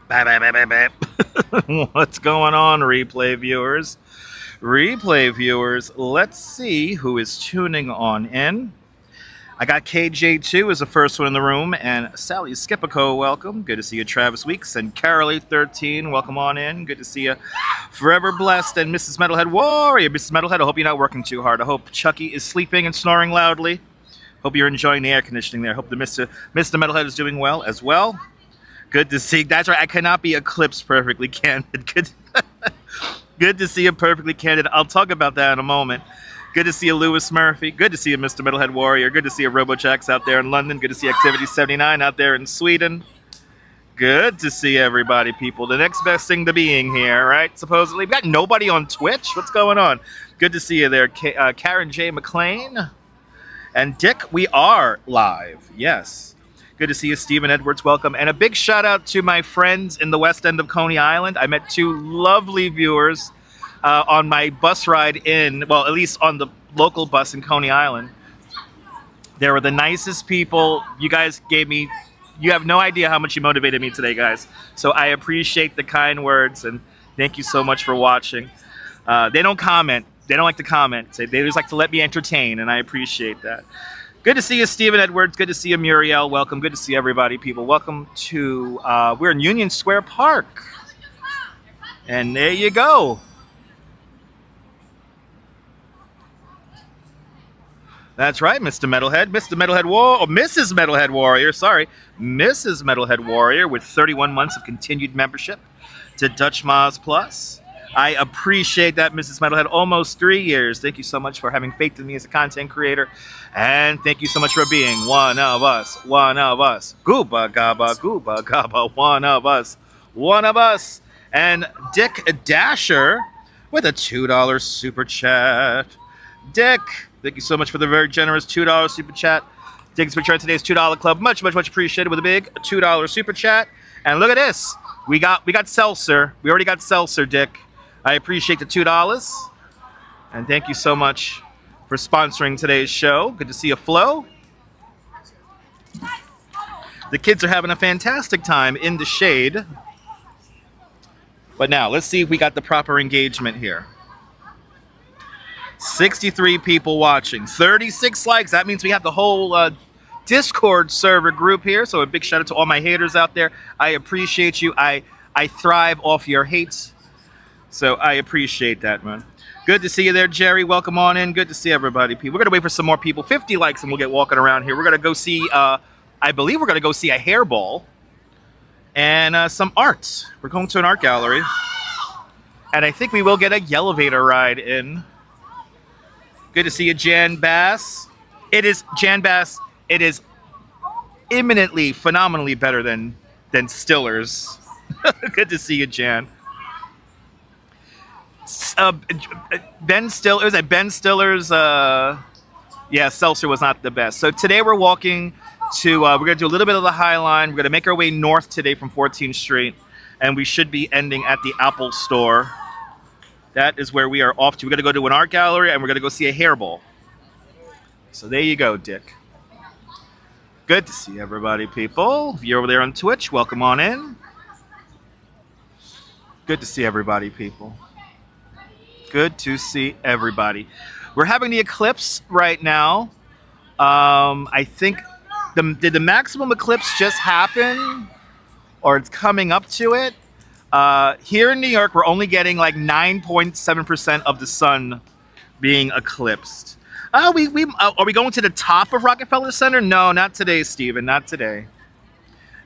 Bye, bye, bye, bye, bye. What's going on, replay viewers? Replay viewers, let's see who is tuning on in. I got KJ2 as the first one in the room, and Sally Skipico, welcome. Good to see you, Travis Weeks, and Carolee13, welcome on in. Good to see you, Forever Blessed, and Mrs. Metalhead Warrior. Mrs. Metalhead, I hope you're not working too hard. I hope Chucky is sleeping and snoring loudly. Hope you're enjoying the air conditioning there. Hope the Mr. Metalhead is doing well as well. Good to see. That's right. I cannot be eclipsed perfectly candid. Good to see you perfectly candid. I'll talk about that in a moment. Good to see you, Lewis Murphy. Good to see you, Mr. Metalhead Warrior. Good to see you, RoboJax out there in London. Good to see Activity 79 out there in Sweden. Good to see everybody, people. The next best thing to being here, right? Supposedly. We got nobody on Twitch. What's going on? Good to see you there, Karen J. McLean. And Dick, we are live. Yes. Good to see you, Stephen Edwards. Welcome. And a big shout out to my friends in the west end of Coney Island. I met two lovely viewers on my bus ride in, well, at least on the local bus in Coney Island. They were the nicest people. You guys gave me, you have no idea how much you motivated me today, guys. So I appreciate the kind words, and thank you so much for watching. They don't comment. They don't like to comment. They just like to let me entertain, and I appreciate that. Good to see you, Stephen Edwards. Good to see you, Muriel. Welcome. Good to see everybody, people. Welcome to, we're in Union Square Park. And there you go. That's right, Mr. Metalhead. Mr. Metalhead Mrs. Metalhead Warrior, sorry. Mrs. Metalhead Warrior with 31 months of continued membership to Dutch Moz Plus. I appreciate that, Mrs. Metalhead. Almost 3 years. Thank you so much for having faith in me as a content creator. And thank you so much for being one of us. One of us. Gooba gaba, one of us. One of us. And Dick Dasher with a $2 super chat. Dick, thank you so much for the very generous $2 super chat. Dick's super chat today's $2 club. Much, much, much appreciated with a big $2 super chat. And look at this. We got seltzer. We already got seltzer, Dick. I appreciate the $2. And thank you so much for sponsoring today's show. Good to see you, Flo. The kids are having a fantastic time in the shade. But now, let's see if we got the proper engagement here. 63 people watching. 36 likes. That means we have the whole Discord server group here. So a big shout out to all my haters out there. I appreciate you. I thrive off your hates. So I appreciate that, man. Good to see you there, Jerry. Welcome on in. Good to see everybody, people. We're going to wait for some more people. 50 likes and we'll get walking around here. We're going to go see, I believe we're going to go see a hairball and some art. We're going to an art gallery. And I think we will get a elevator ride in. Good to see you, Jan Bass. It is, Jan Bass, it is imminently, phenomenally better than Stiller's. Good to see you, Jan. Ben Stiller, it was at Ben Stiller's, yeah, seltzer was not the best. So today we're walking to, we're going to do a little bit of the High Line. We're going to make our way north today from 14th Street, and we should be ending at the Apple Store. That is where we are off to. We're going to go to an art gallery, and we're going to go see a hairball. So there you go, Dick. Good to see everybody, people. If you're over there on Twitch, welcome on in. Good to see everybody, people. Good to see everybody. We're having the eclipse right now. I think, did the maximum eclipse just happen? Or it's coming up to it? Here in New York, we're only getting like 9.7% of the sun being eclipsed. Are we going to the top of Rockefeller Center? No, not today, Steven. Not today.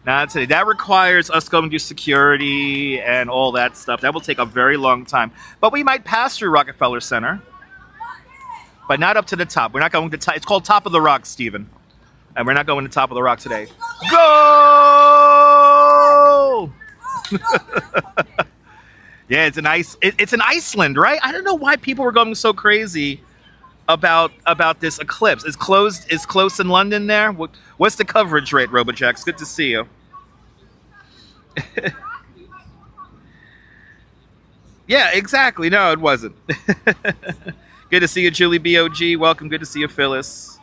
Not today. That requires us going through security and all that stuff. That will take a very long time. But we might pass through Rockefeller Center. But not up to the top. We're not going to top. It's called Top of the Rock, Steven. And we're not going to Top of the Rock today. Go! Yeah, it's in Iceland, right? I don't know why people were going so crazy about this eclipse. Is close in London there? What's the coverage rate, RoboJax? Good to see you. Yeah, exactly. No, it wasn't. Good to see you, Julie BOG. Welcome. Good to see you, Phyllis.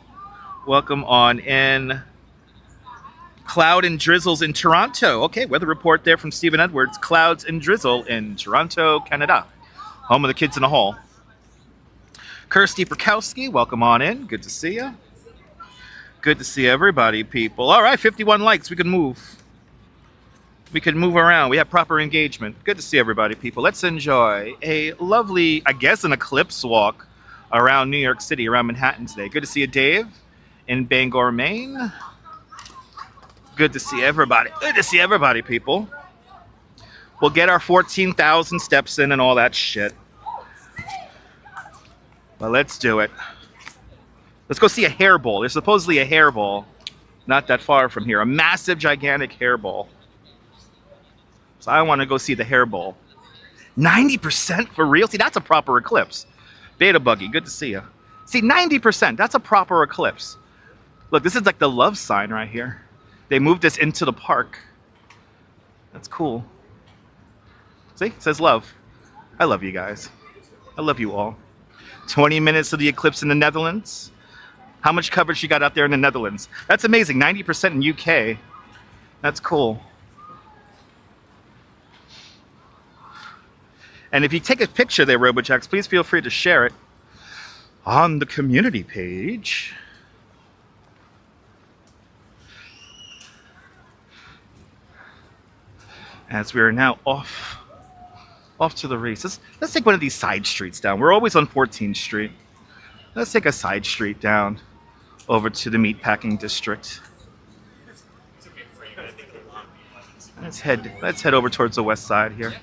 Welcome on in. Cloud and drizzles in Toronto. Okay, weather report there from Stephen Edwards. Clouds and drizzle in Toronto, Canada. Home of the kids in the hall. Kirsty Perkowski, welcome on in. Good to see you. Good to see everybody, people. All right, 51 likes. We can move. We can move around. We have proper engagement. Good to see everybody, people. Let's enjoy a lovely, I guess, an eclipse walk around New York City, around Manhattan today. Good to see you, Dave, in Bangor, Maine. Good to see everybody. Good to see everybody, people. We'll get our 14,000 steps in and all that shit. Well, let's do it. Let's go see a hairball. There's supposedly a hairball not that far from here. A massive, gigantic hairball. So I want to go see the hairball. 90% for real? See, that's a proper eclipse. Beta Buggy, good to see you. See, 90%, that's a proper eclipse. Look, this is like the love sign right here. They moved this into the park. That's cool. See, it says love. I love you guys. I love you all. 20 minutes of the eclipse in the Netherlands. How much coverage you got out there in the Netherlands? That's amazing, 90% in UK. That's cool. And if you take a picture there, RoboJax, please feel free to share it on the community page. As we are now off to the races. Let's take one of these side streets down. We're always on 14th Street. Let's take a side street down over to the meatpacking district. Let's head over towards the west side here.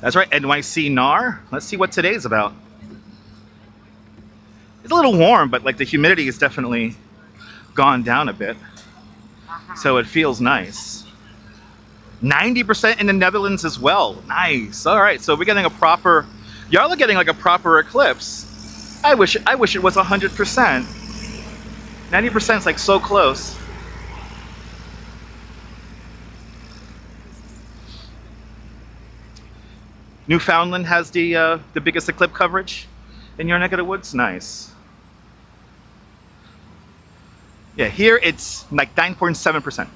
That's right, NYC NAR. Let's see what today's about. It's a little warm, but like the humidity has definitely gone down a bit. So it feels nice. 90% in the Netherlands as well. Nice. All right, so we're getting a proper, y'all are getting like a proper eclipse. I wish it was 100%. 90% is like so close. Newfoundland has the biggest eclipse coverage in your neck of the woods. Nice. Yeah, here it's like 9.7%.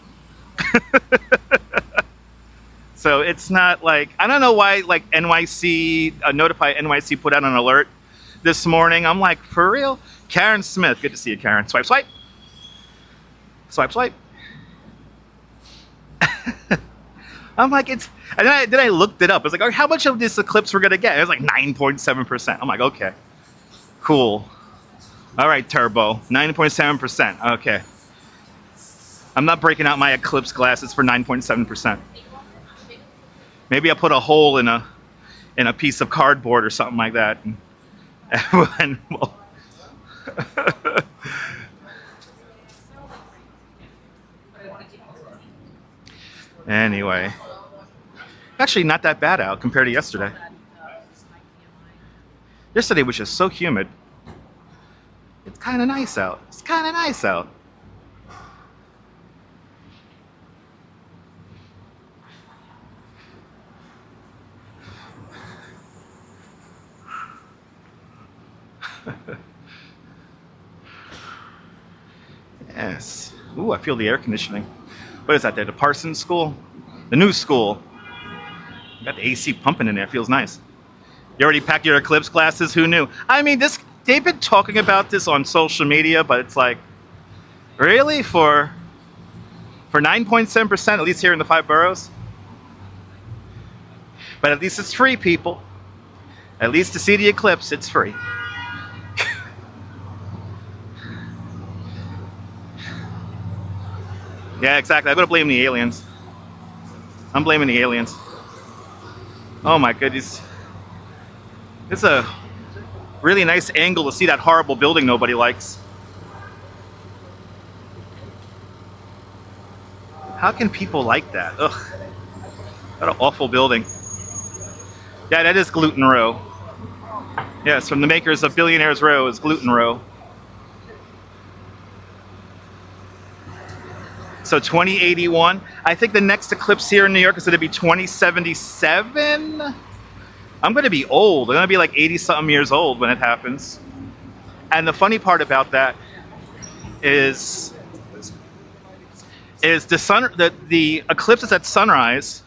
So it's not like, I don't know why like NYC, Notify NYC put out an alert this morning. I'm like, for real? Karen Smith, good to see you, Karen. Swipe, swipe. Swipe, swipe. I'm like, it's, and then I looked it up. I was like, oh, how much of this eclipse we're gonna get? It was like 9.7%. I'm like, okay, cool. All right, Turbo, 9.7%. Okay. I'm not breaking out my eclipse glasses for 9.7%. Maybe I'll put a hole in a piece of cardboard or something like that. And everyone will. Anyway. Actually, not that bad out compared to yesterday. Yesterday was just so humid. It's kind of nice out. It's kind of nice out. Yes. Ooh, I feel the air conditioning. What is that there? The Parsons School? The new school. Got the AC pumping in there. Feels nice. You already packed your eclipse glasses? Who knew? I mean, they've been talking about this on social media, but it's like, really? For 9.7%, at least here in the 5 boroughs? But at least it's free, people. At least to see the eclipse, it's free. Yeah, exactly. I'm going to blame the aliens. I'm blaming the aliens. Oh my goodness. It's a really nice angle to see that horrible building nobody likes. How can people like that? Ugh. What an awful building. Yeah, that is Gluten Row. Yes, from the makers of Billionaires Row is Gluten Row. So 2081. I think the next eclipse here in New York is going to be 2077. I'm going to be old. I'm going to be like 80-something years old when it happens. And the funny part about that is the eclipse is at sunrise,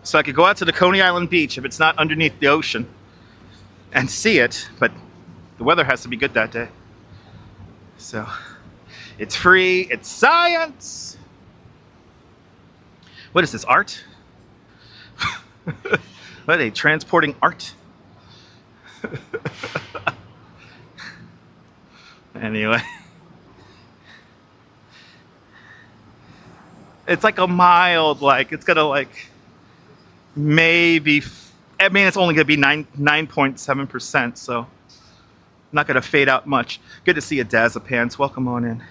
so I could go out to the Coney Island beach if it's not underneath the ocean and see it, but the weather has to be good that day. So it's free, it's science. What is this, art? What are they transporting art? Anyway. It's like a mild, like, it's gonna like maybe, I mean, it's only gonna be 9.7%, so not gonna fade out much. Good to see you, Dazapants. Welcome on in.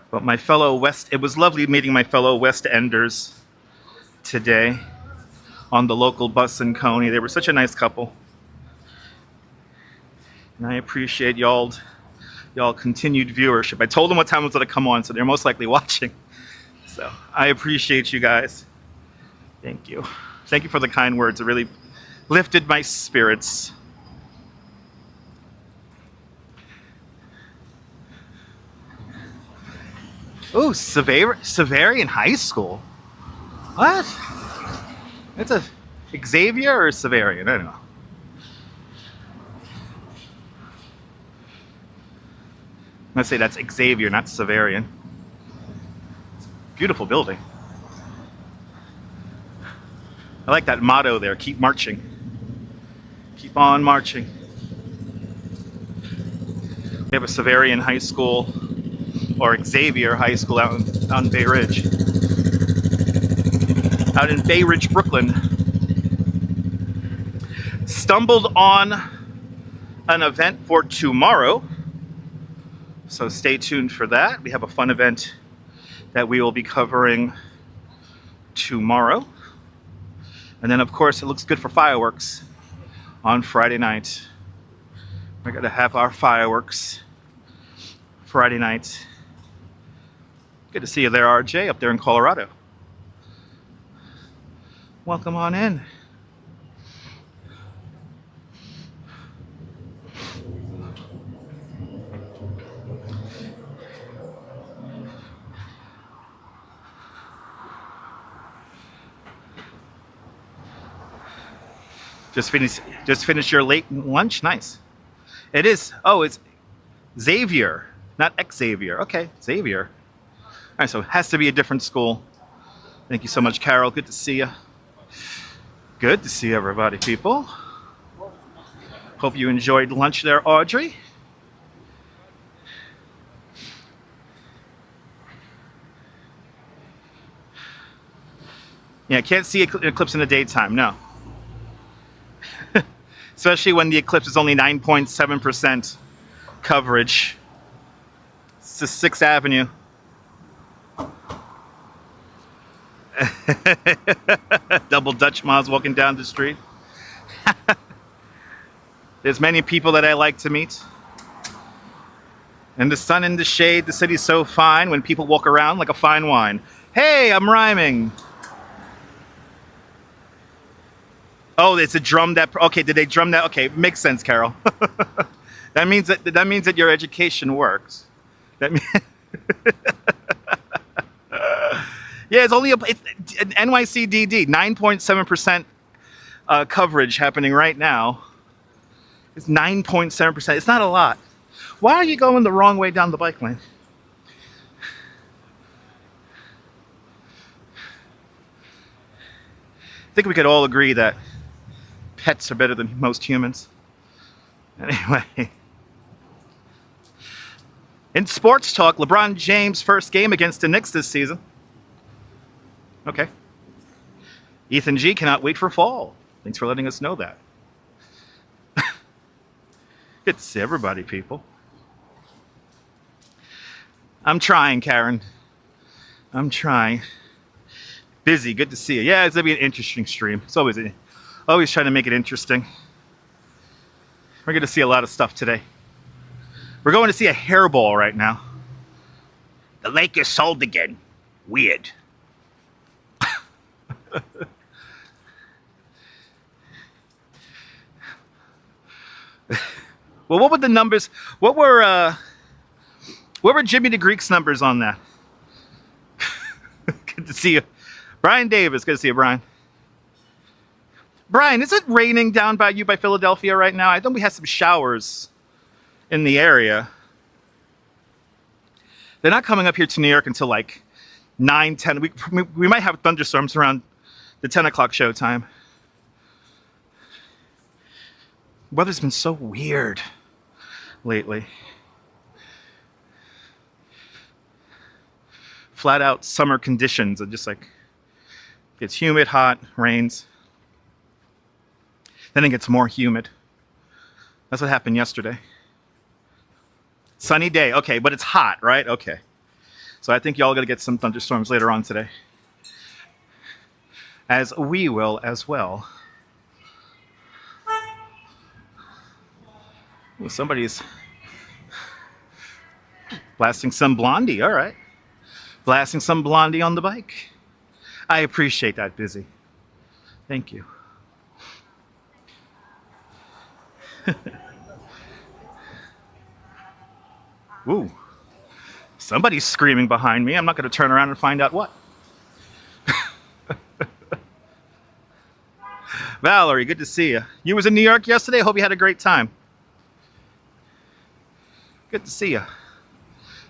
But my fellow it was lovely meeting my fellow West Enders today on the local bus in Coney. They were such a nice couple. And I appreciate y'all continued viewership. I told them what time I was going to come on, so they're most likely watching. So I appreciate you guys. Thank you. Thank you for the kind words. It really lifted my spirits. Oh, Severian High School. What? It's a Xavier or Severian? I don't know. Let's say that's Xavier, not Severian. Beautiful building. I like that motto there, keep marching. Keep on marching. We have a Severian High School, or Xavier High School out on Bay Ridge. Out in Bay Ridge, Brooklyn. Stumbled on an event for tomorrow, so stay tuned for that. We have a fun event that we will be covering tomorrow. And then, of course, it looks good for fireworks on Friday night. We're going to have our fireworks Friday night. Good to see you there, RJ, up there in Colorado. Welcome on in. Just finished your late lunch? Nice. It is. Oh, it's Xavier, not Xavier. Okay, Xavier. All right, so it has to be a different school. Thank you so much, Carol. Good to see you. Good to see everybody, people. Hope you enjoyed lunch there, Audrey. Yeah, can't see an eclipse in the daytime, no. Especially when the eclipse is only 9.7% coverage. It's the 6th Avenue. Double Dutch miles walking down the street. There's many people that I like to meet. In the sun, in the shade, the city's so fine when people walk around like a fine wine. Hey, I'm rhyming. Oh, it's a drum that. Okay, did they drum that? Okay, makes sense, Carol. That means that your education works. That means. Yeah, it's only it's NYC DD, 9.7% coverage happening right now. It's 9.7%. It's not a lot. Why are you going the wrong way down the bike lane? I think we could all agree that pets are better than most humans. Anyway. In sports talk, LeBron James' first game against the Knicks this season. Okay. Ethan G cannot wait for fall. Thanks for letting us know that. Good to see everybody, people. I'm trying, Karen. I'm trying. Busy, good to see you. Yeah, it's gonna be an interesting stream. It's always trying to make it interesting. We're gonna see a lot of stuff today. We're going to see a hairball right now. The lake is sold again. Weird. Well, what were the numbers? What were Jimmy the Greek's numbers on that? Good to see you. Brian Davis, good to see you, Brian. Brian, is it raining down by you by Philadelphia right now? I think we had some showers in the area. They're not coming up here to New York until like 9, 10. We might have thunderstorms around the 10 o'clock show time. Weather's been so weird lately. Flat out summer conditions are just like, gets humid, hot, rains. Then it gets more humid. That's what happened yesterday. Sunny day, okay, but it's hot, right? Okay. So I think y'all gonna get some thunderstorms later on today. As we will as well. Ooh, somebody's blasting some Blondie, all right. Blasting some Blondie on the bike. I appreciate that, Busy. Thank you. Ooh, somebody's screaming behind me. I'm not going to turn around and find out what. Valerie, good to see you. You was in New York yesterday? I hope you had a great time. Good to see you.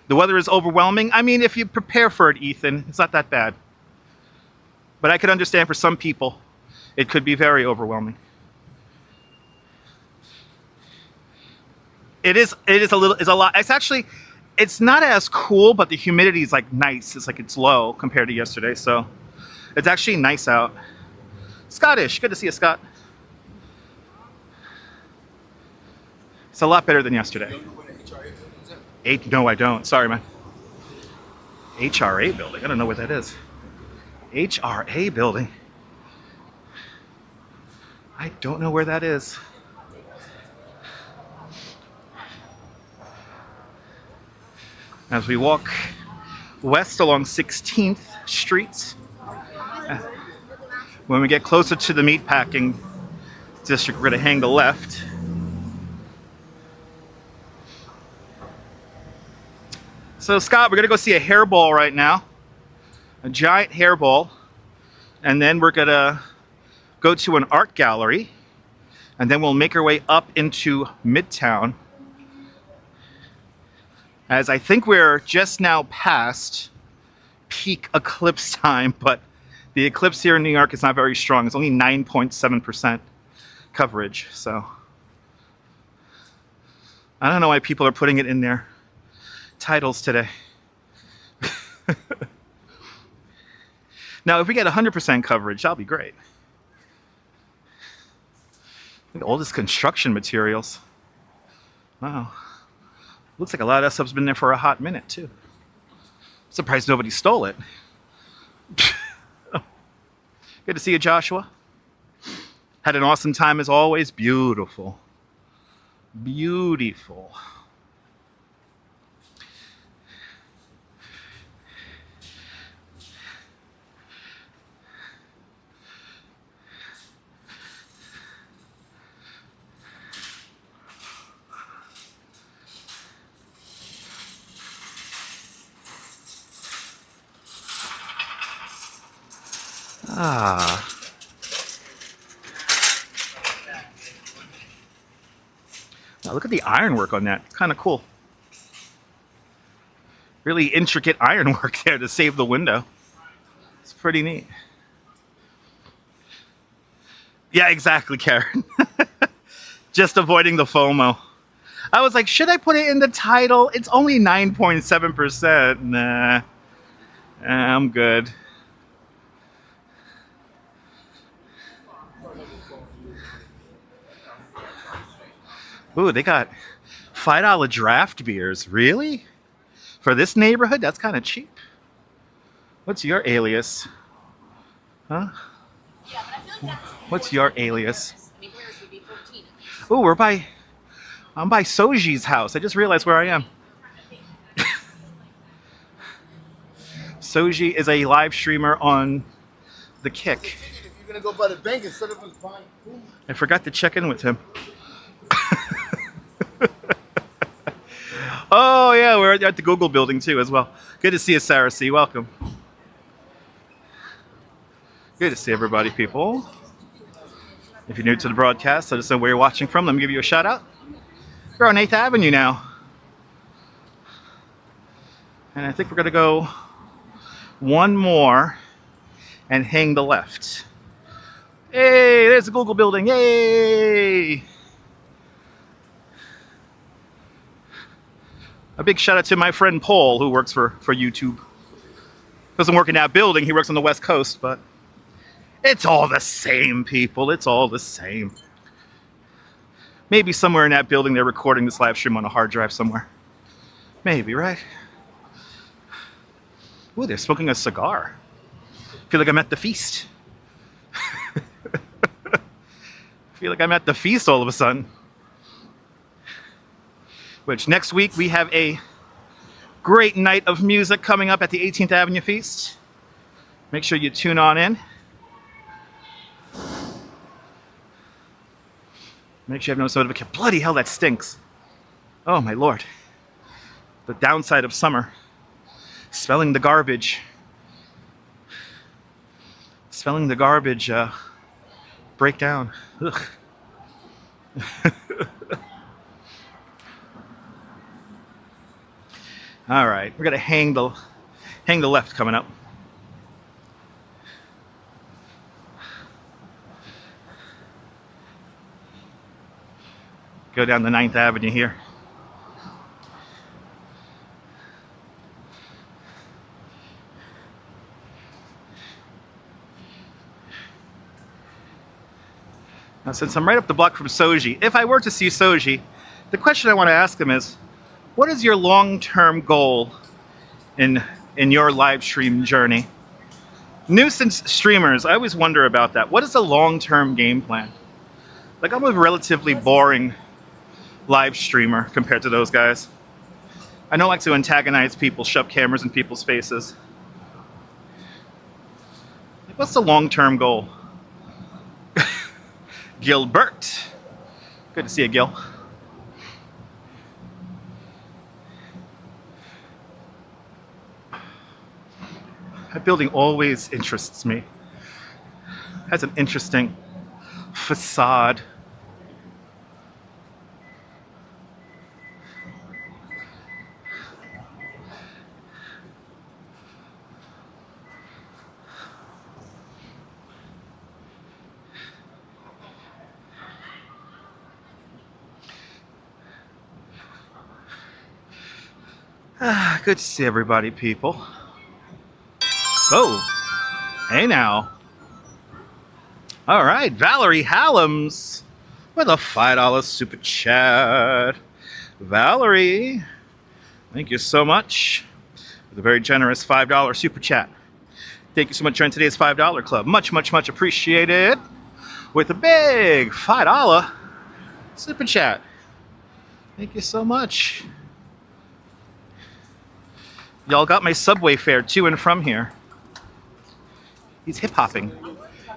The weather is overwhelming. I mean, if you prepare for it, Ethan, it's not that bad. But I could understand for some people, it could be very overwhelming. It's a lot. It's not as cool, but the humidity is like nice. It's like it's low compared to yesterday, so it's actually nice out. Scottish, good to see you, Scott. It's a lot better than yesterday. No, I don't. Sorry, man. HRA building. I don't know what that is. HRA building. I don't know where that is. As we walk west along 16th Street, when we get closer to the meatpacking district, we're going to hang the left. So Scott, we're going to go see a hairball right now, a giant hairball, and then we're going to go to an art gallery, and then we'll make our way up into Midtown, as I think we're just now past peak eclipse time, but the eclipse here in New York is not very strong. It's only 9.7% coverage, so I don't know why people are putting it in their titles today. Now, if we get 100% coverage, that'll be great. Look at all this construction materials. Wow. Looks like a lot of that stuff's been there for a hot minute, too. Surprised nobody stole it. Good to see you, Joshua. Had an awesome time as always. Beautiful. Beautiful. Ah. Now look at the ironwork on that. It's kind of cool. Really intricate ironwork there to save the window. It's pretty neat. Yeah, exactly, Karen. Just avoiding the FOMO. I was like, should I put it in the title? It's only 9.7%. Nah, I'm good. Ooh, they got $5 draft beers. Really? For this neighborhood? That's kind of cheap. What's your alias? Huh? What's your alias? Oh, I'm by Soji's house. I just realized where I am. Soji is a live streamer on the Kick. If you're gonna go by the bank instead of us buying food. I forgot to check in with him. Oh yeah, we're at the Google building too as well. Good to see you, Sarah C. Welcome. Good to see everybody, people. If you're new to the broadcast, let us know where you're watching from. Let me give you a shout out. We're on 8th Avenue now. And I think we're gonna go one more and hang the left. Hey, there's the Google building. Yay! A big shout out to my friend Paul, who works for YouTube. Doesn't work in that building, he works on the West Coast, but it's all the same, people. It's all the same. Maybe somewhere in that building they're recording this live stream on a hard drive somewhere. Maybe, right? Ooh, they're smoking a cigar. Feel like I'm at the feast. Feel like I'm at the feast all of a sudden. Which next week we have a great night of music coming up at the 18th Avenue Feast. Make sure you tune on in. Make sure you have no notification. Bloody hell, that stinks. Oh my lord. The downside of summer. Smelling the garbage. Smelling the garbage break down. Ugh. All right, we're gonna hang the left coming up. Go down the 9th Avenue here. Now, since I'm right up the block from Soji, if I were to see Soji, the question I want to ask him is, what is your long-term goal in your live stream journey? Nuisance streamers, I always wonder about that. What is a long-term game plan? Like, I'm a relatively boring live streamer compared to those guys. I don't like to antagonize people, shove cameras in people's faces. Like, what's the long-term goal? Gilbert. Good to see you, Gil. That building always interests me. Has an interesting facade. Good to see everybody, people. Oh, hey now. All right, Valerie Hallams with a $5 super chat. Valerie, thank you so much for the very generous $5 super chat. Thank you so much for joining today's $5 club. Much, much, much appreciated. With a big $5 super chat. Thank you so much. Y'all got my subway fare to and from here. He's hip-hopping.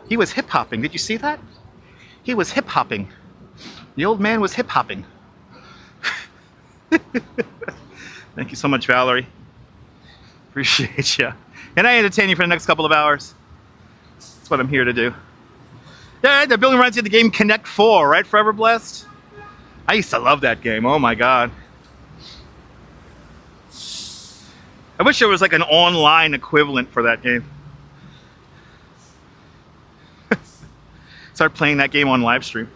He was hip-hopping. Did you see that? He was hip-hopping. The old man was hip-hopping. Thank you so much, Valerie. Appreciate you. And I entertain you for the next couple of hours. That's what I'm here to do. Yeah, the building runs into the game Connect 4, right? Forever Blessed? I used to love that game. Oh my god. I wish there was like an online equivalent for that game. Start playing that game on live stream.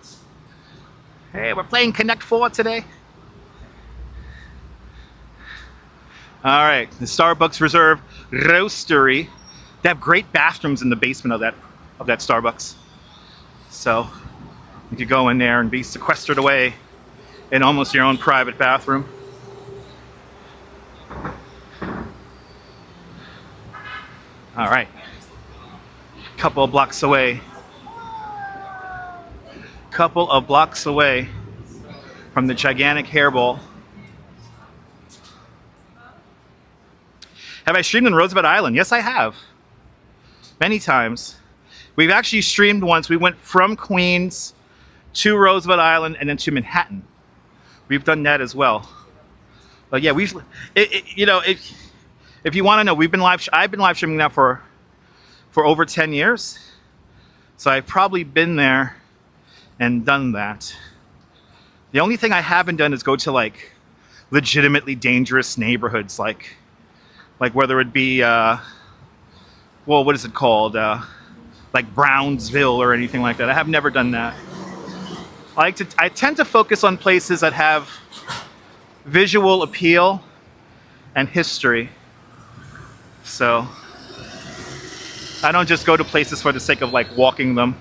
Hey, we're playing Connect 4 today. All right, the Starbucks Reserve Roastery. They have great bathrooms in the basement of that Starbucks. So you could go in there and be sequestered away in almost your own private bathroom. All right. Couple of blocks away. Couple of blocks away from the gigantic hairball. Have I streamed in Roosevelt Island? Yes, I have. Many times. We've actually streamed once. We went from Queens to Roosevelt Island and then to Manhattan. We've done that as well. But yeah, if you want to know, I've been live streaming now for over 10 years. So I've probably been there and done that. The only thing I haven't done is go to like legitimately dangerous neighborhoods, like whether it be well, what is it called, like Brownsville or anything like that. I have never done that. I tend to focus on places that have visual appeal and history. So I don't just go to places for the sake of like walking them.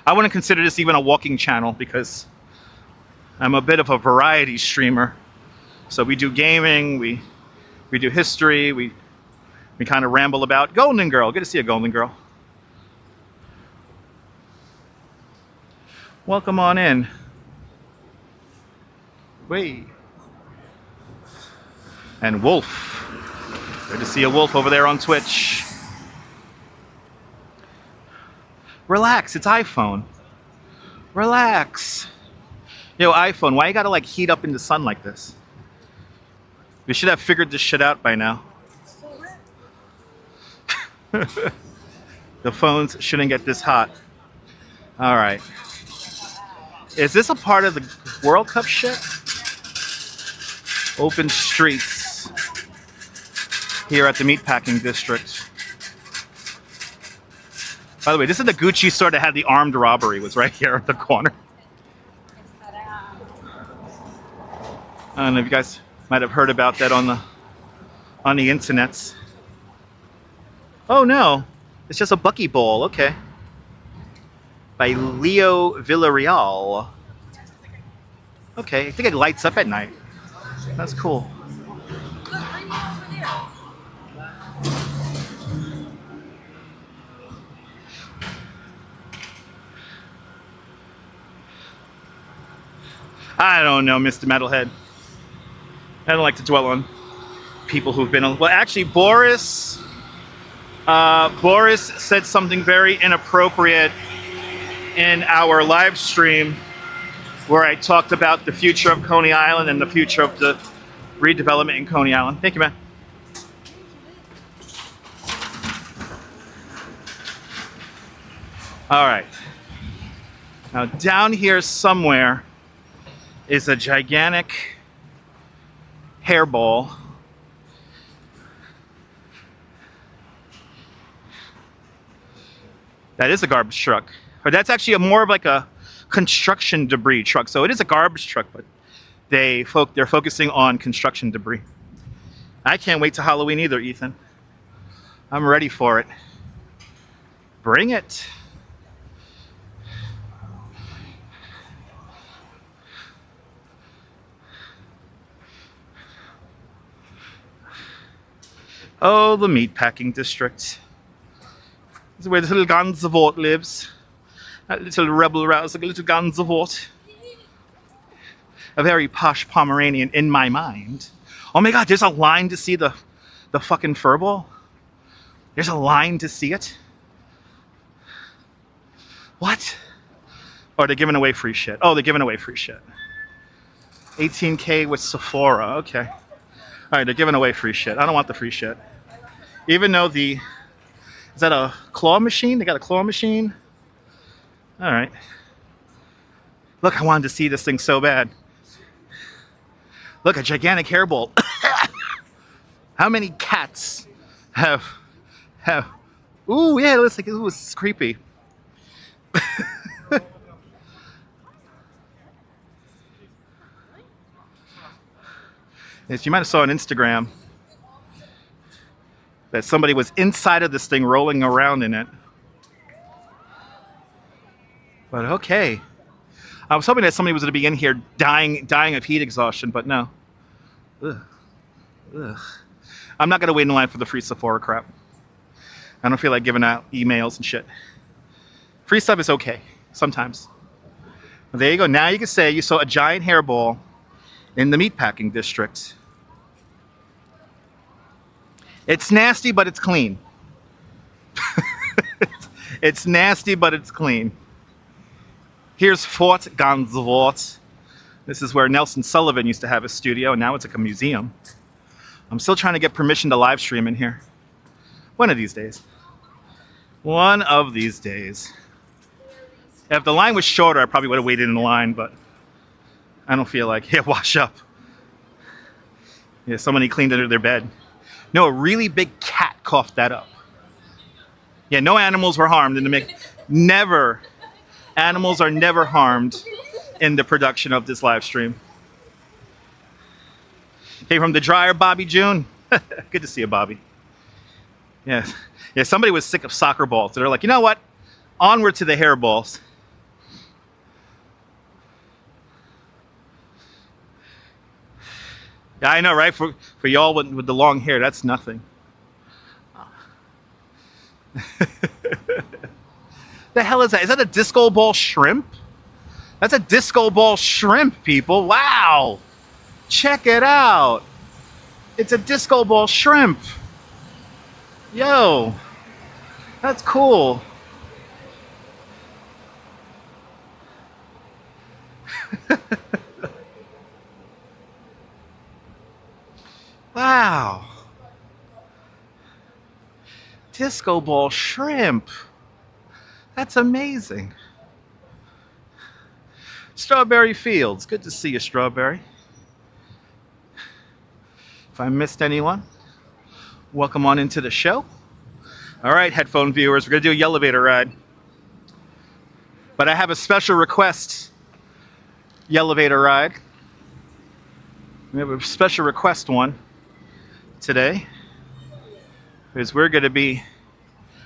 I wouldn't consider this even a walking channel because I'm a bit of a variety streamer. So we do gaming, we do history, we kind of ramble about. Golden Girl, good to see you, Golden Girl. Welcome on in. Wait. And Wolf. Good to see a Wolf over there on Twitch. Relax, it's iPhone. Relax. Yo, iPhone, why you gotta like heat up in the sun like this? We should have figured this shit out by now. The phones shouldn't get this hot. All right. Is this a part of the World Cup shit? Open streets here at the Meatpacking District. By the way, this is the Gucci store that had the armed robbery. Was right here at the corner. I don't know if you guys might have heard about that on the internets. Oh no, it's just a buckyball. Okay. By Leo Villarreal. Okay, I think it lights up at night. That's cool. I don't know, Mr. Metalhead. I don't like to dwell on people who've been on. Well, actually, Boris said something very inappropriate in our live stream where I talked about the future of Coney Island and the future of the redevelopment in Coney Island. Thank you, man. All right. Now, down here somewhere is a gigantic hairball. That is a garbage truck. Or that's actually more of like a construction debris truck. So it is a garbage truck, but they're focusing on construction debris. I can't wait to Halloween either, Ethan. I'm ready for it. Bring it. Oh, the Meatpacking District. This is where the little Gansevoort lives. That little rebel rouser, little Gansevoort. A very posh Pomeranian in my mind. Oh my god, there's a line to see the fucking furball? There's a line to see it? What? Oh, they're giving away free shit. Oh, they're giving away free shit. 18K with Sephora, okay. Alright, they're giving away free shit. I don't want the free shit. Even though is that a claw machine? They got a claw machine? Alright. Look, I wanted to see this thing so bad. Look, a gigantic hairball. How many cats have... Ooh, yeah, it looks like it was creepy. Yes, you might have saw on Instagram that somebody was inside of this thing rolling around in it. But okay. I was hoping that somebody was going to be in here dying of heat exhaustion, but no. Ugh. Ugh. I'm not going to wait in line for the free Sephora crap. I don't feel like giving out emails and shit. Free stuff is okay, sometimes. Well, there you go. Now you can say you saw a giant hairball in the meatpacking district. It's nasty, but it's clean. It's nasty, but it's clean. Here's Fort Gansevoort. This is where Nelson Sullivan used to have his studio, and now it's like a museum. I'm still trying to get permission to live stream in here. One of these days. One of these days. If the line was shorter, I probably would have waited in the line, but I don't feel like, yeah, wash up. Yeah, somebody cleaned under their bed. No, a really big cat coughed that up. Yeah, no animals were harmed in the mix. Never. Animals are never harmed in the production of this live stream. Came from the dryer, Bobby June. Good to see you, Bobby. Yeah, yeah. Somebody was sick of soccer balls. So they're like, you know what? Onward to the hairballs. Yeah, I know, right? For y'all with the long hair, that's nothing. The hell is that? Is that a disco ball shrimp? That's a disco ball shrimp, people. Wow. Check it out. It's a disco ball shrimp. Yo. That's cool. Wow. Disco ball shrimp. That's amazing. Strawberry Fields. Good to see you, Strawberry. If I missed anyone, welcome on into the show. All right, headphone viewers, we're going to do a elevator ride. But I have a special request elevator ride. We have a special request one today. Because we're going to be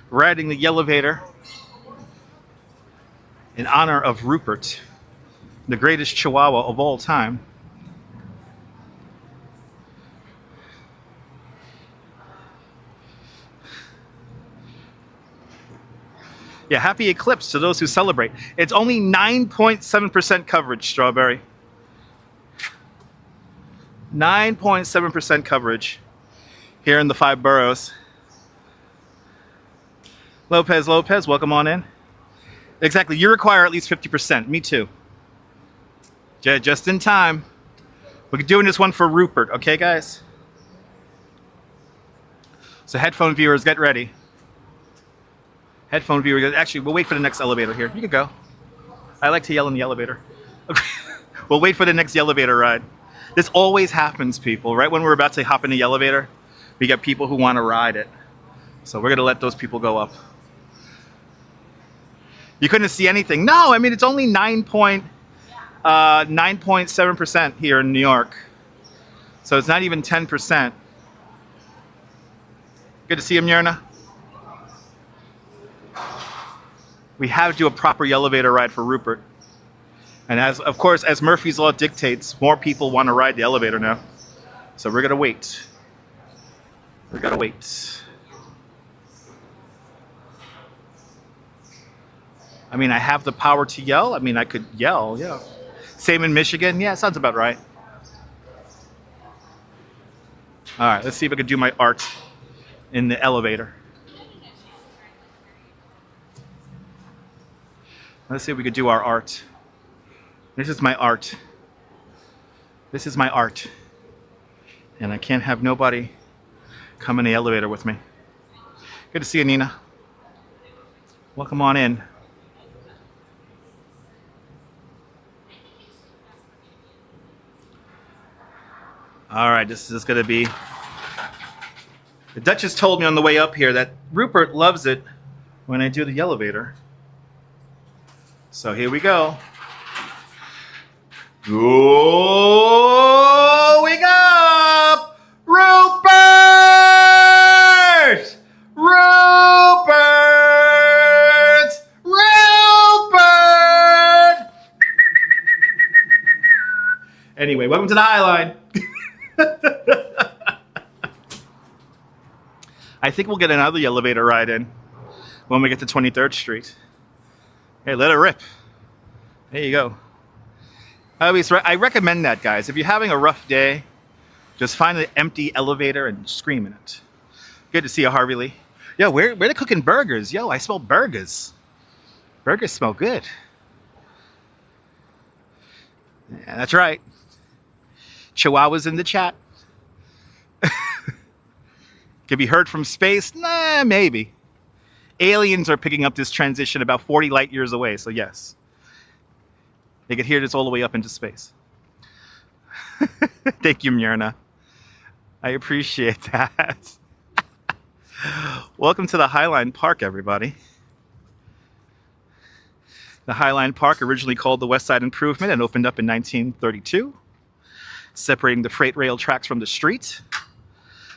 riding the elevator in honor of Rupert, the greatest Chihuahua of all time. Yeah, happy eclipse to those who celebrate. It's only 9.7% coverage, Strawberry. 9.7% coverage here in the 5 boroughs. Lopez, welcome on in. Exactly, you require at least 50%. Me too. Just in time. We're doing this one for Rupert, okay, guys? So headphone viewers, get ready. Headphone viewers, actually, we'll wait for the next elevator here. You can go. I like to yell in the elevator. We'll wait for the next elevator ride. This always happens, people. Right when we're about to hop in the elevator, we get people who want to ride it. So we're going to let those people go up. You couldn't see anything. No, I mean, it's only 9.7% here in New York. So it's not even 10%. Good to see you, Myrna. We have to do a proper elevator ride for Rupert. And as, of course, as Murphy's Law dictates, more people want to ride the elevator now. So we're going to wait. We're going to wait. I mean, I have the power to yell. I mean, I could yell, yeah. Same in Michigan? Yeah, sounds about right. All right, let's see if I can do my art in the elevator. Let's see if we could do our art. This is my art. This is my art. And I can't have nobody come in the elevator with me. Good to see you, Nina. Welcome on in. All right, this is going to be... The Duchess told me on the way up here that Rupert loves it when I do the elevator. So here we go. Going up! Rupert! Rupert! Rupert! Anyway, welcome to the High Line. I think we'll get another elevator ride in when we get to 23rd Street. Hey, let it rip. There you go. I recommend that, guys. If you're having a rough day, just find an empty elevator and scream in it. Good to see you, Harvey Lee. Yo, where they cooking burgers? Yo, I smell burgers. Burgers smell good. Yeah, that's right. Chihuahuas in the chat. Can be heard from space? Nah, maybe. Aliens are picking up this transition about 40 light years away, so yes. They could hear this all the way up into space. Thank you, Myrna. I appreciate that. Welcome to the Highline Park, everybody. The Highline Park, originally called the West Side Improvement, and opened up in 1932, separating the freight rail tracks from the street.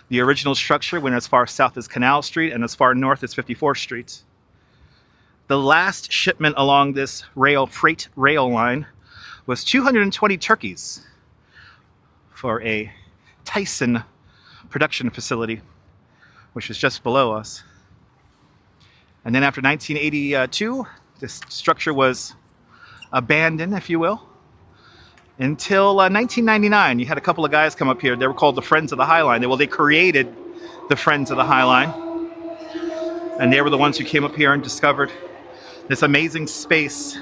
The original structure went as far south as Canal Street and as far north as 54th Street. The last shipment along this freight rail line was 220 turkeys for a Tyson production facility, which is just below us. And then after 1982, this structure was abandoned, if you will, until 1999. You had a couple of guys come up here. They were called the Friends of the Highline. They created the Friends of the Highline. And they were the ones who came up here and discovered this amazing space.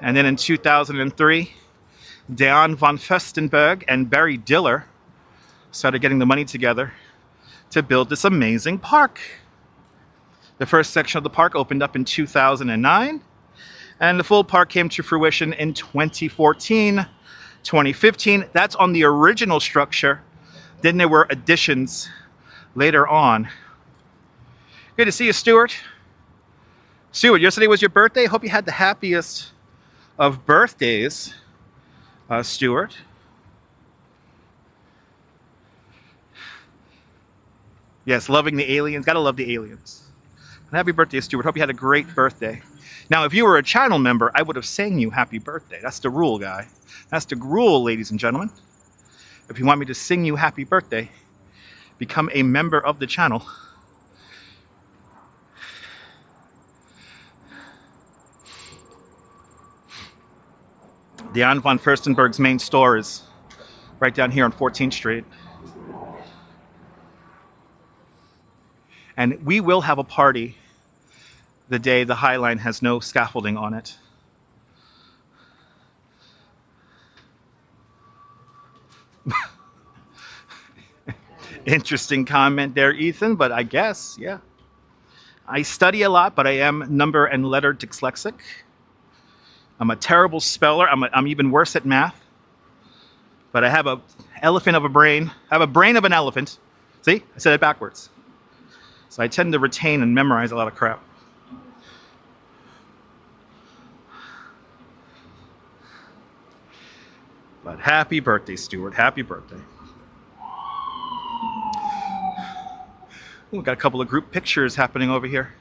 And then in 2003, Dejan von Furstenberg and Barry Diller started getting the money together to build this amazing park. The first section of the park opened up in 2009. And the full park came to fruition in 2014, 2015. That's on the original structure. Then there were additions later on. Good to see you, Stuart. Stuart, yesterday was your birthday. Hope you had the happiest of birthdays, Stuart. Yes, loving the aliens. Gotta love the aliens. And happy birthday, Stuart. Hope you had a great birthday. Now, if you were a channel member, I would have sang you happy birthday. That's the rule, guy. That's the rule, ladies and gentlemen. If you want me to sing you happy birthday, become a member of the channel. Dejan von Furstenberg's main store is right down here on 14th Street. And we will have a party the day the Highline has no scaffolding on it. Interesting comment there, Ethan, but I guess, yeah. I study a lot, but I am number and letter dyslexic. I'm a terrible speller. I'm even worse at math. But I have an elephant of a brain. I have a brain of an elephant. See? I said it backwards. So I tend to retain and memorize a lot of crap. But happy birthday, Stuart. Happy birthday. We've got a couple of group pictures happening over here.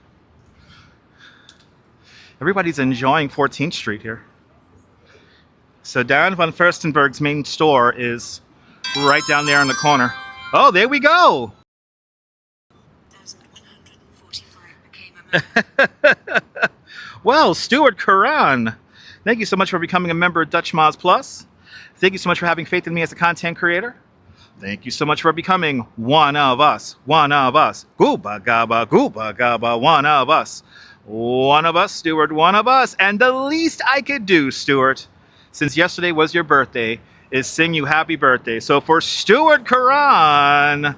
Everybody's enjoying 14th Street here. So Dejan von Furstenberg's main store is right down there in the corner. Oh, there we go. 1,145 Well, Stuart Curran, thank you so much for becoming a member of Dutch Moz Plus. Thank you so much for having faith in me as a content creator. Thank you so much for becoming one of us. One of us. Gooba gaba, one of us. One of us, Stuart, one of us. And the least I could do, Stuart, since yesterday was your birthday, is sing you happy birthday. So for Stuart Curran,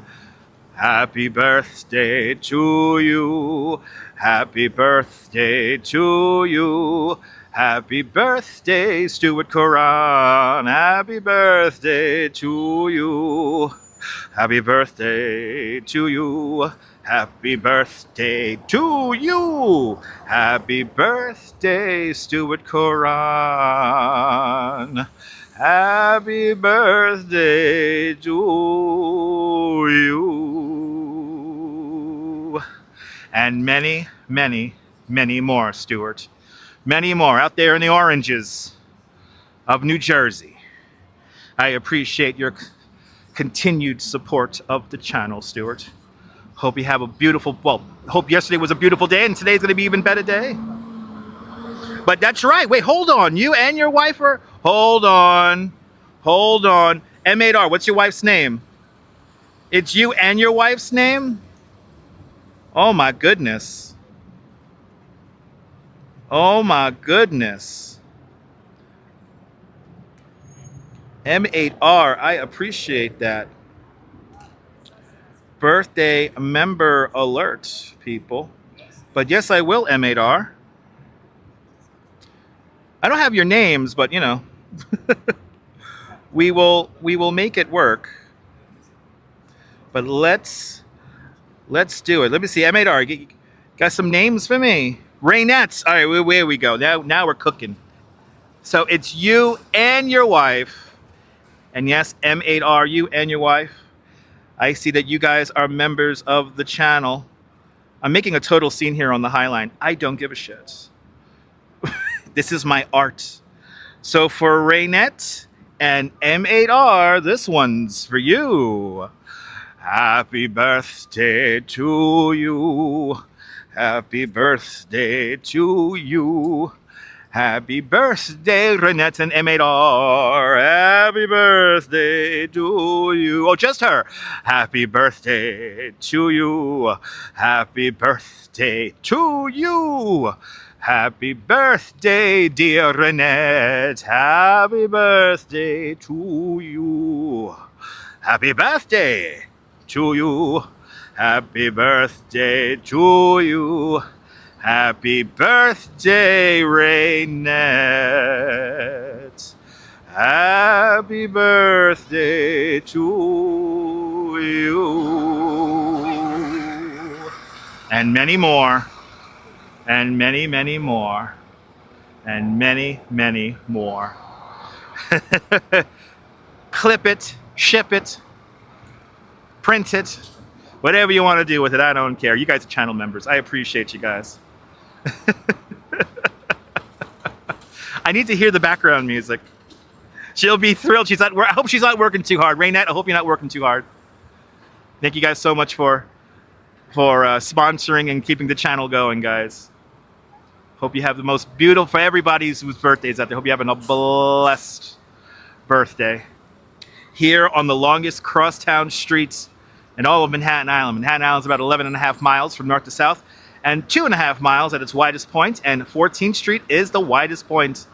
happy birthday to you. Happy birthday to you. Happy birthday, Stuart Curran. Happy birthday to you. Happy birthday to you. Happy birthday to you. Happy birthday, Stuart Curran. Happy birthday to you. And many, many, many more, Stuart. Many more out there in the oranges of New Jersey. I appreciate your continued support of the channel, Stuart. Hope you have a beautiful, well, hope yesterday was a beautiful day and today's going to be even better day. But that's right. Wait, hold on. You and your wife are, hold on. Hold on. M8R, what's your wife's name? It's you and your wife's name? Oh my goodness. Oh my goodness. M8R, I appreciate that. Birthday member alert, people. But yes, I will, M8R. I don't have your names, but you know, we will make it work. But let's do it. Let me see, M8R, got some names for me? Raynette. All right, where we go. Now we're cooking. So it's you and your wife. And yes, M8R, you and your wife. I see that you guys are members of the channel. I'm making a total scene here on the Highline. I don't give a shit. This is my art. So for Raynette and M8R, this one's for you. Happy birthday to you. Happy birthday to you. Happy birthday, Raynette and M8R. Happy birthday to you. Oh, just her. Happy birthday to you. Happy birthday to you. Happy birthday, dear Raynette. Happy birthday to you. Happy birthday to you. Happy birthday to you. Happy birthday, Raynette. Happy birthday to you. And many more. And many, many more. And many, many more. Clip it, ship it, print it, whatever you want to do with it. I don't care. You guys are channel members. I appreciate you guys. I need to hear the background music. She'll be thrilled. She's not. I hope she's not working too hard. Raynette, I hope you're not working too hard. Thank you guys so much for sponsoring and keeping the channel going, guys. Hope you have the most beautiful, for everybody whose birthdays out there. Hope you have a blessed birthday. Here on the longest crosstown streets in all of Manhattan Island. Manhattan Island is about 11.5 miles from north to south, and 2.5 miles at its widest point, and 14th Street is the widest point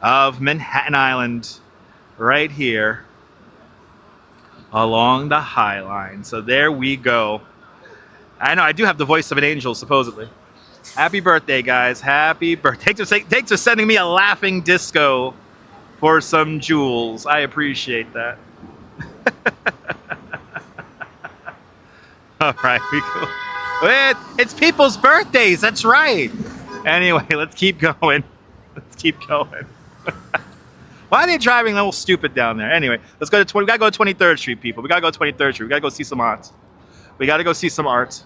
of Manhattan Island, right here along the High Line. So there we go. I know I do have the voice of an angel, supposedly. Happy birthday, guys. Happy birthday. Thanks for sending me a laughing disco for some jewels. I appreciate that. All right, we go. It's people's birthdays. That's right. Anyway, let's keep going. Let's keep going. Why are they driving a little stupid down there? Anyway, let's go to we gotta go to 23rd Street, people. We gotta go to 23rd Street. We gotta go see some art. We gotta go see some art.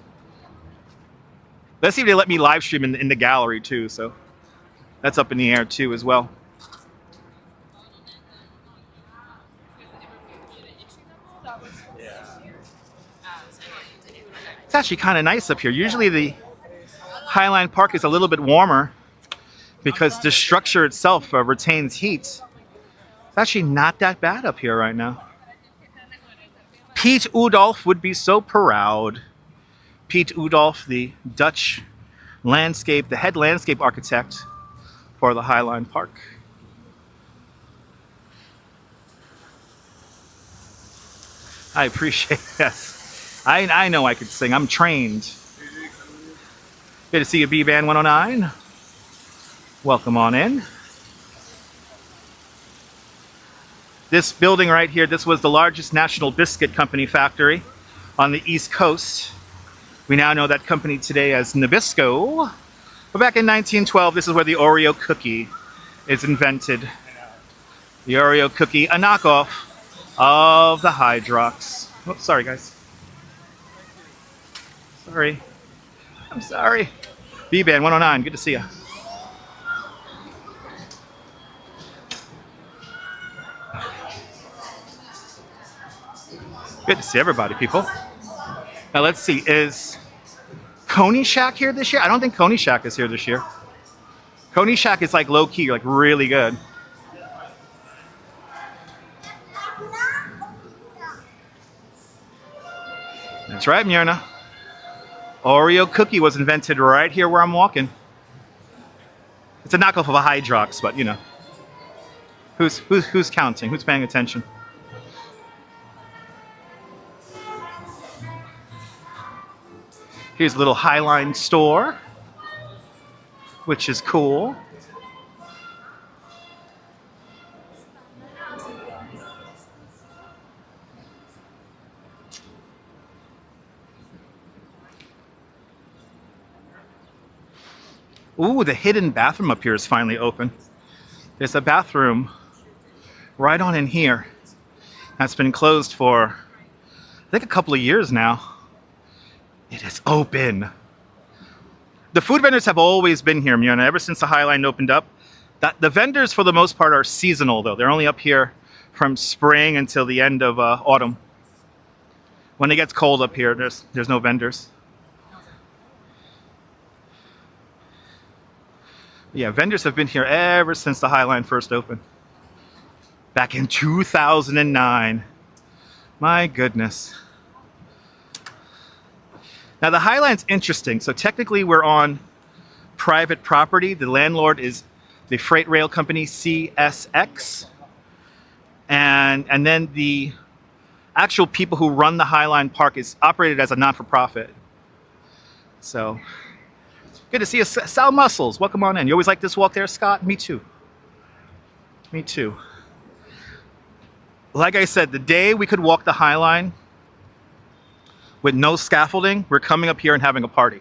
Let's see if they let me live stream in the gallery too. So that's up in the air too as well. It's actually kind of nice up here. Usually the Highline Park is a little bit warmer because the structure itself retains heat. It's actually not that bad up here right now. Piet Oudolf would be so proud. Piet Oudolf, the Dutch landscape, the head landscape architect for the Highline Park. I appreciate that. I know I could sing. I'm trained. Good to see you, B-Band 109. Welcome on in. This building right here, this was the largest national biscuit company factory on the East Coast. We now know that company today as Nabisco. But back in 1912, this is where the Oreo cookie is invented. The Oreo cookie, a knockoff of the Hydrox. Oh, sorry, guys. Sorry. I'm sorry. B-Band 109, good to see you. Good to see everybody, people. Now let's see, is Coney Shack here this year? I don't think Coney Shack is here this year. Coney Shack is like low key, like really good. That's right, Myrna. Oreo cookie was invented right here where I'm walking. It's a knockoff of a Hydrox, but you know. Who's counting? Who's paying attention? Here's a little Highline store, which is cool. Ooh, the hidden bathroom up here is finally open. There's a bathroom right on in here. That's been closed for, I think, a couple of years now. It is open. The food vendors have always been here, Myrna, ever since the Highline opened up. The vendors, for the most part, are seasonal, though. They're only up here from spring until the end of autumn. When it gets cold up here, there's no vendors. Yeah, vendors have been here ever since the Highline first opened. Back in 2009. My goodness. Now the Highline's interesting. So technically we're on private property. The landlord is the freight rail company CSX. And then the actual people who run the Highline Park is operated as a not-for-profit. So good to see you, Sal Muscles. Welcome on in. You always like this walk there, Scott? Me too. Me too. Like I said, the day we could walk the Highline with no scaffolding, we're coming up here and having a party.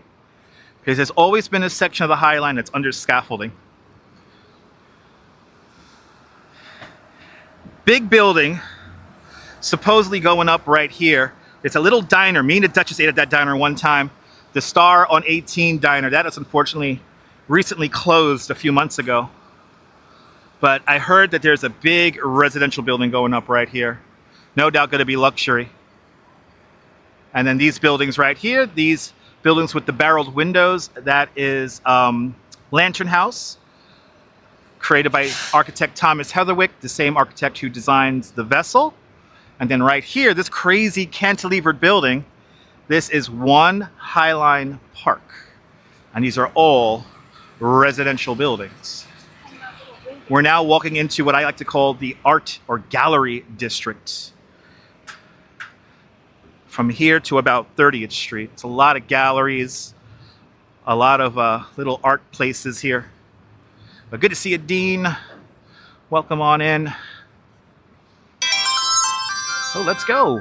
Because there's always been a section of the Highline that's under scaffolding. Big building, supposedly going up right here. It's a little diner. Me and the Duchess ate at that diner one time. The Star on 18 diner. That is unfortunately recently closed a few months ago. But I heard that there's a big residential building going up right here. No doubt going to be luxury. And then these buildings right here, these buildings with the barreled windows, that is Lantern House, created by architect Thomas Heatherwick, the same architect who designs the vessel. And then right here, this crazy cantilevered building, this is One Highline Park. And these are all residential buildings. We're now walking into what I like to call the art or gallery district. From here to about 30th Street. It's a lot of galleries, a lot of little art places here. But good to see you, Dean. Welcome on in. Oh, let's go.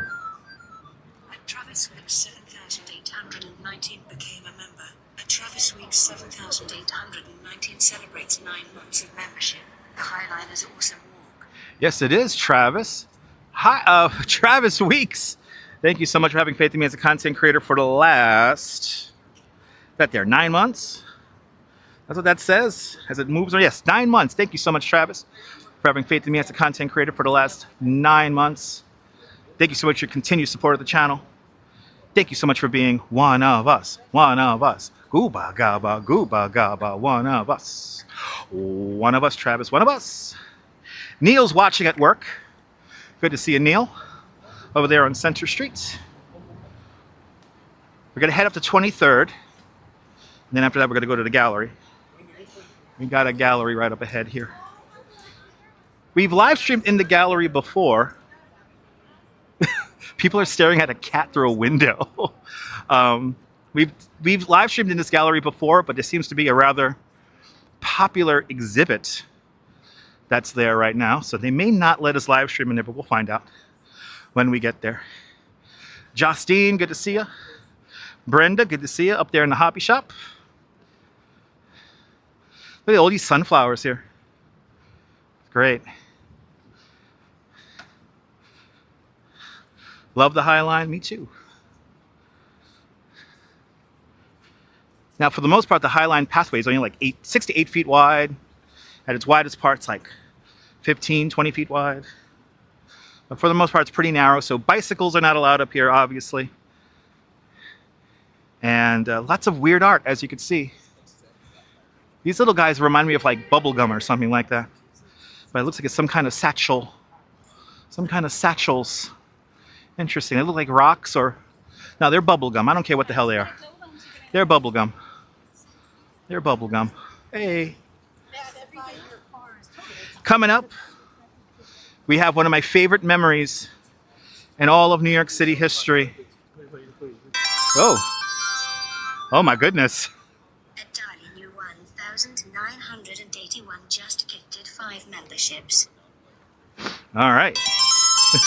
Travis Weeks 7819 became a member. Travis Weeks 7819 celebrates 9 months of membership. The Highline is awesome walk. Yes, it is, Travis. Hi, Travis Weeks. Thank you so much for having faith in me as a content creator for the last, that there, 9 months? That's what that says as it moves. Yes, 9 months. Thank you so much, Travis, for having faith in me as a content creator for the last 9 months. Thank you so much for your continued support of the channel. Thank you so much for being one of us. One of us. Gooba gaba, one of us. One of us, Travis, one of us. Neil's watching at work. Good to see you, Neil. Over there on Center Street. We're going to head up to 23rd. And then after that, we're going to go to the gallery. We got a gallery right up ahead here. We've live streamed in the gallery before. People are staring at a cat through a window. We've live streamed in this gallery before, but there seems to be a rather popular exhibit that's there right now. So they may not let us live stream in there, but we'll find out when we get there. Justine, good to see you. Brenda, good to see you up there in the hobby shop. Look at all these sunflowers here. Great. Love the Highline, me too. Now, for the most part, the Highline pathway is only like 6 to 8 feet wide. At its widest part, it's like 15, 20 feet wide. But for the most part, it's pretty narrow. So bicycles are not allowed up here, obviously. And lots of weird art, as you can see. These little guys remind me of like bubblegum or something like that. But it looks like it's some kind of satchel. Some kind of satchels. Interesting. They look like rocks or... No, they're bubblegum. I don't care what the hell they are. They're bubblegum. They're bubblegum. Hey. Coming up, we have one of my favorite memories in all of New York City history. Oh. Oh my goodness. A darling new 1,981 just gifted 5 memberships. All right.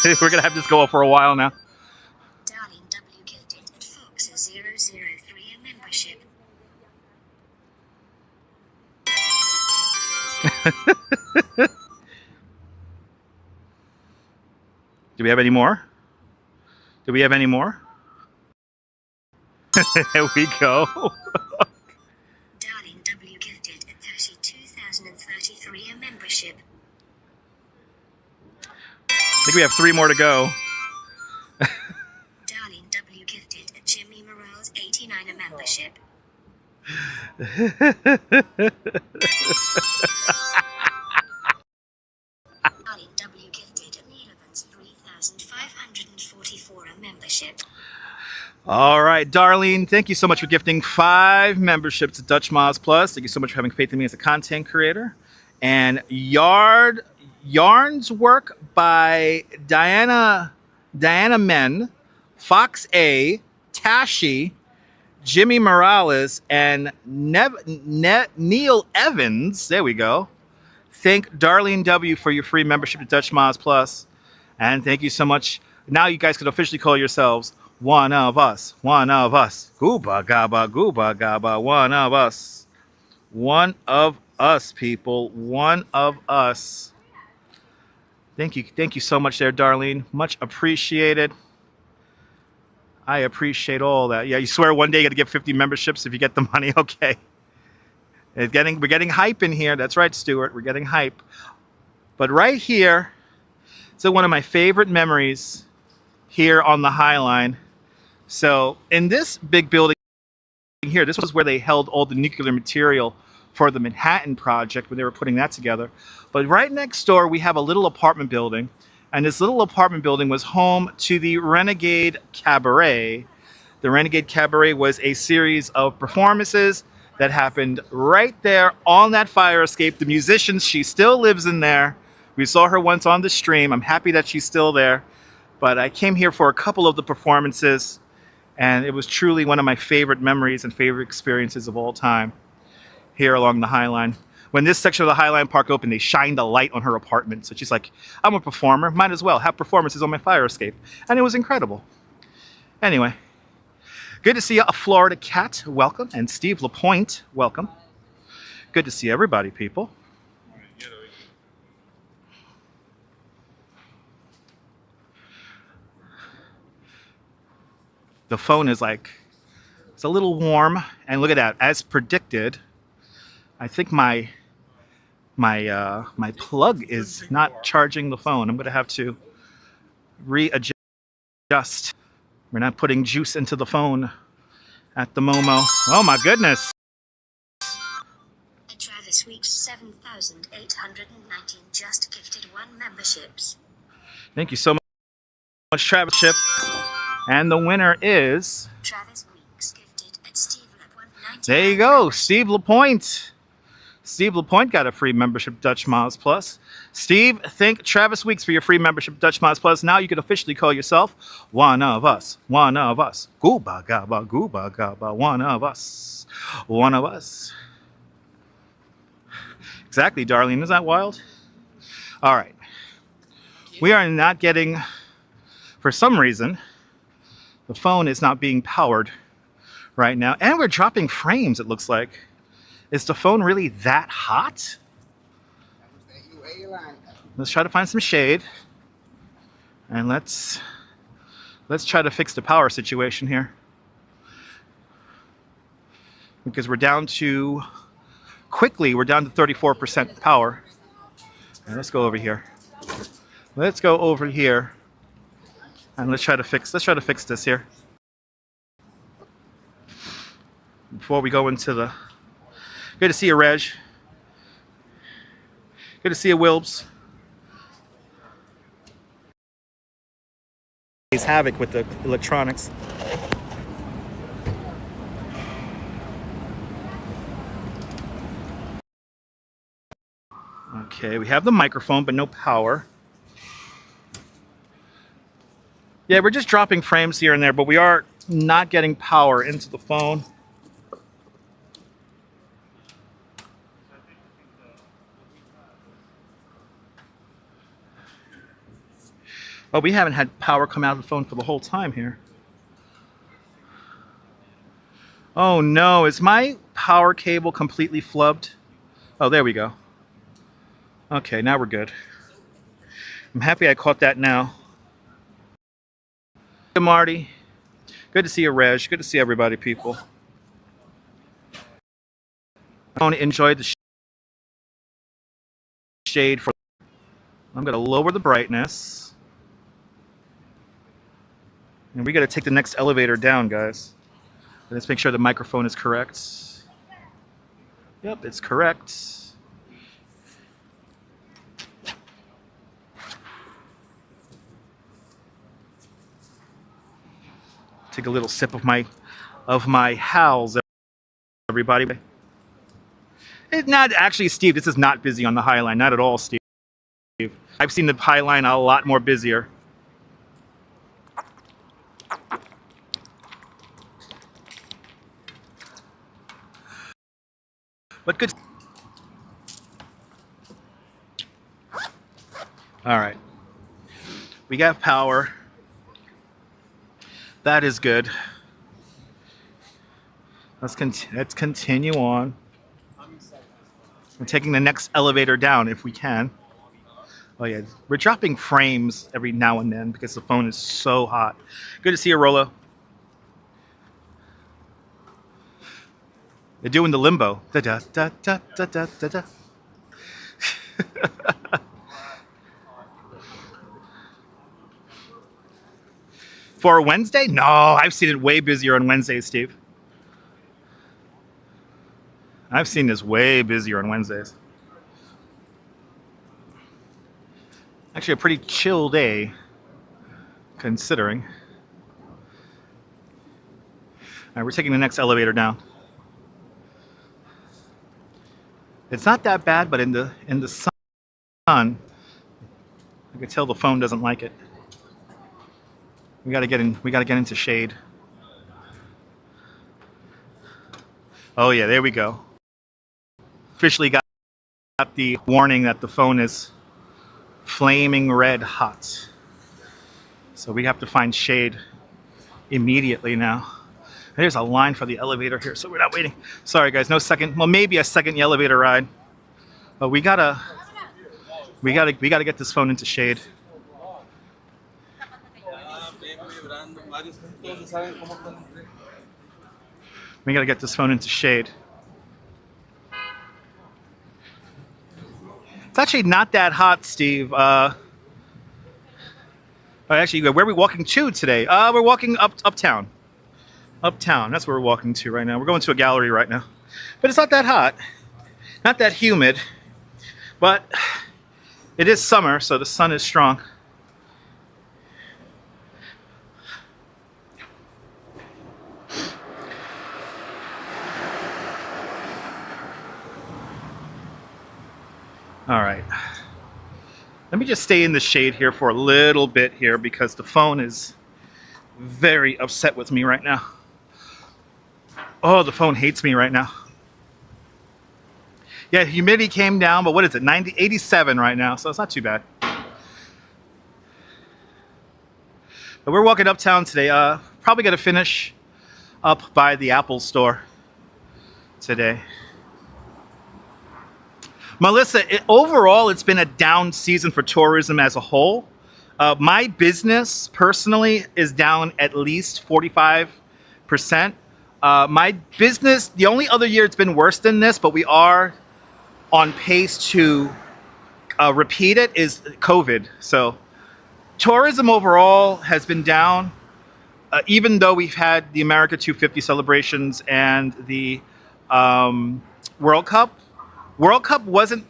We're going to have this go up for a while now. Darling W gifted at Fox 003 a membership. Do we have any more? Do we have any more? There we go. Darling W gifted at 32,033 a membership. I think we have 3 more to go. Darling W gifted at Jimmy Morales 89 a membership. Darling W gifted at Neil Evans 3,544 a membership. All right, Darlene, thank you so much for gifting 5 memberships to Dutch Miles Plus. Thank you so much for having faith in me as a content creator. And Yarn's work by Diana Men, Fox A, Tashi, Jimmy Morales, and Neil Evans. There we go. Thank Darlene W for your free membership to Dutch Miles Plus. And thank you so much. Now you guys can officially call yourselves one of us. One of us. Gooba gaba, one of us. One of us, people. One of us. Thank you so much there, Darlene. Much appreciated. I appreciate all that. Yeah, you swear one day you got to get 50 memberships if you get the money. Okay. We're getting hype in here. That's right, Stuart. We're getting hype. But right here, so one of my favorite memories here on the High Line. So in this big building here, this was where they held all the nuclear material for the Manhattan Project when they were putting that together. But right next door, we have a little apartment building. And this little apartment building was home to the Renegade Cabaret. The Renegade Cabaret was a series of performances that happened right there on that fire escape. The musicians, she still lives in there. We saw her once on the stream. I'm happy that she's still there. But I came here for a couple of the performances, and it was truly one of my favorite memories and favorite experiences of all time here along the High Line. When this section of the High Line Park opened, they shined a light on her apartment. So she's like, I'm a performer, might as well have performances on my fire escape. And it was incredible. Anyway, good to see you, a Florida Cat, welcome. And Steve LaPointe, welcome. Good to see everybody, people. The phone is like, it's a little warm. And look at that, as predicted, I think my plug is not charging the phone. I'm going to have to readjust. We're not putting juice into the phone at the Momo. Oh my goodness. Travis Weeks 7,819 just gifted 1 memberships. Thank you so much, Travis Chip. And the winner is... Travis Weeks gifted at Steve LaPointe. There you go, Steve LaPointe. Steve LaPointe got a free membership to Dutch Miles Plus. Steve, thank Travis Weeks for your free membership to Dutch Miles Plus. Now you can officially call yourself one of us. One of us. Gooba gaba, one of us. One of us. Exactly, Darlene. Isn't that wild? All right. We are not getting, for some reason, the phone is not being powered right now. And we're dropping frames, it looks like. Is the phone really that hot? Let's try to find some shade. And let's try to fix the power situation here. Because we're down to, quickly, we're down to 34% power. And let's go over here. Let's go over here and let's try to fix this here before we go into the. Good to see you, Reg. Good to see you, Wilbs. He's havoc with the electronics. Okay, we have the microphone, but no power. Yeah, we're just dropping frames here and there, but we are not getting power into the phone. Oh, we haven't had power come out of the phone for the whole time here. Oh no, is my power cable completely flubbed? Oh, there we go. Okay, now we're good. I'm happy I caught that now. Good, Marty. Good to see you, Reg. Good to see everybody, people. I want to enjoy the shade for. I'm going to lower the brightness. And we got to take the next elevator down, guys. Let's make sure the microphone is correct. Yep, it's correct. Take a little sip of my howls, everybody. It's not actually, Steve. This is not busy on the High Line, not at all, Steve. I've seen the High Line a lot more busier. But good. All right, we got power. That is good. Let's continue on. We're taking the next elevator down if we can. Oh yeah, we're dropping frames every now and then because the phone is so hot. Good to see you, Rolo. They're doing the limbo. Da da da da da da da da. For a Wednesday? No, I've seen it way busier on Wednesdays, Steve. I've seen this way busier on Wednesdays. Actually, a pretty chill day, considering. All right, we're taking the next elevator down. It's not that bad, but in the sun, I can tell the phone doesn't like it. We gotta get into shade. Oh yeah, there we go. Officially got the warning that the phone is flaming red hot. So we have to find shade immediately now. There's a line for the elevator here, so we're not waiting. Sorry guys, no second, well maybe a second elevator ride. But we gotta get this phone into shade. We gotta get this phone into shade. It's actually not that hot, Steve. Actually, where are we walking to today? We're walking uptown. Uptown, that's where we're walking to right now. We're going to a gallery right now. But it's not that hot. Not that humid. But it is summer, so the sun is strong. All right. Let me just stay in the shade here for a little bit here because the phone is very upset with me right now. Oh, the phone hates me right now. Yeah, humidity came down, but what is it? 87 right now, so it's not too bad. But we're walking uptown today. Probably going to finish up by the Apple store today. Melissa, overall, it's been a down season for tourism as a whole. My business, personally, is down at least 45%. My business, the only other year it's been worse than this, but we are on pace to repeat it, is COVID. So tourism overall has been down, even though we've had the America 250 celebrations and the World Cup. World Cup wasn't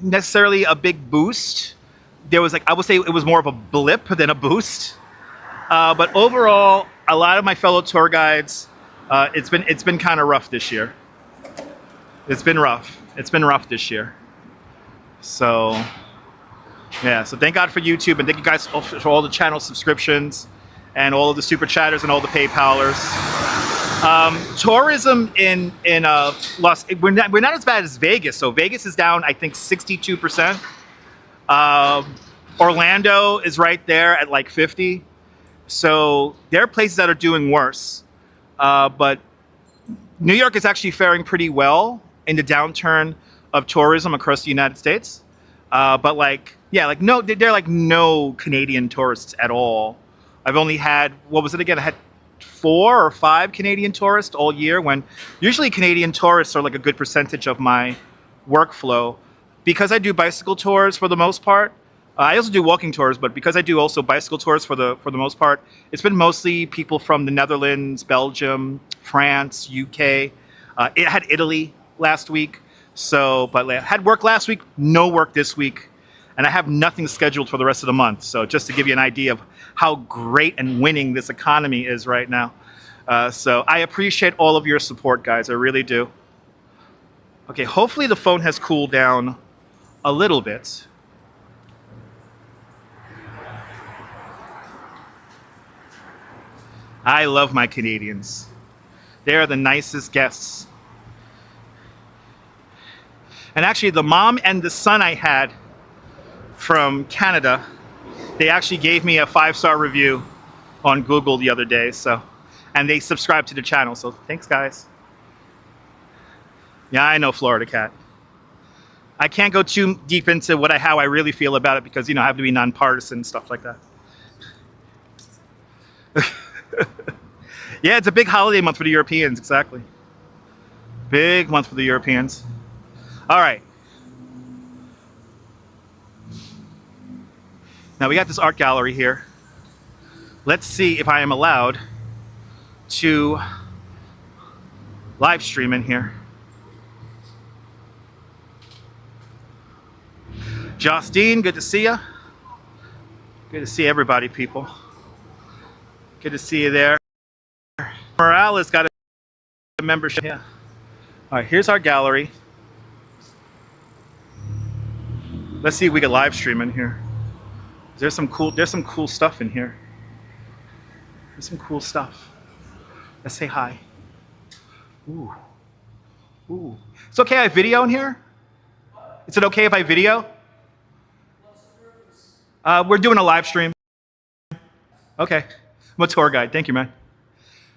necessarily a big boost. There was, like, I would say it was more of a blip than a boost. But overall, a lot of my fellow tour guides, it's been kind of rough this year. It's been rough. It's been rough this year. So yeah, so thank God for YouTube, and thank you guys for all the channel subscriptions and all of the super chatters and all the PayPalers. Tourism in we're not as bad as Vegas. So Vegas is down, I think, 62%. Orlando is right there at like 50. So there are places that are doing worse. But New York is actually faring pretty well in the downturn of tourism across the United States. But like, yeah, like no, there are like no Canadian tourists at all. I've only had, what was it again? I had 4 or 5 Canadian tourists all year, when usually Canadian tourists are like a good percentage of my workflow. Because I do bicycle tours for the most part, I also do walking tours, but because I do also bicycle tours for the most part, it's been mostly people from the Netherlands, Belgium, France, UK. It had Italy last week. So, but I had work last week, no work this week, and I have nothing scheduled for the rest of the month. So just to give you an idea of how great and winning this economy is right now. So I appreciate all of your support, guys. I really do. Okay, hopefully the phone has cooled down a little bit. I love my Canadians. They are the nicest guests. And actually, the mom and the son I had from Canada, they actually gave me a 5-star review on Google the other day. So, and they subscribed to the channel. So thanks, guys. Yeah, I know, Florida Cat. I can't go too deep into how I really feel about it, because, you know, I have to be nonpartisan and stuff like that. Yeah, it's a big holiday month for the Europeans, exactly. Big month for the Europeans. All right. Now we got this art gallery here. Let's see if I am allowed to live stream in here. Justine, good to see you. Good to see everybody, people. Good to see you there. Morales got a membership. Yeah. All right, here's our gallery. Let's see if we can live stream in here. There's some cool stuff in here. There's some cool stuff. Let's say hi. Ooh. Ooh. It's okay I video in here? Is it okay if I video? We're doing a live stream. Okay. I'm a tour guide. Thank you, man.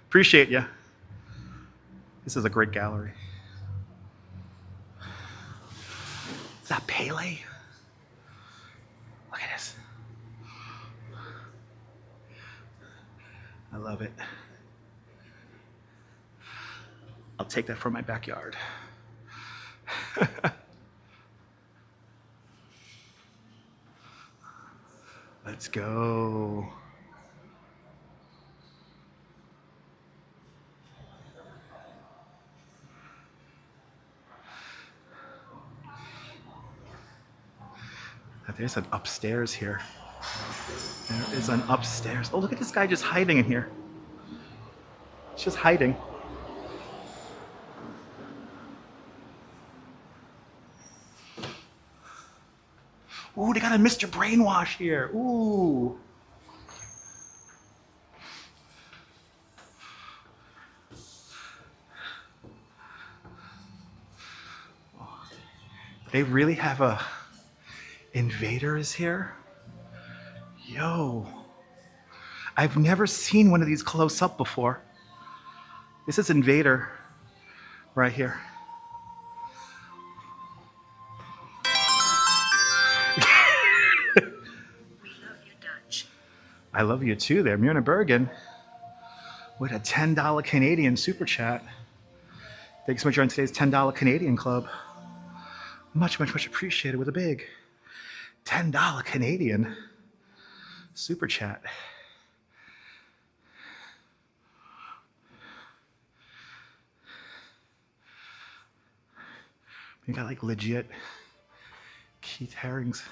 Appreciate you. This is a great gallery. Is that Pele? Look at this. I love it. I'll take that from my backyard. Let's go. There's an upstairs here. There is an upstairs. Oh, look at this guy just hiding in here. He's just hiding. Ooh, they got a Mr. Brainwash here. Ooh. They really have a Invader is here? Yo. I've never seen one of these close up before. This is Invader right here. We love you, Dutch. I love you too there, Muna Bergen, with a $10 Canadian super chat. Thanks so much for joining today's $10 Canadian club. Much, much, much appreciated with a big $10 Canadian. Super chat. We got like legit Keith Haring's.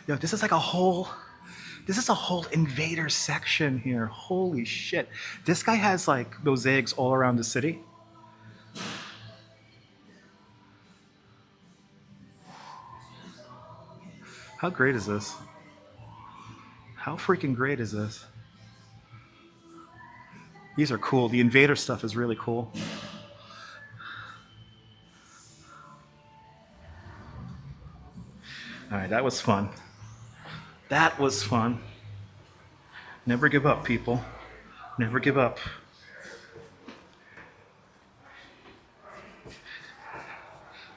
Yo, this is a whole invader section here. Holy shit. This guy has like mosaics all around the city. How great is this? How freaking great is this? These are cool. The invader stuff is really cool. All right, that was fun. That was fun. Never give up, people. Never give up.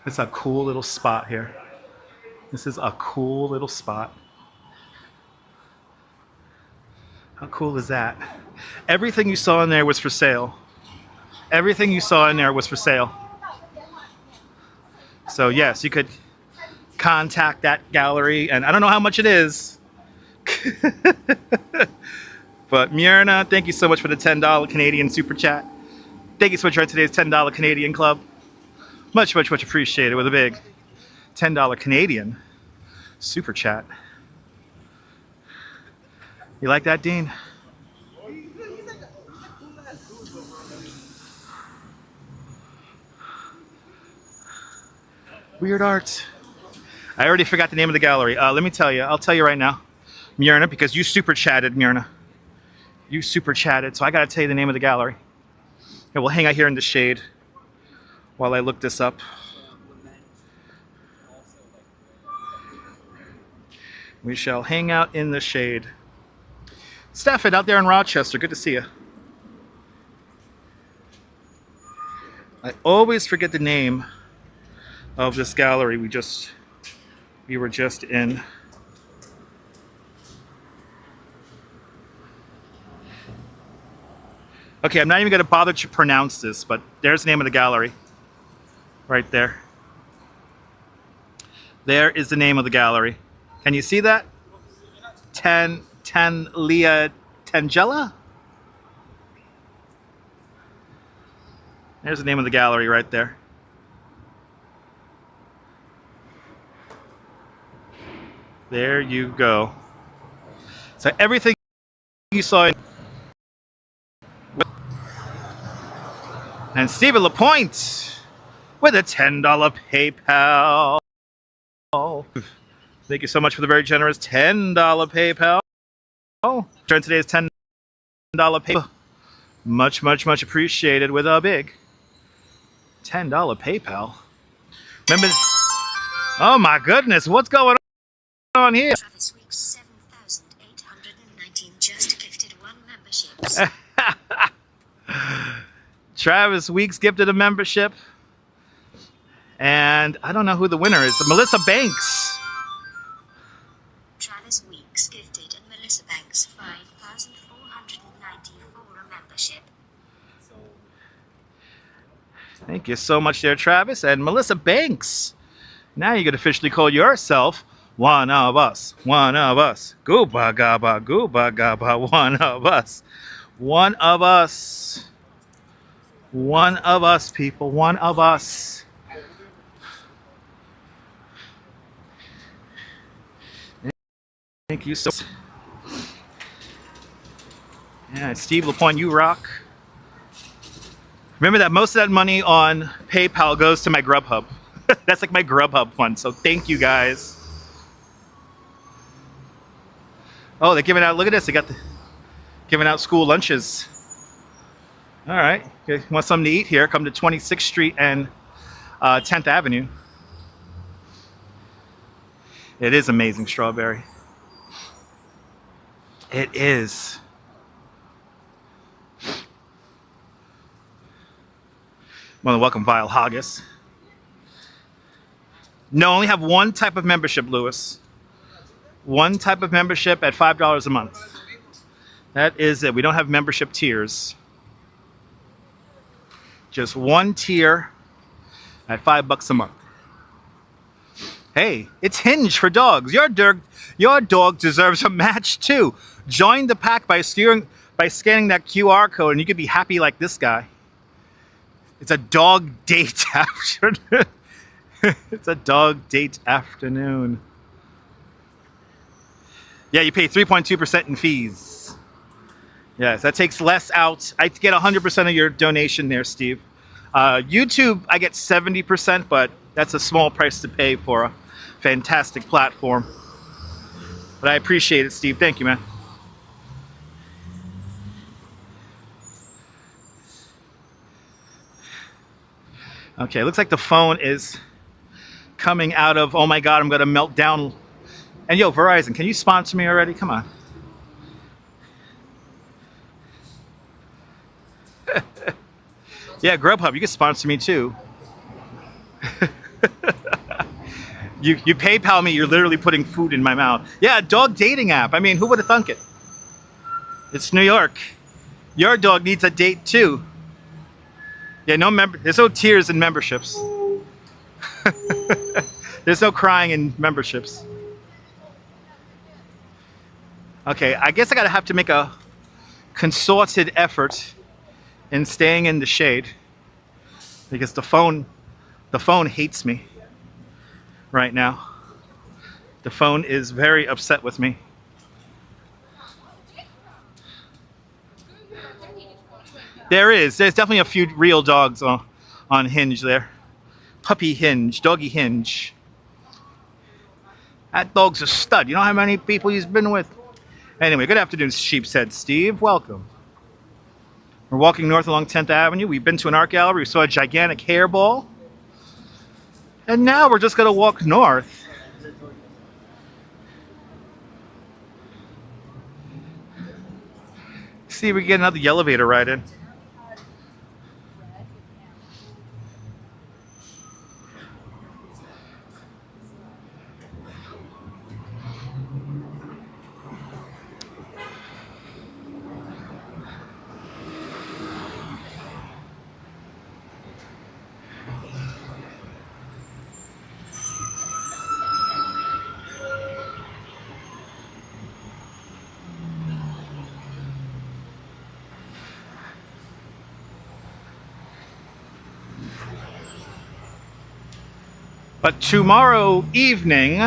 It's a cool little spot here. This is a cool little spot. How cool is that? Everything you saw in there was for sale. Everything you saw in there was for sale. So yes, you could contact that gallery, and I don't know how much it is. But Myrna, thank you so much for the $10 Canadian super chat. Thank you so much for today's $10 Canadian club. Much, much, much appreciated with a big $10 Canadian super chat. You like that, Dean? Weird art. I already forgot the name of the gallery. Let me tell you. I'll tell you right now. Myrna, because you super chatted, Myrna. You super chatted, so I gotta tell you the name of the gallery. Yeah, we'll hang out here in the shade while I look this up. We shall hang out in the shade. Stefan, out there in Rochester, good to see you. I always forget the name of this gallery we were just in. Okay, I'm not even going to bother to pronounce this, but there's the name of the gallery. Right there. There is the name of the gallery. Can you see that? Tanlia Tangela? There's the name of the gallery right there. There you go. So everything you saw in... And Stephen LaPointe with a $10 PayPal. Thank you so much for the very generous $10 PayPal. During today's $10 PayPal. Much, much, much appreciated with a big $10 PayPal. Remember? Oh my goodness, what's going on here? Travis Weeks 7,819 just gifted 1 membership. Travis Weeks gifted a membership. And I don't know who the winner is. Melissa Banks. Travis Weeks gifted and Melissa Banks 5,494 a membership. Thank you so much there, Travis. And Melissa Banks. Now you can officially call yourself One of us. One of us. Gooba gaba, gooba gaba. One of us. One of us. One of us, people. One of us. Thank you so much. Yeah, Steve LaPointe, you rock. Remember that most of that money on PayPal goes to my Grubhub. That's like my Grubhub fund. So thank you guys. Oh, they're giving out. Look at this. They got giving out school lunches. All right. Okay. Want something to eat here? Come to 26th Street and 10th Avenue. It is amazing strawberry. It is. Want to welcome Vile Haggis. No, only have one type of membership, Lewis. One type of membership at $5 a month. That is it. We don't have membership tiers. Just one tier at $5 a month. Hey, it's Hinge for dogs. Your dog deserves a match too. Join the pack by scanning that QR code, and you could be happy like this guy. It's a dog date afternoon. It's a dog date afternoon. Yeah, you pay 3.2% in fees. Yes, that takes less out. I get 100% of your donation there, Steve. YouTube, I get 70%, but that's a small price to pay for a fantastic platform. But I appreciate it, Steve. Thank you, man. Okay, looks like the phone is coming out of, oh my God, I'm going to melt down. And yo, Verizon, can you sponsor me already? Come on. Yeah, Grubhub, you can sponsor me too. You PayPal me, you're literally putting food in my mouth. Yeah, dog dating app. I mean, who would have thunk it? It's New York. Your dog needs a date too. Yeah, there's no tears in memberships. There's no crying in memberships. Okay, I guess I gotta have to make a concerted effort in staying in the shade because the phone hates me right now. The phone is very upset with me. There's definitely a few real dogs on Hinge there. Puppy Hinge, doggy Hinge. That dog's a stud. You know how many people he's been with? Anyway, good afternoon, Sheepshead Steve. Welcome. We're walking north along 10th Avenue. We've been to an art gallery. We saw a gigantic hairball. And now we're just going to walk north. See if we can get another elevator ride in. But tomorrow evening,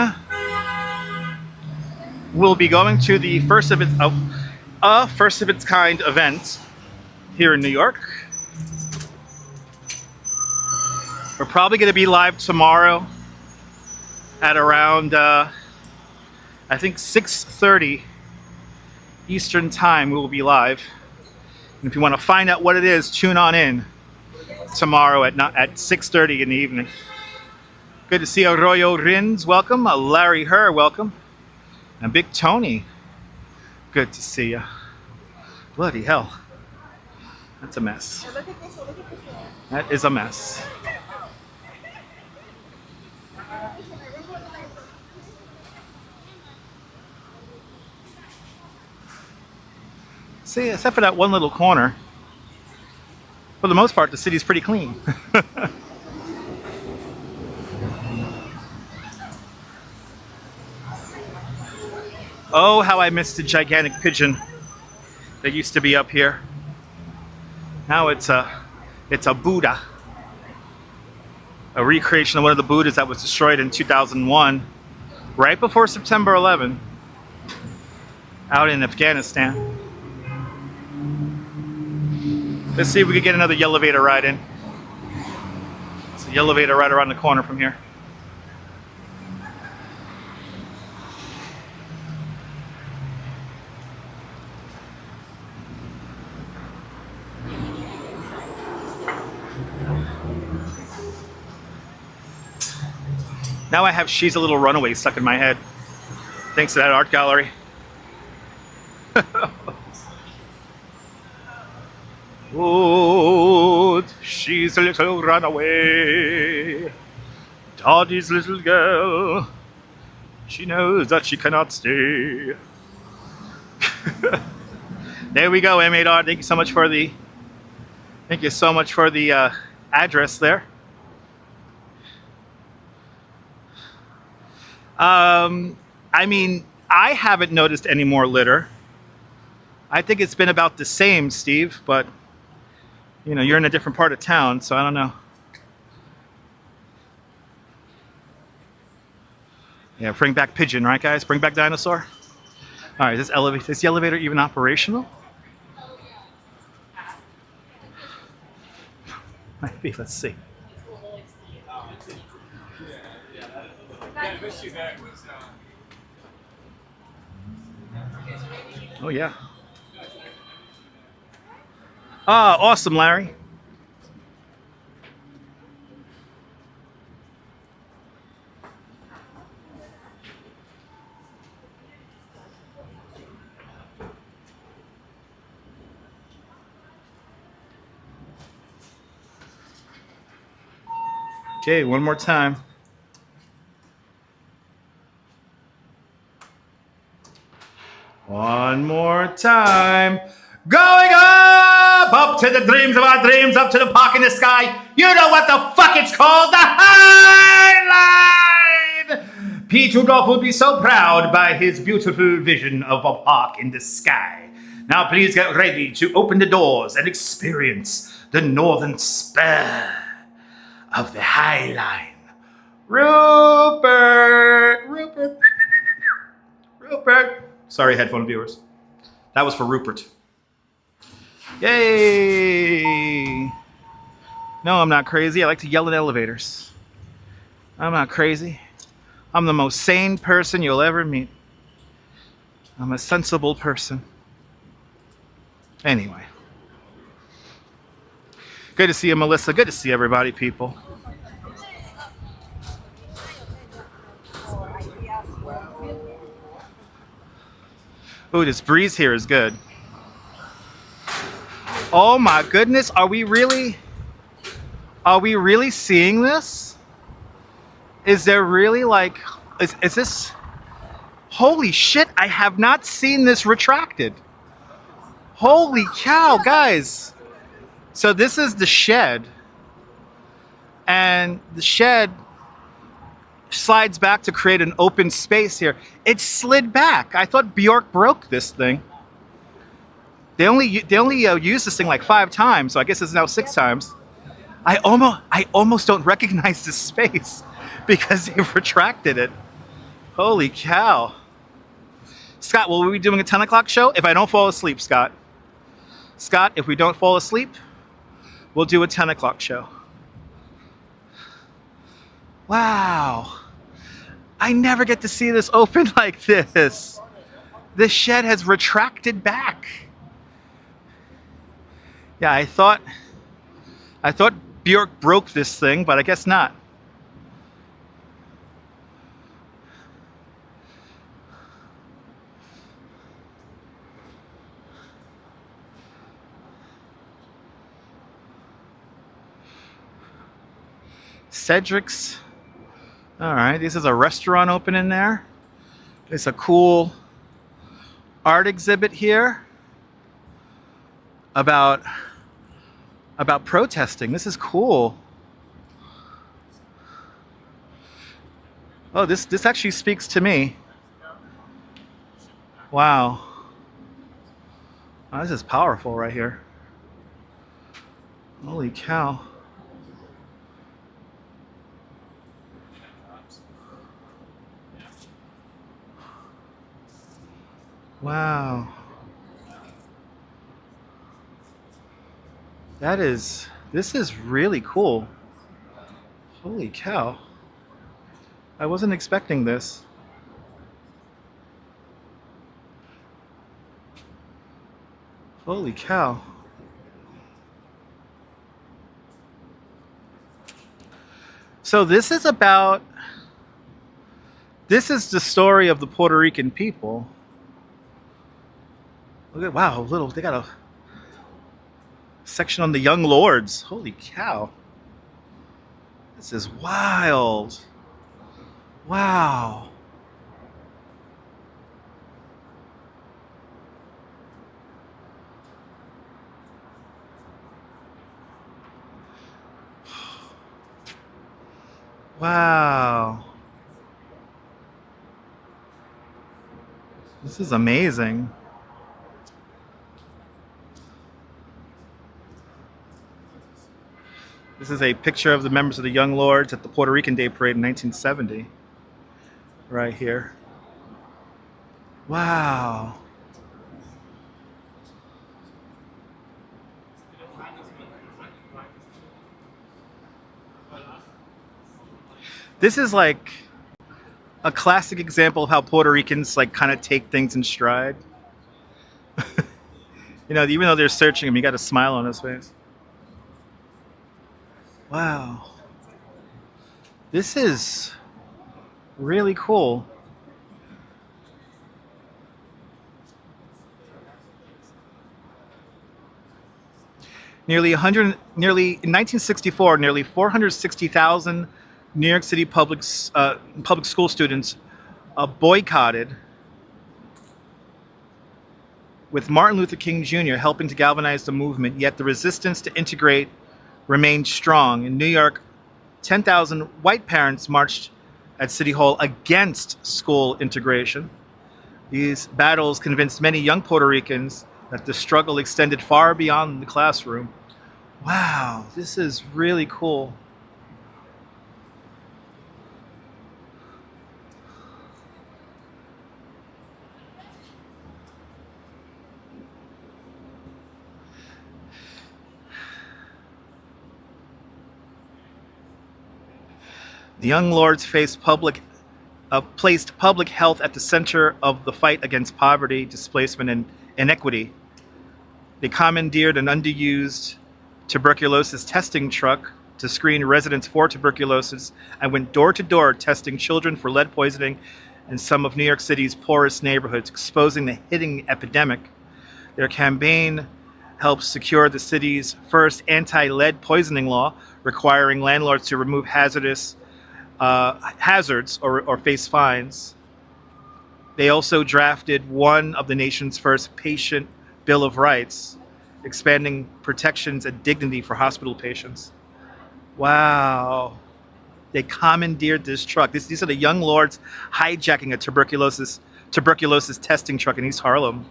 we'll be going to the first of its kind event here in New York. We're probably going to be live tomorrow at around, I think 6:30 Eastern Time. We will be live. And if you want to find out what it is, tune on in tomorrow at 6:30 in the evening. Good to see Arroyo Rins, welcome. Larry Herr, welcome. And Big Tony, good to see you. Bloody hell. That's a mess. That is a mess. See, except for that one little corner, for the most part, the city's pretty clean. Oh, how I missed the gigantic pigeon that used to be up here. Now it's a Buddha. A recreation of one of the Buddhas that was destroyed in 2001, right before September 11, out in Afghanistan. Let's see if we can get another elevator ride in. It's the elevator right around the corner from here. Now I have She's a Little Runaway stuck in my head, thanks to that art gallery. Oh, she's a little runaway, Doddy's little girl. She knows that she cannot stay. There we go, M8R. Thank you so much for the address there. I mean, I haven't noticed any more litter. I think it's been about the same, Steve, but you know, you're in a different part of town, so I don't know. Yeah, bring back pigeon, right guys? Bring back dinosaur. All right, is the elevator even operational? Maybe, let's see. Oh yeah. Ah, awesome, Larry. Okay, one more time. One more time. Going up to the dreams of our dreams, up to the park in the sky. You know what the fuck it's called? The High Line! Pete Rudolph would be so proud by his beautiful vision of a park in the sky. Now please get ready to open the doors and experience the northern spur of the High Line. Rupert. Sorry, headphone viewers. That was for Rupert. Yay! No, I'm not crazy. I like to yell at elevators. I'm not crazy. I'm the most sane person you'll ever meet. I'm a sensible person. Anyway. Good to see you, Melissa. Good to see everybody, people. Ooh, this breeze here is good. Oh my goodness, are we really seeing this? Is there really like, is this, holy shit, I have not seen this retracted. Holy cow, guys. So this is the shed, and the shed slides back to create an open space here. It slid back. I thought Bjork broke this thing. They only used this thing like 5 times, so I guess it's now 6 times. I almost don't recognize this space because they've retracted it. Holy cow. Scott, will we be doing a 10 o'clock show? If I don't fall asleep, Scott. Scott, if we don't fall asleep, we'll do a 10 o'clock show. Wow. I never get to see this open like this. This shed has retracted back. Yeah, I thought Bjork broke this thing, but I guess not. Cedric's. All right, this is a restaurant open in there. There's a cool art exhibit here about protesting. This is cool. Oh, this actually speaks to me. Wow. Oh, this is powerful right here. Holy cow. Wow. This is really cool. Holy cow. I wasn't expecting this. Holy cow. So this is the story of the Puerto Rican people. Look at, wow, they got a section on the young lords. Holy cow. This is wild. Wow. Wow. This is amazing. This is a picture of the members of the Young Lords at the Puerto Rican Day Parade in 1970. Right here. Wow. This is like a classic example of how Puerto Ricans like kind of take things in stride. You know, even though they're searching him, he got a smile on his face. Wow. This is really cool. Nearly in 1964, nearly 460,000 New York City public school students boycotted, with Martin Luther King Jr. helping to galvanize the movement. Yet the resistance to integrate remained strong. In New York, 10,000 white parents marched at City Hall against school integration. These battles convinced many young Puerto Ricans that the struggle extended far beyond the classroom. Wow, this is really cool. The Young Lords placed public health at the center of the fight against poverty, displacement, and inequity. They commandeered an underused tuberculosis testing truck to screen residents for tuberculosis and went door to door testing children for lead poisoning in some of New York City's poorest neighborhoods, exposing the hitting epidemic. Their campaign helped secure the city's first anti-lead poisoning law, requiring landlords to remove hazards or face fines. They also drafted one of the nation's first patient Bill of Rights, expanding protections and dignity for hospital patients. Wow. They commandeered this truck. These are the Young Lords hijacking a tuberculosis testing truck in East Harlem.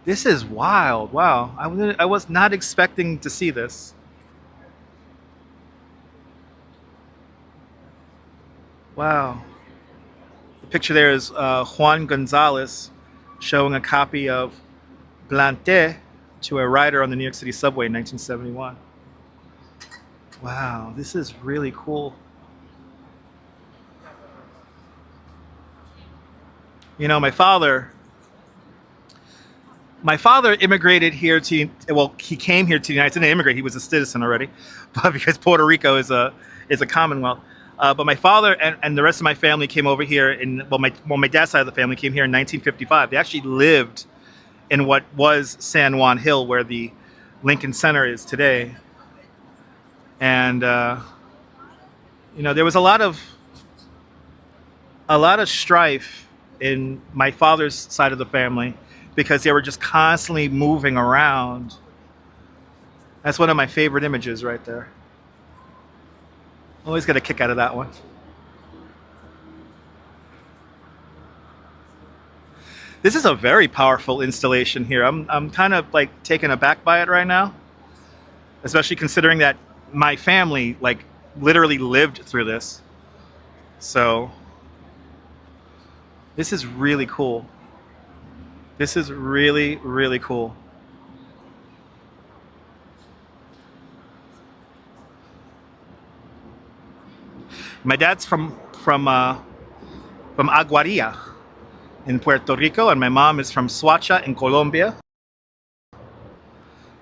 This is wild. Wow. I was not expecting to see this. Wow. The picture there is Juan Gonzalez showing a copy of Blante to a rider on the New York City subway in 1971. Wow, this is really cool. You know, my father immigrated here he came here to the United States. He didn't immigrate, he was a citizen already, but because Puerto Rico is a commonwealth. But my father and the rest of my family came over here my dad's side of the family came here in 1955. They actually lived in what was San Juan Hill, where the Lincoln Center is today. And you know, there was a lot of strife in my father's side of the family because they were just constantly moving around. That's one of my favorite images right there. Always get a kick out of that one. This is a very powerful installation here. I'm kind of like taken aback by it right now, especially considering that my family like literally lived through this. So this is really cool. This is really, really cool. My dad's from Aguarilla in Puerto Rico, and my mom is from Suacha in Colombia.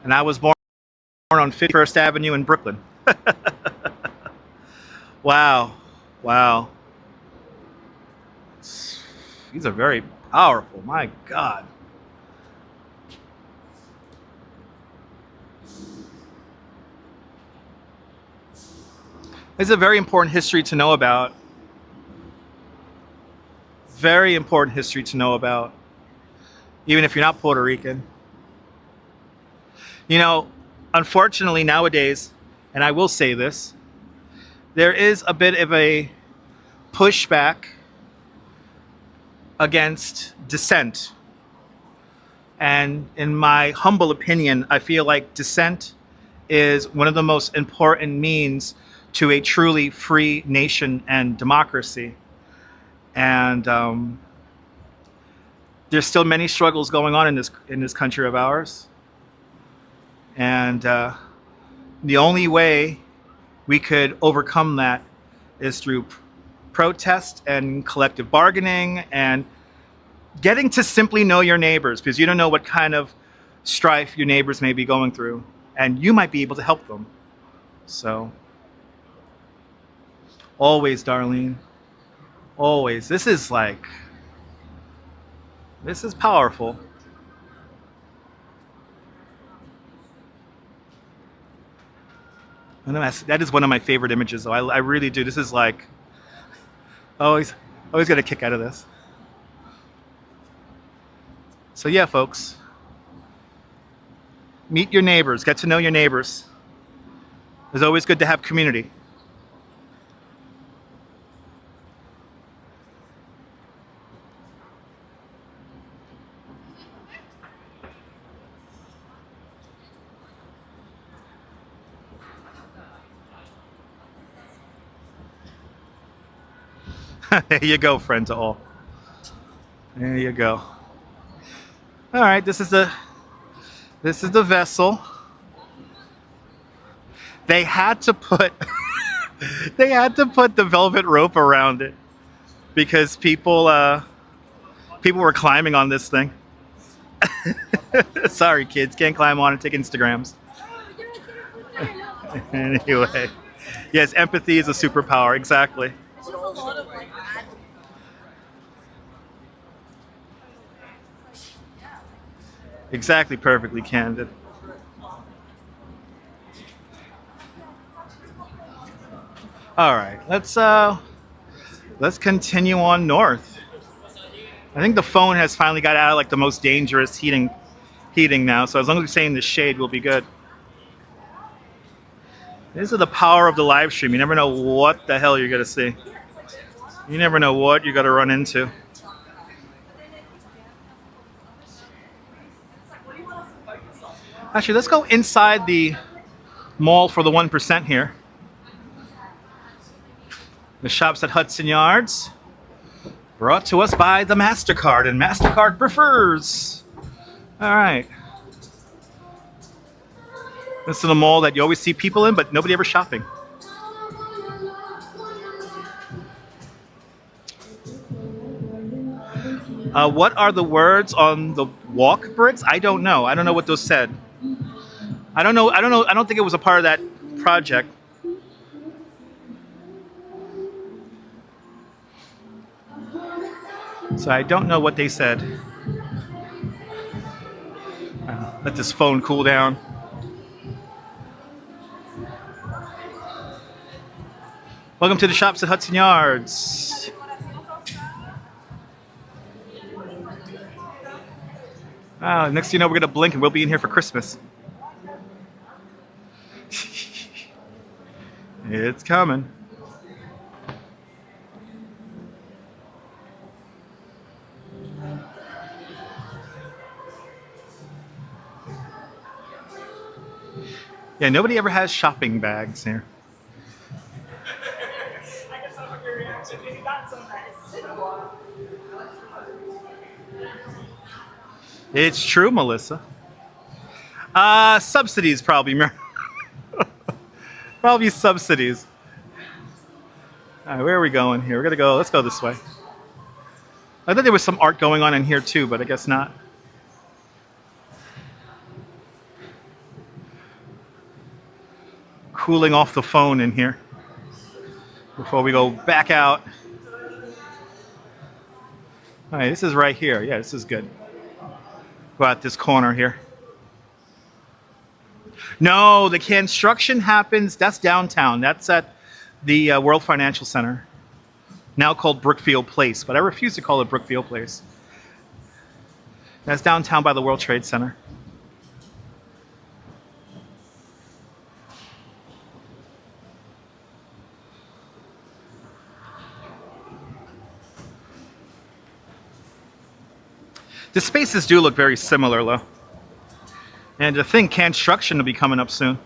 And I was born on 51st Avenue in Brooklyn. Wow. Wow. These are very powerful. My God. This is a very important history to know about. Very important history to know about, even if you're not Puerto Rican. You know, unfortunately nowadays, and I will say this, there is a bit of a pushback against dissent. And in my humble opinion, I feel like dissent is one of the most important means to a truly free nation and democracy. And there's still many struggles going on in this country of ours. And the only way we could overcome that is through protest and collective bargaining and getting to simply know your neighbors, because you don't know what kind of strife your neighbors may be going through, and you might be able to help them. So always, Darlene, always. This is powerful. That is one of my favorite images, though. I really do. This is like, always get a kick out of this. So yeah, folks, meet your neighbors, get to know your neighbors. It's always good to have community. There you go, friend to all. There you go. All right, this is the vessel. They had to put the velvet rope around it because people were climbing on this thing. Sorry, kids, can't climb on and take Instagrams. Anyway, yes, empathy is a superpower. Exactly. Exactly, perfectly candid. All right, let's continue on north. I think the phone has finally got out of like the most dangerous heating now. So as long as we stay in the shade, we'll be good. This is the power of the live stream. You never know what the hell you're gonna see. You never know what you're gonna run into. Actually, let's go inside the mall for the 1% here. The shops at Hudson Yards, brought to us by the MasterCard, and MasterCard prefers. All right. This is the mall that you always see people in, but nobody ever shopping. What are the words on the walk bricks? I don't know. I don't know what those said. I don't know. I don't think it was a part of that project. So I don't know what they said. Let this phone cool down. Welcome to the shops at Hudson Yards. Next thing you know, we're going to blink and we'll be in here for Christmas. It's coming. Yeah, nobody ever has shopping bags here. I guess I'll have your reaction. Maybe that's so nice. It's true, Melissa. Subsidies probably. Probably subsidies. All right, where are we going here? We're gonna go. Let's go this way. I thought there was some art going on in here too, but I guess not. Cooling off the phone in here before we go back out. All right, this is right here. Yeah, this is good. Go out this corner here. No, the construction happens. That's downtown. That's at the World Financial Center, now called Brookfield Place, but I refuse to call it Brookfield Place. That's downtown by the World Trade Center. The spaces do look very similar, though. And I think construction will be coming up soon.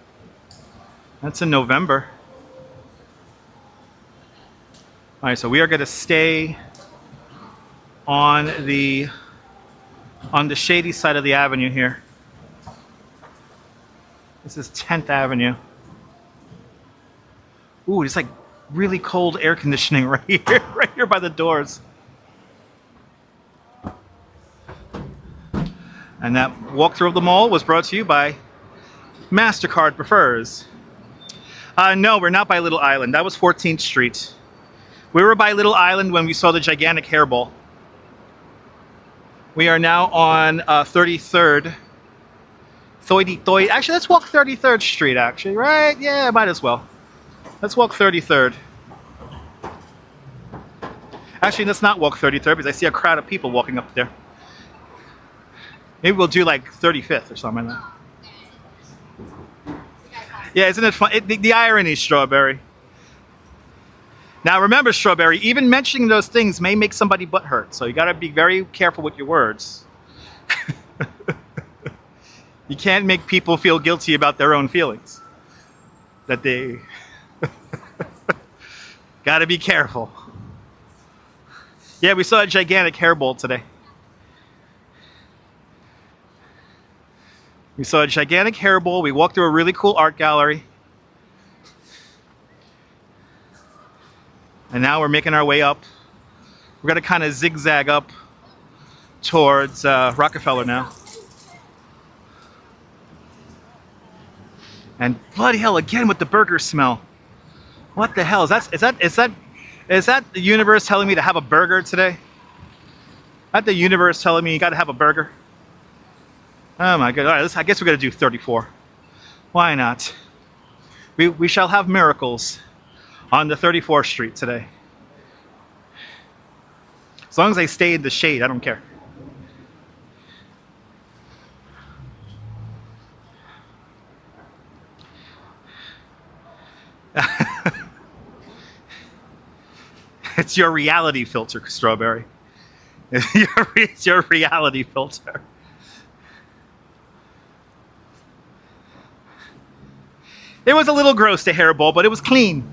That's in November. All right, so we are going to stay on the shady side of the avenue here. This is 10th Avenue. Ooh, it's like really cold air conditioning right here by the doors. And that walkthrough of the mall was brought to you by MasterCard Prefers. No, we're not by Little Island. That was 14th Street. We were by Little Island when we saw the gigantic hairball. We are now on 33rd. Actually, let's walk 33rd Street, actually, right? Yeah, might as well. Let's walk 33rd. Actually, let's not walk 33rd because I see a crowd of people walking up there. Maybe we'll do like 35th or something like that. Yeah, isn't it fun? The irony, Strawberry. Now remember, Strawberry, even mentioning those things may make somebody butt hurt. So you got to be very careful with your words. You can't make people feel guilty about their own feelings. That they... got to be careful. Yeah, we saw a gigantic hairball today. We saw a gigantic hairball. We walked through a really cool art gallery. And now we're making our way up. We're going to kind of zigzag up towards Rockefeller now. And bloody hell, again with the burger smell. What the hell? Is that the universe telling me to have a burger today? Is that the universe telling me you got to have a burger? Oh my god, all right, I guess we're going to do 34. Why not? We shall have miracles on the 34th Street today. As long as I stay in the shade, I don't care. It's your reality filter, Strawberry. It's your reality filter. It was a little gross, the hairball, but it was clean.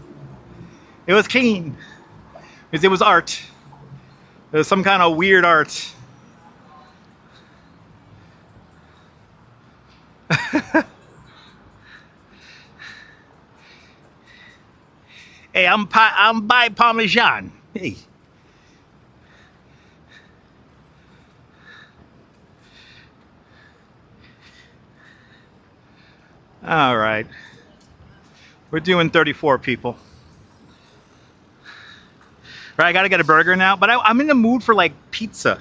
It was clean. Because it was art. It was some kind of weird art. Hey, I'm by Parmesan. Hey. All right. We're doing 34 people. Right, I gotta get a burger now, but I'm in the mood for like pizza.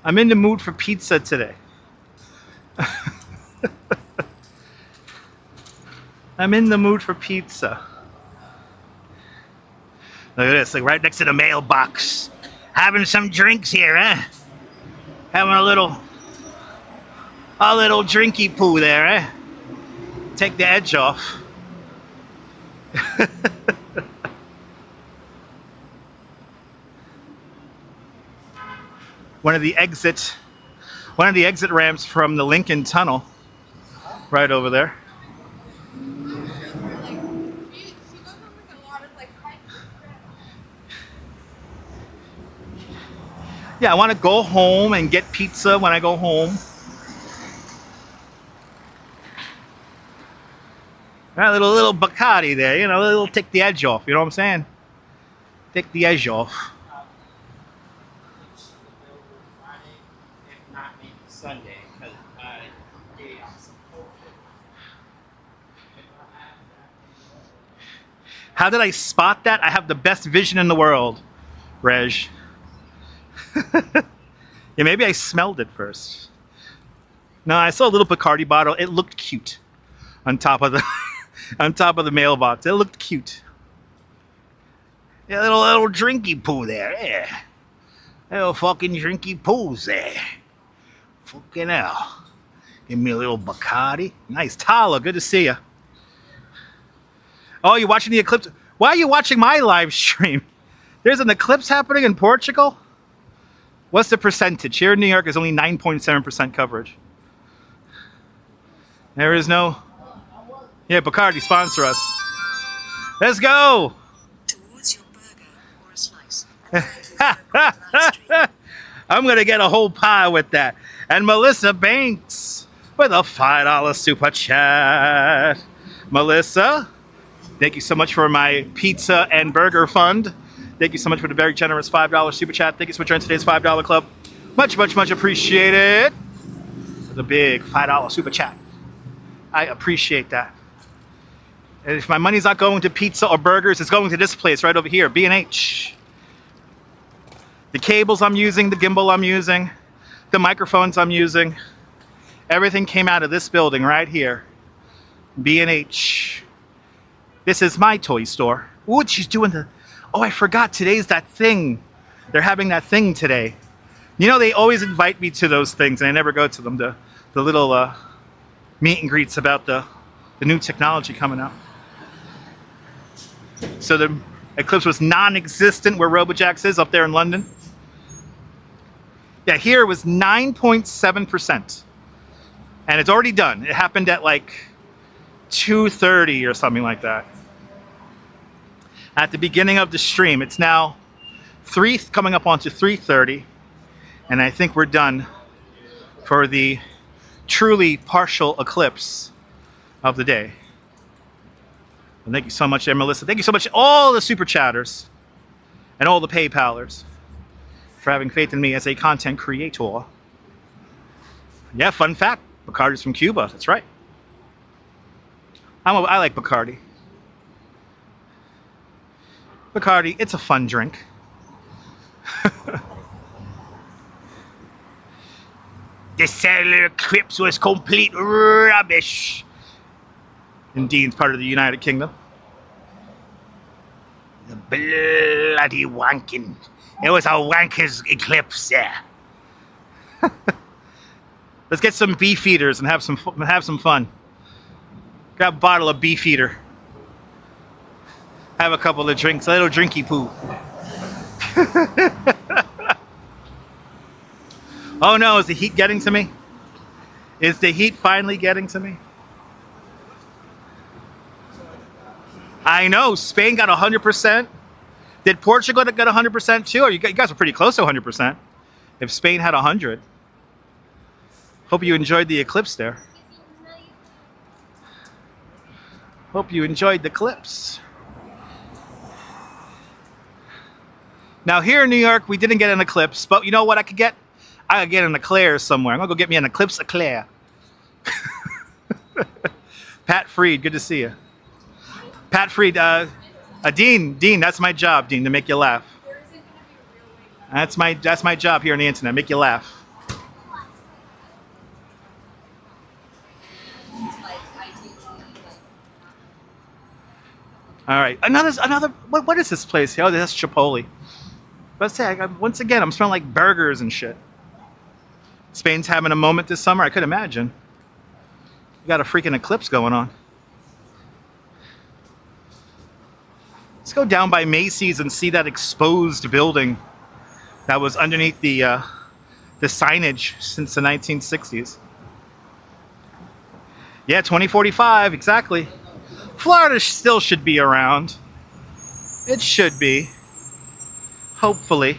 I'm in the mood for pizza today. I'm in the mood for pizza. Look at this, like right next to the mailbox. Having some drinks here, huh? Having a little drinky poo there, eh? Take the edge off. One of the exit ramps from the Lincoln Tunnel, right over there. Yeah, I want to go home and get pizza when I go home. A little Bacardi there, you know, a little take the edge off. You know what I'm saying? Take the edge off. Friday, if not maybe Sunday, because How did I spot that? I have the best vision in the world, Reg. Yeah, maybe I smelled it first. No, I saw a little Bacardi bottle. It looked cute on top of the on top of the mailbox. It looked cute. Yeah, little drinky poo there. Yeah. Little fucking drinky poos there. Fucking hell. Give me a little Bacardi. Nice. Tala, good to see you. Oh, you're watching the eclipse? Why are you watching my live stream? There's an eclipse happening in Portugal? What's the percentage? Here in New York is only 9.7% coverage. There is no... Yeah, Bacardi, sponsor us. Let's go! Towards your burger or a slice. I'm going to get a whole pie with that. And Melissa Banks with a $5 super chat. Melissa, thank you so much for my pizza and burger fund. Thank you so much for the very generous $5 super chat. Thank you so much for joining today's $5 club. Much, much, much appreciated. The big $5 super chat. I appreciate that. And if my money's not going to pizza or burgers, it's going to this place right over here, B&H. The cables I'm using, the gimbal I'm using, the microphones I'm using, everything came out of this building right here, B&H. This is my toy store. Ooh, she's doing the... Oh, I forgot, today's that thing. They're having that thing today. You know, they always invite me to those things, and I never go to them. The little meet and greets about the new technology coming out. So the eclipse was non-existent where RoboJax is up there in London. Yeah, here it was 9.7%. And it's already done. It happened at like 2:30 or something like that. At the beginning of the stream, it's now coming up onto 3:30, and I think we're done for the truly partial eclipse of the day. And thank you so much, Melissa. Thank you so much, all the super chatters and all the PayPalers for having faith in me as a content creator. Yeah, fun fact, Bacardi's from Cuba. That's right. I like Bacardi. Bacardi, it's a fun drink. The cellular eclipse was complete rubbish. Indeed, it's part of the United Kingdom. The bloody wanking. It was a wanker's eclipse there. Let's get some beef eaters and have some fun. Grab a bottle of beef eater. Have a couple of drinks, a little drinky poo. Oh no, is the heat getting to me? Is the heat finally getting to me? I know, Spain got 100%. Did Portugal get 100% too? Or you guys are pretty close to 100%. If Spain had 100. Hope you enjoyed the eclipse there. Hope you enjoyed the eclipse. Now here in New York, we didn't get an eclipse, but you know what I could get? I could get an eclair somewhere. I'm gonna go get me an eclipse eclair. Pat Freed, good to see you. Pat Freed, Dean, that's my job, Dean, to make you laugh. That's my job here on the internet, make you laugh. All right, another. What is this place here? Oh, that's Chipotle. But say, once again, I'm smelling like burgers and shit. Spain's having a moment this summer. I could imagine. You got a freaking eclipse going on. Let's go down by Macy's and see that exposed building that was underneath the signage since the 1960s. Yeah, 2045, exactly. Florida still should be around. It should be. Hopefully.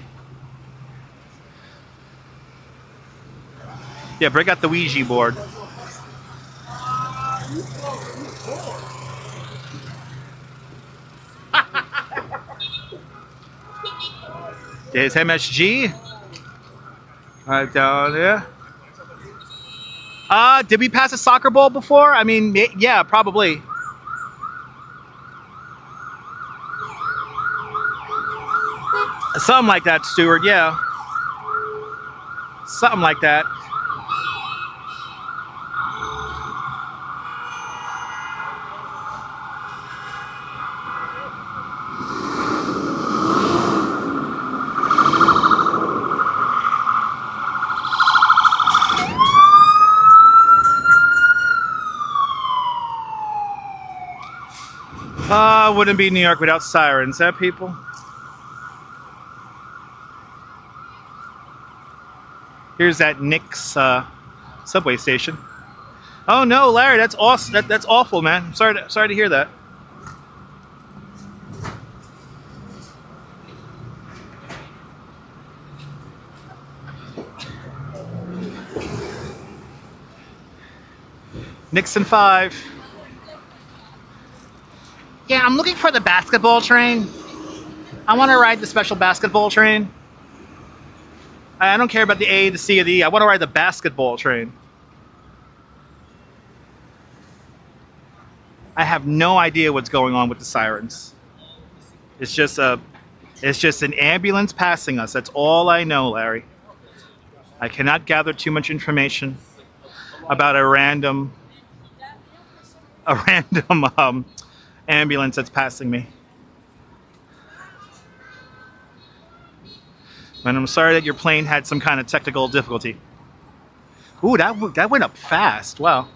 Yeah, break out the Ouija board. There's MSG. Right down there. Did we pass a soccer ball before? I mean, yeah, probably. Something like that, Stuart, yeah. Something like that. Wouldn't be New York without sirens, huh, people? Here's that Nick's subway station. Oh no, Larry, that's awesome. That's awful, man. I'm sorry to hear that. Nixon 5. Yeah, I'm looking for the basketball train. I want to ride the special basketball train. I don't care about the A, the C, or the E. I want to ride the basketball train. I have no idea what's going on with the sirens. It's just an ambulance passing us. That's all I know, Larry. I cannot gather too much information about a random ambulance that's passing me. And I'm sorry that your plane had some kind of technical difficulty. Ooh, that went up fast. Wow.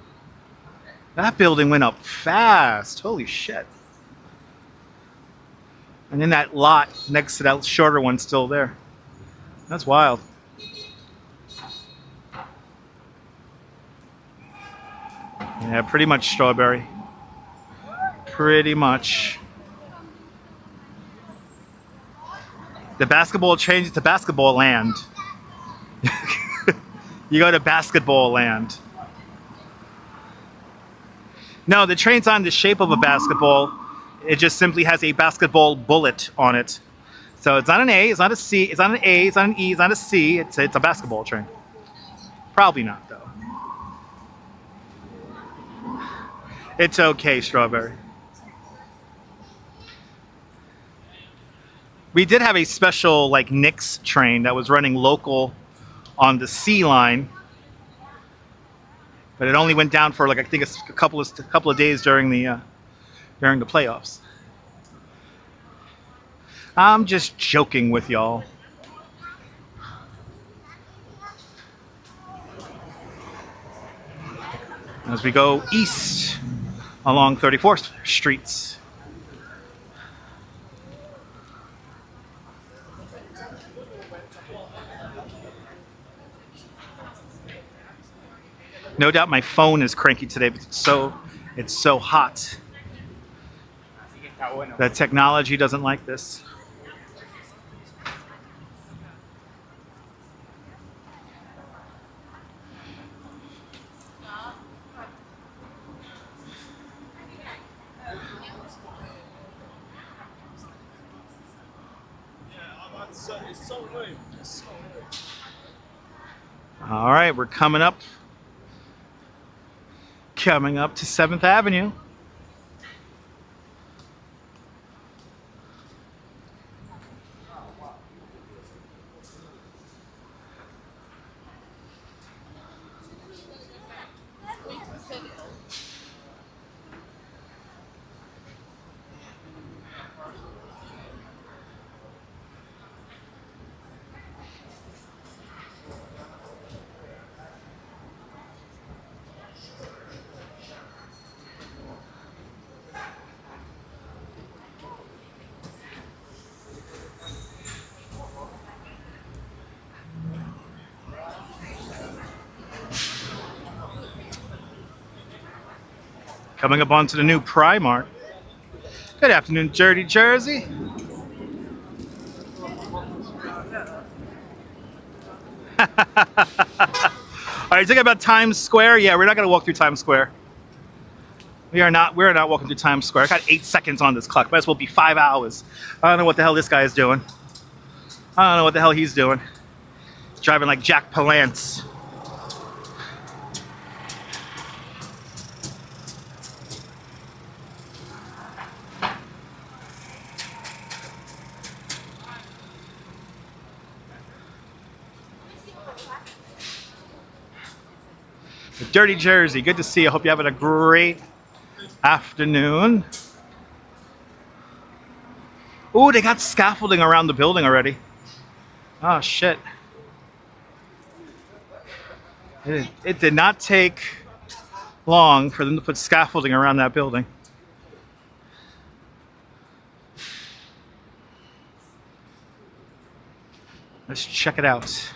That building went up fast. Holy shit. And then that lot next to that shorter one still there. That's wild. Yeah, pretty much strawberry. Pretty much. The basketball changes to basketball land. You go to basketball land. No, the train's on the shape of a basketball. It just simply has a basketball bullet on it. So it's not an A, it's not a C, it's not an A, it's not an E, it's not a C. It's a basketball train. Probably not, though. It's okay, strawberry. We did have a special like Knicks train that was running local on the C line, but it only went down for like I think it's a couple of days during the playoffs. I'm just joking with y'all. As we go east along 34th Street. No doubt my phone is cranky today, but it's so hot. The technology doesn't like this. All right, we're coming up to 7th Avenue. Coming up onto the new Primark. Good afternoon, Dirty Jersey. All you're thinking about Times Square? Yeah, we're not gonna walk through Times Square. We are not walking through Times Square. I got 8 seconds on this clock. Might as well be 5 hours. I don't know what the hell this guy is doing. I don't know what the hell he's doing. He's driving like Jack Palance. Dirty Jersey, good to see you. Hope you're having a great afternoon. Ooh, they got scaffolding around the building already. Oh, shit. It did not take long for them to put scaffolding around that building. Let's check it out.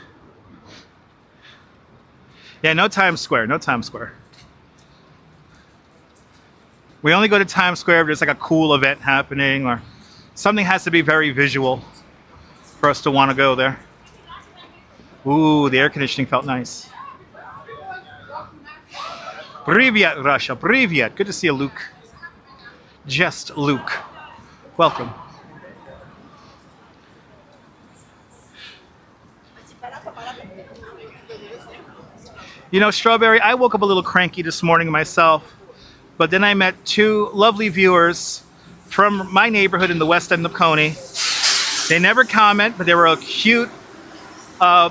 Yeah, no Times Square, no Times Square. We only go to Times Square if there's like a cool event happening or something has to be very visual for us to want to go there. Ooh, the air conditioning felt nice. Privyet, Russia. Privyet. Good to see you, Luke. Just Luke. Welcome. You know, Strawberry, I woke up a little cranky this morning myself, but then I met 2 lovely viewers from my neighborhood in the west end of Coney. They never comment, but they were a cute, a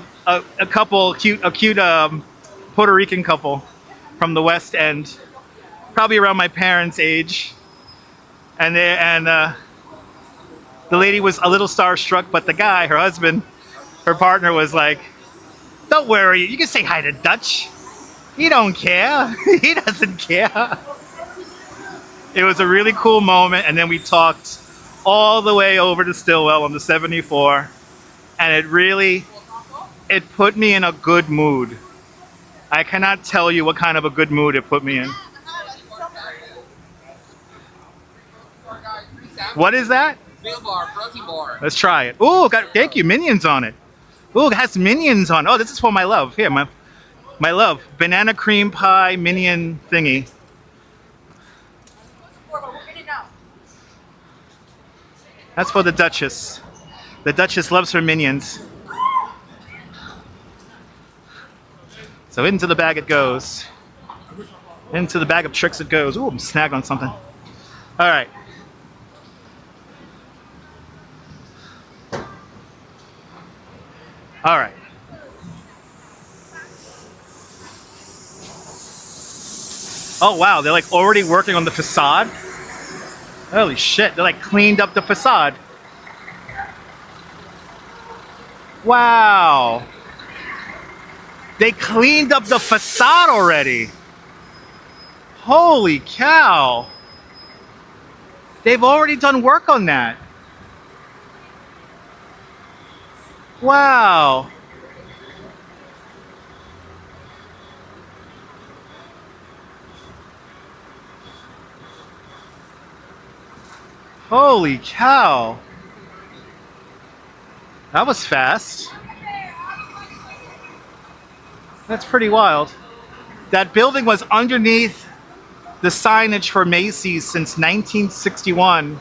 cute Puerto Rican couple from the west end, probably around my parents' age. And the lady was a little starstruck, but the guy, her husband, her partner was like, "Don't worry, you can say hi to Dutch. He don't care. He doesn't care." It was a really cool moment, and then we talked all the way over to Stillwell on the 74, and it put me in a good mood. I cannot tell you what kind of a good mood it put me in. What is that? Meal bar, protein bar. Let's try it. Ooh, thank you, Minions on it. Ooh, it has Minions on it. Oh, this is for my love. Here, my love. Banana cream pie Minion thingy. That's for the Duchess. The Duchess loves her Minions. So into the bag it goes. Into the bag of tricks it goes. Ooh, I'm snagged on something. All right. All right. Oh, wow. They're like already working on the facade. Holy shit. They like cleaned up the facade. Wow. They cleaned up the facade already. Holy cow. They've already done work on that. Wow. Holy cow. That was fast. That's pretty wild. That building was underneath the signage for Macy's since 1961.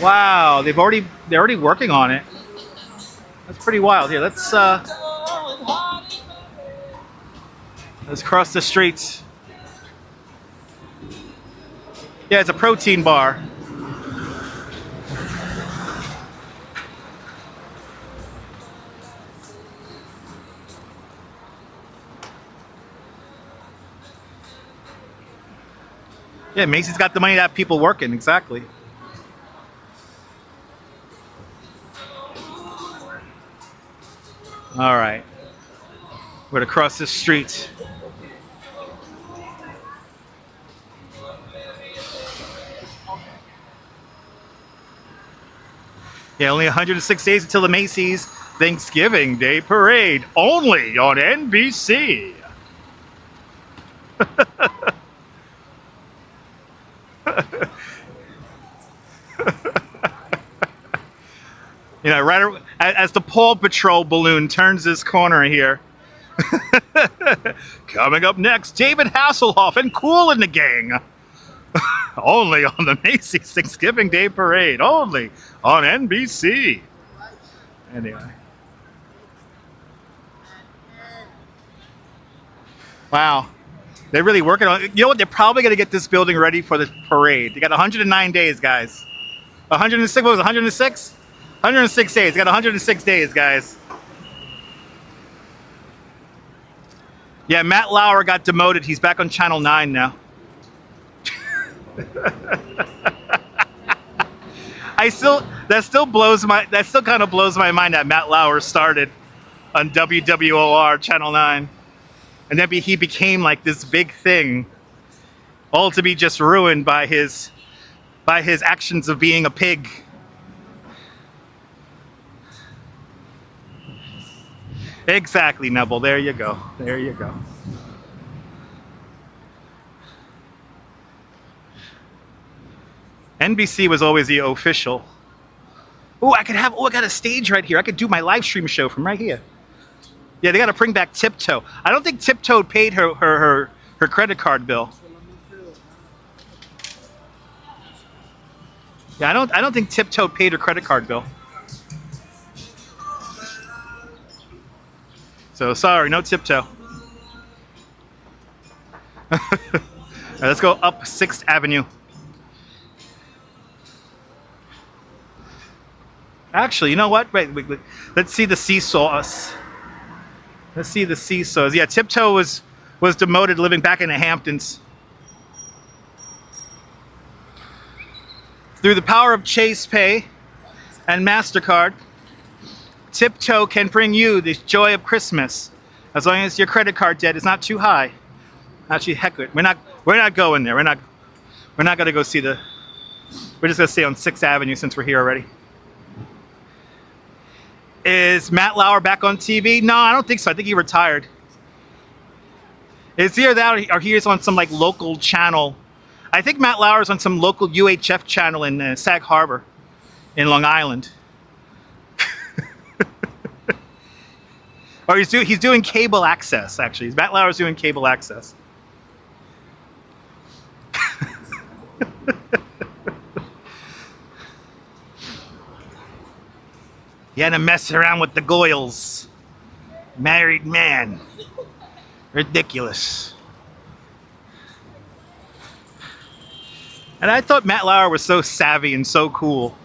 Wow, they're already working on it. That's pretty wild. Here, let's cross the street. Yeah, it's a protein bar. Yeah, Macy's got the money to have people working, exactly. All right, we're gonna cross this street. Yeah, only 106 days until the Macy's Thanksgiving Day Parade, only on NBC. You know, right as the Paw Patrol balloon turns this corner here, Coming up next, David Hasselhoff and Kool and the Gang. Only on the Macy's Thanksgiving Day Parade. Only on NBC. Anyway. Wow. They're really working on it. You know what? They're probably going to get this building ready for the parade. They got 109 days, guys. 106, what was it, 106? 106 days. They got 106 days, guys. Yeah, Matt Lauer got demoted. He's back on Channel 9 now. That still kind of blows my mind that Matt Lauer started on WWOR Channel 9. And then he became like this big thing, all to be just ruined by his actions of being a pig. Exactly, Neville. There you go. There you go. NBC was always the official. Oh, I got a stage right here. I could do my live stream show from right here. Yeah, they got to bring back Tiptoe. I don't think Tiptoe paid her credit card bill. Yeah, I don't think Tiptoe paid her credit card bill. So sorry, no Tiptoe. Right, let's go up 6th Avenue. Actually, you know what? Wait, let's see the seesaws. Let's see the seesaws. Yeah, Tiptoe was demoted, living back in the Hamptons. Through the power of Chase Pay and MasterCard, Tiptoe can bring you the joy of Christmas, as long as your credit card debt is not too high. Actually, heck, we're not going there. We're not gonna go see the. We're just gonna stay on 6th Avenue since we're here already. Is Matt Lauer back on TV? No, I don't think so. I think he retired. It's either that or he is on some like local channel. I think Matt Lauer is on some local UHF channel in Sag Harbor in Long Island. Or he's doing cable access, actually. Matt Lauer's doing cable access. You had to mess around with the Goyles. Married man. Ridiculous. And I thought Matt Lauer was so savvy and so cool.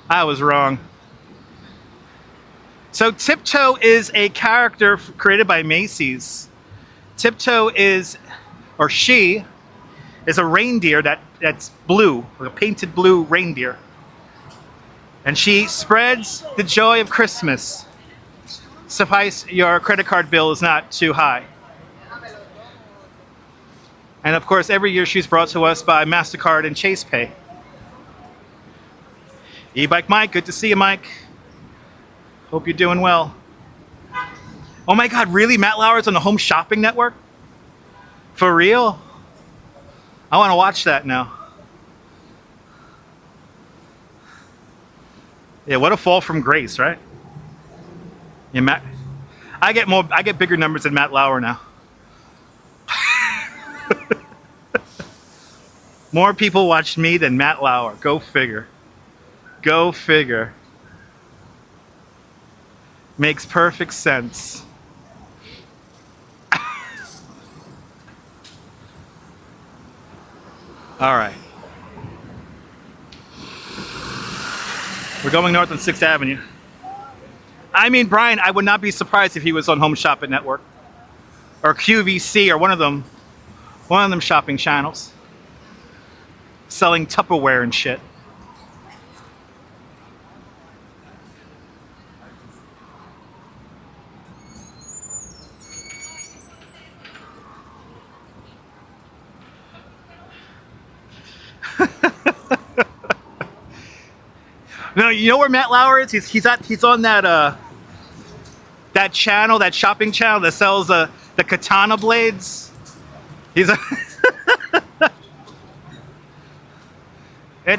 I was wrong. So Tiptoe is a character created by Macy's. Tiptoe is, or she, is a reindeer that's blue, like a painted blue reindeer. And she spreads the joy of Christmas. Suffice your credit card bill is not too high. And of course, every year she's brought to us by MasterCard and Chase Pay. E-Bike Mike, good to see you, Mike. Hope you're doing well. Oh my God, really? Matt Lauer's on the Home Shopping Network? For real? I want to watch that now. Yeah, what a fall from grace, right? Yeah, Matt. I get bigger numbers than Matt Lauer now. More people watched me than Matt Lauer. Go figure. Go figure. Makes perfect sense. All right. We're going north on 6th Avenue. I mean, Brian, I would not be surprised if he was on Home Shopping Network or QVC or one of them shopping channels selling Tupperware and shit. No, you know where Matt Lauer is? He's on that that channel, that shopping channel that sells the katana blades. It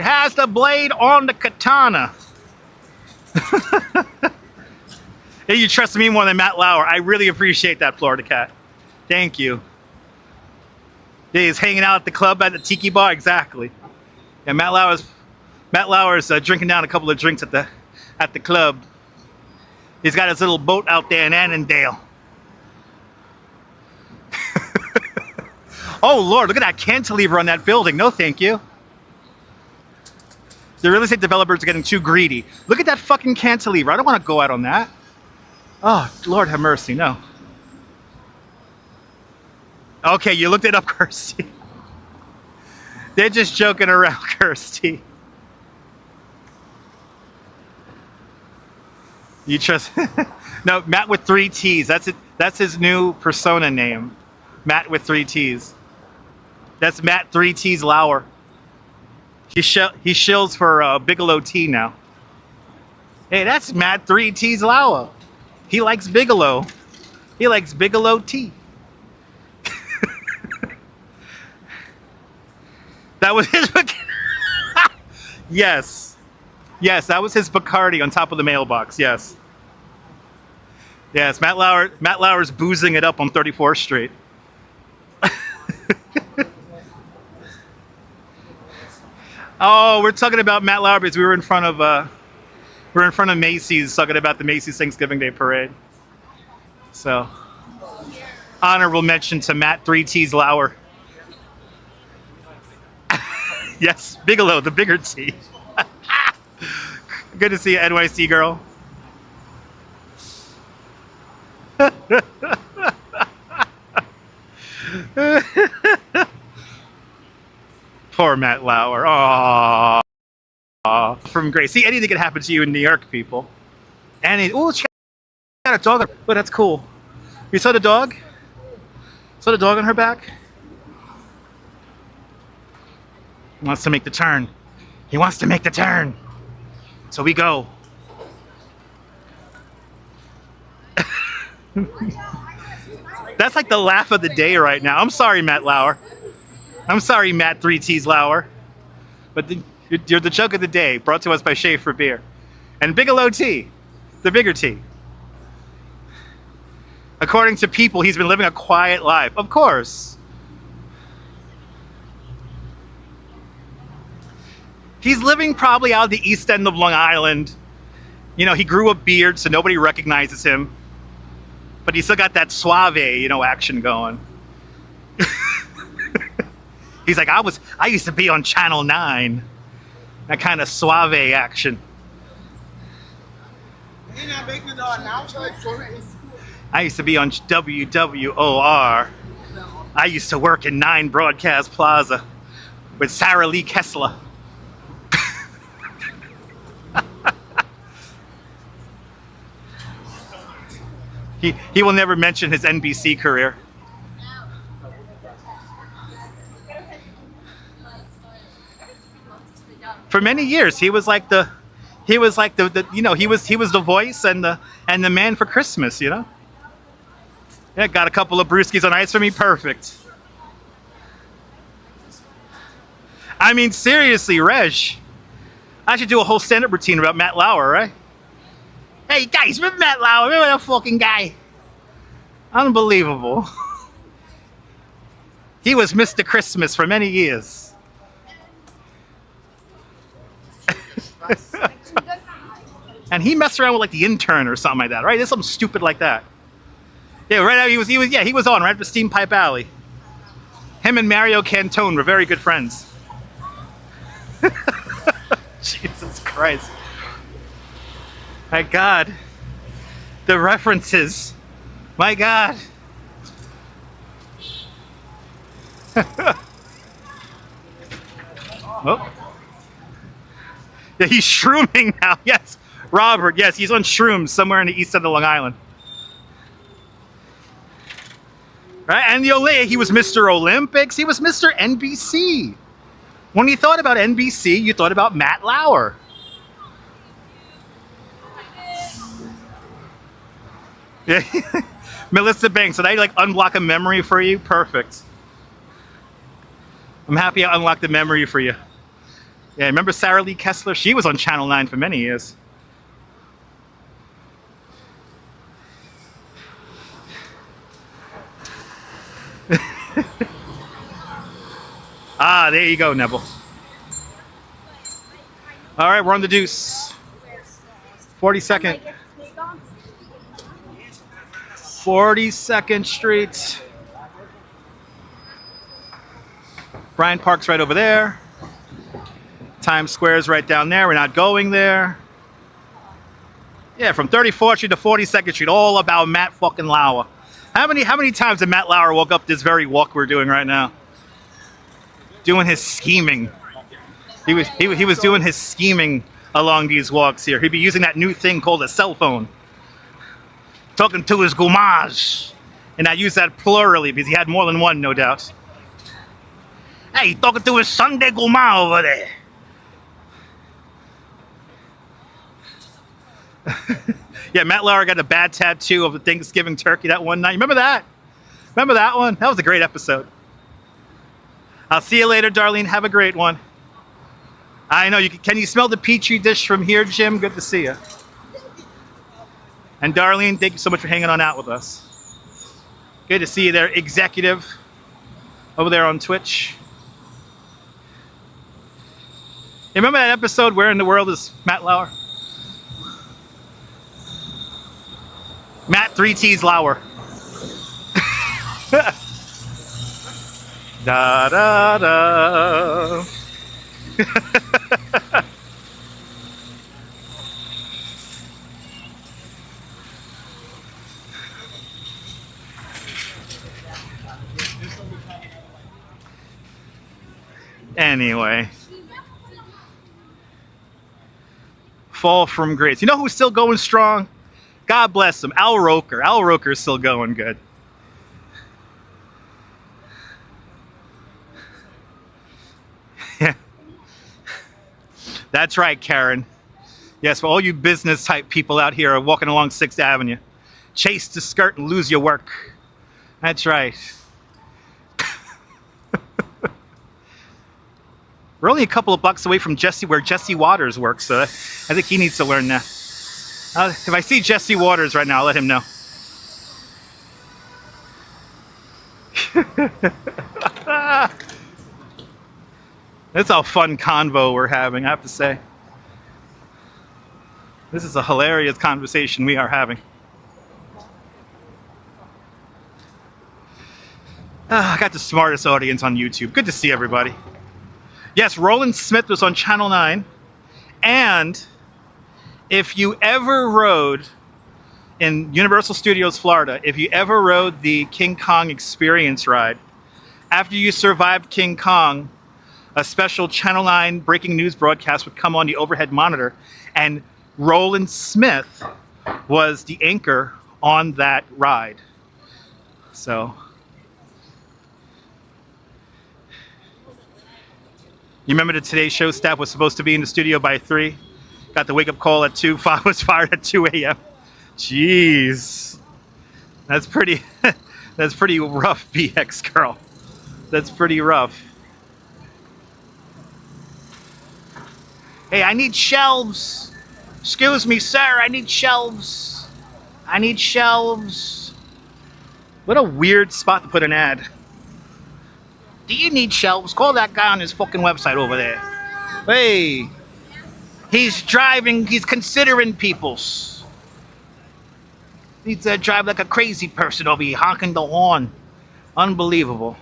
has the blade on the katana. Hey, you trust me more than Matt Lauer. I really appreciate that, Florida Cat. Thank you. Yeah, he's hanging out at the club at the Tiki Bar. Exactly. Yeah, Matt Lauer's drinking down a couple of drinks at the club. He's got his little boat out there in Annandale. Oh Lord, look at that cantilever on that building. No, thank you. The real estate developers are getting too greedy. Look at that fucking cantilever. I don't want to go out on that. Oh, Lord have mercy, no. Okay, you looked it up, Kirsty. They're just joking around, Kirsty. You trust? No, Matt with 3 T's. That's it. That's his new persona name. Matt with 3 T's. That's Matt 3 T's Lauer. He shills for Bigelow Tea now. Hey, that's Matt 3 T's Lauer. He likes Bigelow. He likes Bigelow Tea. That was his. Yes. Yes, that was his Bacardi on top of the mailbox. Yes. Yes, Matt Lauer's boozing it up on 34th Street. Oh, we're talking about Matt Lauer because we were in front of Macy's talking about the Macy's Thanksgiving Day Parade. So, honorable mention to Matt 3 T's Lauer. Yes, Bigelow, the bigger T. Good to see you, NYC girl. Poor Matt Lauer. Aww. From Grace. See, anything can happen to you in New York, people. Oh, she got a dog. Oh, that's cool. You saw the dog? Saw the dog on her back? He wants to make the turn. He wants to make the turn. So we go. That's like the laugh of the day right now. I'm sorry, Matt Lauer. I'm sorry, Matt 3 T's Lauer. But you're the joke of the day, brought to us by Schaefer Beer. And Bigelow Tea, the bigger tea. According to people, he's been living a quiet life. Of course. He's living probably out of the East End of Long Island. You know, he grew a beard, so nobody recognizes him. But he's still got that suave, action going. He's like, I used to be on Channel 9. That kind of suave action. I used to be on WWOR. I used to work in 9 Broadcast Plaza with Sarah Lee Kessler. He will never mention his NBC career. For many years, he was like the voice and the man for Christmas, Yeah, got a couple of brewskis on ice for me, perfect. I mean, seriously, Reg, I should do a whole stand-up routine about Matt Lauer, right? Hey guys, remember Matt Lauer? Remember that fucking guy? Unbelievable. He was Mr. Christmas for many years. And he messed around with like the intern or something like that, right? There's something stupid like that. Yeah, right now he was on right after Steam Pipe Alley. Him and Mario Cantone were very good friends. Jesus Christ. My God. The references. My God. Oh. Yeah, he's shrooming now. Yes. Robert, yes, he's on shrooms somewhere in the east end of Long Island. Right? And he was Mr. Olympics. He was Mr. NBC. When you thought about NBC, you thought about Matt Lauer. Yeah. Melissa Banks, did I unblock a memory for you? Perfect. I'm happy I unlocked the memory for you. Yeah, remember Sarah Lee Kessler? She was on Channel 9 for many years. Ah, there you go, Neville. All right, we're on the deuce. 42nd. 42nd Street. Bryant Park's right over there. Times Square's right down there. We're not going there. Yeah, from 34th Street to 42nd Street, all about Matt fucking Lauer. How many times did Matt Lauer walk up this very walk we're doing right now? Doing his scheming. He was doing his scheming along these walks here. He'd be using that new thing called a cell phone. Talking to his gumage. And I use that plurally because he had more than one, no doubt. Hey, talking to his Sunday guma over there. Yeah, Matt Lauer got a bad tattoo of the Thanksgiving turkey that one night. Remember that? Remember that one? That was a great episode. I'll see you later, Darlene. Have a great one. I know. Can you smell the Petri dish from here, Jim? Good to see you. And Darlene, thank you so much for hanging on out with us. Good to see you there, executive, over there on Twitch. You remember that episode, Where in the World is Matt Lauer? Matt 3T's Lauer. Da da da. Anyway. Fall from grace. You know who's still going strong? God bless him. Al Roker. Al Roker is still going good. Yeah. That's right, Karen. Yes, for all you business type people out here are walking along 6th Avenue. Chase the skirt and lose your work. That's right. We're only a couple of blocks away from where Jesse Waters works, so I think he needs to learn that. If I see Jesse Waters right now, I'll let him know. That's a fun convo we're having, I have to say. This is a hilarious conversation we are having. I got the smartest audience on YouTube. Good to see everybody. Yes, Roland Smith was on Channel 9. And if you ever rode in Universal Studios, Florida, if you ever rode the King Kong Experience ride, after you survived King Kong, a special Channel 9 breaking news broadcast would come on the overhead monitor, and Roland Smith was the anchor on that ride. So, you remember the Today Show staff was supposed to be in the studio by 3? Got the wake-up call at 2. Was fired at 2 a.m. Jeez. That's pretty that's pretty rough, BX girl. That's pretty rough. Hey, I need shelves. Excuse me, sir, I need shelves. I need shelves. What a weird spot to put an ad. Do you need shelves? Call that guy on his fucking website over there. Hey. He's driving, he's considering peoples. He's driving like a crazy person over here, honking the horn. Unbelievable.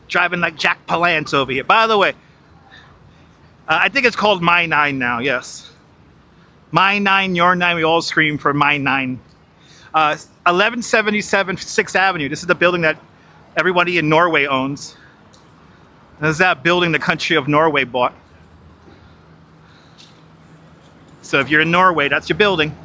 Driving like Jack Palance over here. By the way, I think it's called My 9 now, yes. My 9, your 9, we all scream for My 9. 1177 6th Avenue. This is the building that everybody in Norway owns. This is that building the country of Norway bought. So if you're in Norway, that's your building.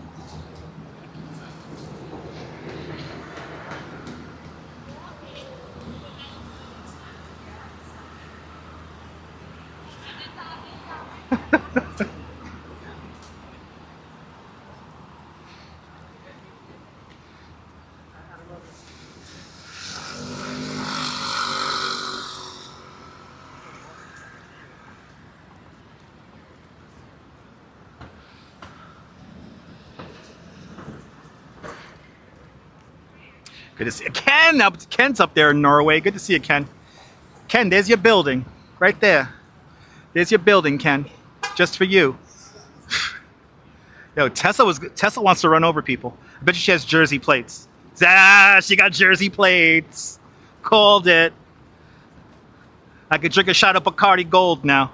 Good to see you. Ken, Ken's up there in Norway. Good to see you, Ken. Ken, there's your building. Right there. There's your building, Ken. Just for you. Yo, Tesla wants to run over people. I bet you she has Jersey plates. Ah, she got Jersey plates. Called it. I could drink a shot of Bacardi Gold now.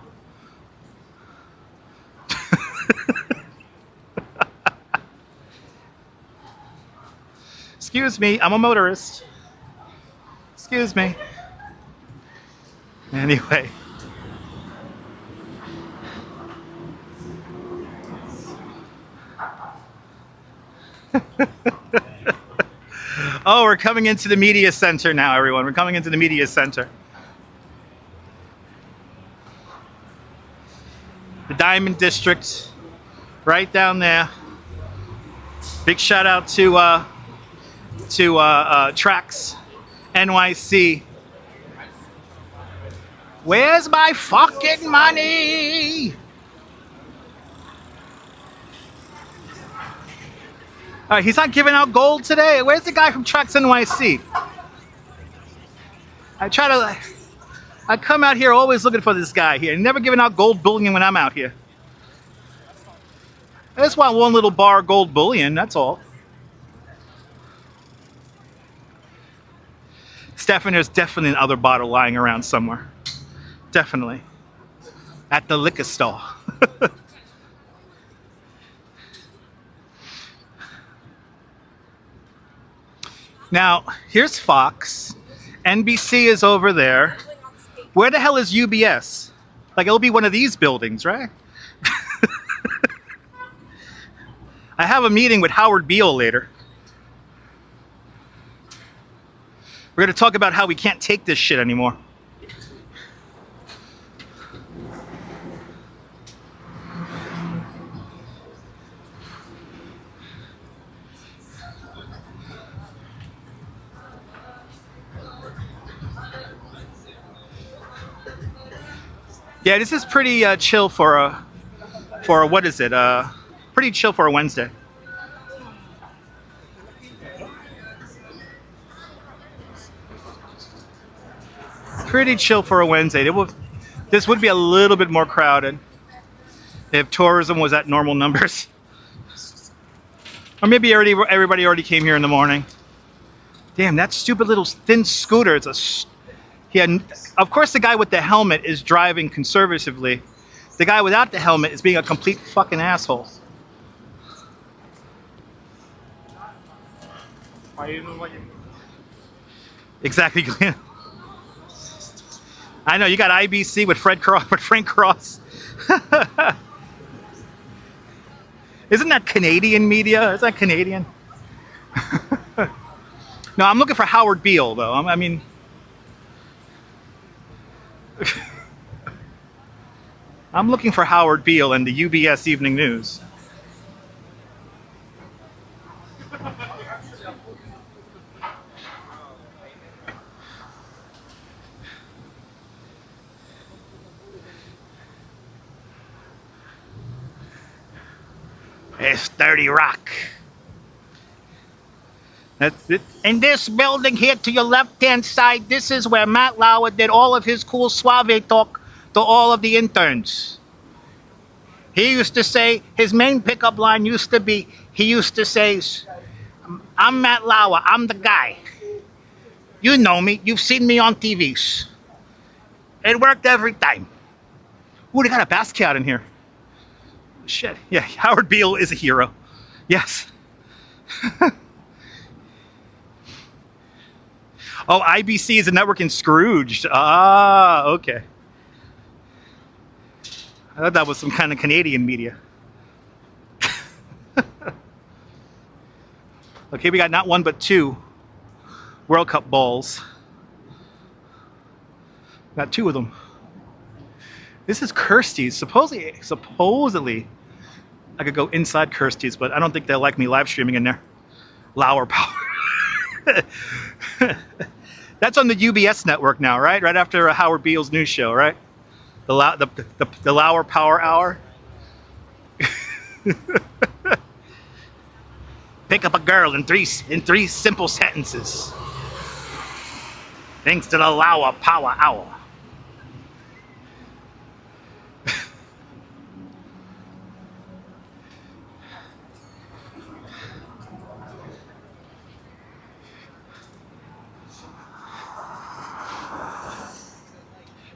Excuse me, I'm a motorist. Excuse me. Anyway. Oh, we're coming into the media center now, everyone. We're coming into the media center. The Diamond District, right down there. Big shout out to Tracks NYC. Where's my fucking money? He's not giving out gold today. Where's the guy from Tracks NYC? I come out here always looking for this guy here. Never giving out gold bullion when I'm out here. I just want one little bar of gold bullion, that's all. Stefan, there's definitely another bottle lying around somewhere. Definitely. At the liquor store. Now, here's Fox. NBC is over there. Where the hell is UBS? Like, it'll be one of these buildings, right? I have a meeting with Howard Beale later. We're going to talk about how we can't take this shit anymore. Yeah, this is pretty chill for a what is it? Pretty chill for a Wednesday. Pretty chill for a Wednesday. This would be a little bit more crowded if tourism was at normal numbers, or maybe everybody already came here in the morning. Damn, that stupid little thin scooter. Of course, the guy with the helmet is driving conservatively. The guy without the helmet is being a complete fucking asshole. Exactly. I know you got IBC with Frank Cross. Isn't that Canadian media? Is that Canadian? No, I'm looking for Howard Beale, though. I mean. I'm looking for Howard Beale and the UBS Evening News. It's 30 Rock. That's it. In this building here to your left-hand side, this is where Matt Lauer did all of his cool suave talk to all of the interns. He used to say, his main pickup line used to be, he used to say, I'm Matt Lauer, I'm the guy. You know me, you've seen me on TVs. It worked every time. Ooh, they got a Basquiat in here. Shit, yeah, Howard Beale is a hero. Yes. Oh, IBC is a network in Scrooged. Ah, okay. I thought that was some kind of Canadian media. Okay, we got not one but two World Cup balls. Got two of them. This is Kirsty's. Supposedly, I could go inside Kirsty's, but I don't think they'll like me live streaming in there. Lauer Power. That's on the UBS network now, right? Right after Howard Beale's news show, right? The Lauer Power Hour. Pick up a girl in three simple sentences. Thanks to the Lauer Power Hour.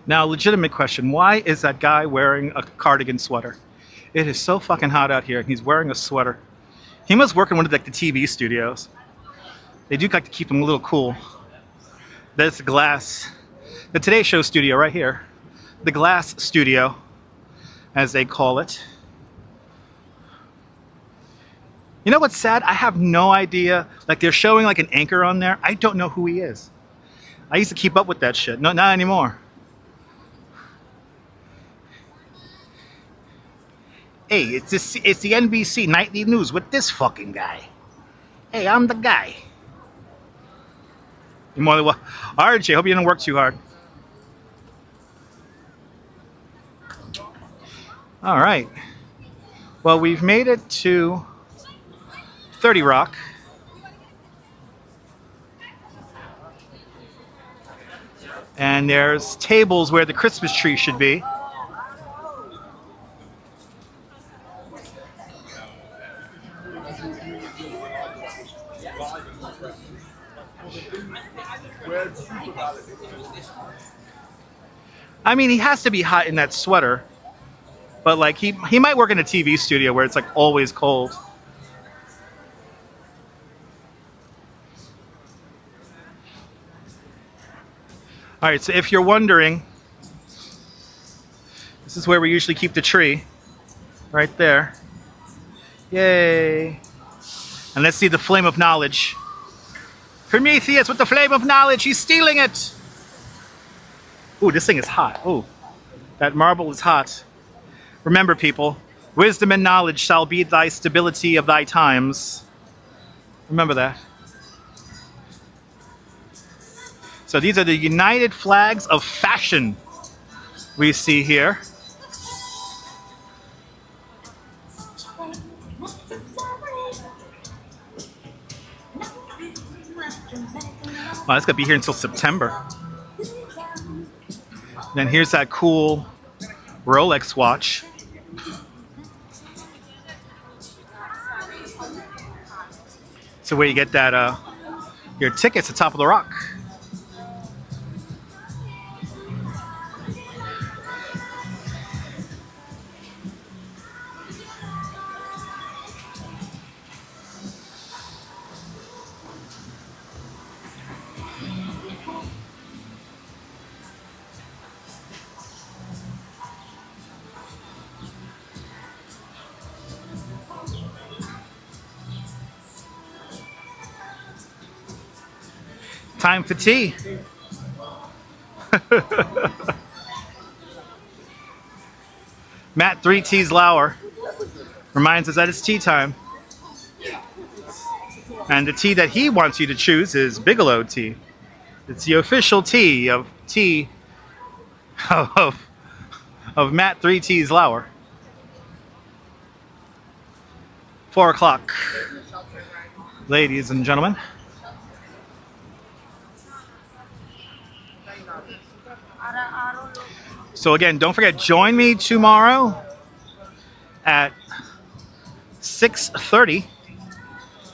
Now, legitimate question. Why is that guy wearing a cardigan sweater? It is so fucking hot out here, and he's wearing a sweater. He must work in one of like the TV studios. They do like to keep him a little cool. There's glass. The Today Show studio right here. The glass studio, as they call it. You know what's sad? I have no idea. Like, they're showing like an anchor on there. I don't know who he is. I used to keep up with that shit. No, not anymore. Hey, it's the NBC Nightly News with this fucking guy. Hey, I'm the guy. You more than well. RJ, hope you didn't work too hard. All right. Well, we've made it to 30 Rock. And there's tables where the Christmas tree should be. I mean, he has to be hot in that sweater, but like he might work in a TV studio where it's like always cold. All right, so if you're wondering, this is where we usually keep the tree, right there. Yay! And let's see the flame of knowledge. Prometheus with the flame of knowledge, he's stealing it! Ooh, this thing is hot. Ooh, that marble is hot. Remember, people, wisdom and knowledge shall be thy stability of thy times. Remember that. So these are the united flags of fashion we see here. Wow, it's gonna be here until September. Then here's that cool Rolex watch. So where you get that your tickets at Top of the Rock. Time for tea. Matt 3T's Lauer reminds us that it's tea time. And the tea that he wants you to choose is Bigelow tea. It's the official tea of Matt 3T's Lauer. 4 o'clock, ladies and gentlemen. So again, don't forget, join me tomorrow at 6:30.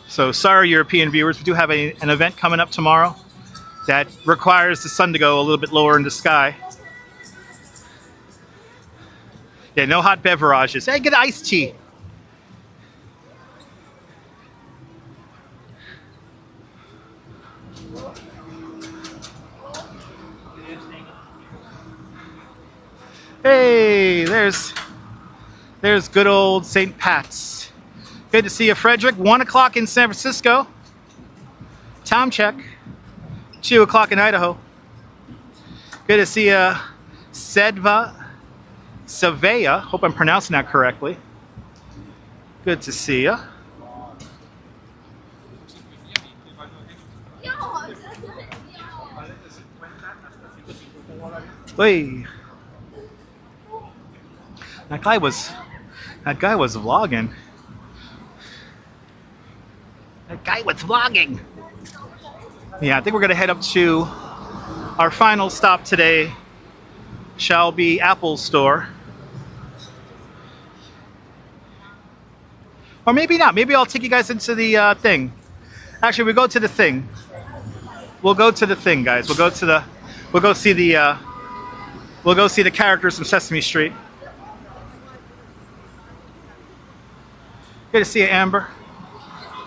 So sorry, European viewers, we do have an event coming up tomorrow that requires the sun to go a little bit lower in the sky. Yeah, no hot beverages. Hey, get iced tea. Hey, there's good old St. Pat's. Good to see you, Frederick. 1 o'clock in San Francisco. Time check. 2 o'clock in Idaho. Good to see you, Sedva Savea. Hope I'm pronouncing that correctly. Good to see you. Hey. That guy was vlogging. That guy was vlogging. Yeah, I think we're gonna head up to our final stop today. Shall be Apple Store. Or maybe not. Maybe I'll take you guys into the thing. Actually, we go to the thing. We'll go to the thing, guys. We'll go see the We'll go see the characters from Sesame Street. Good to see you, Amber.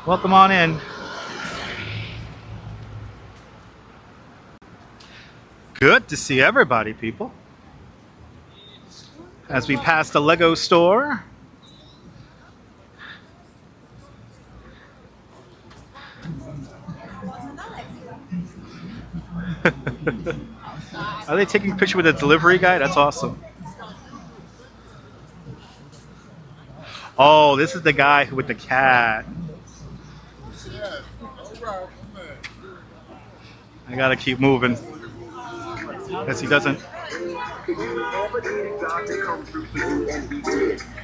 Welcome on in. Good to see everybody, people. As we pass the Lego store. Are they taking a picture with a delivery guy? That's awesome. Oh, this is the guy with the cat. I gotta keep moving. Because he doesn't.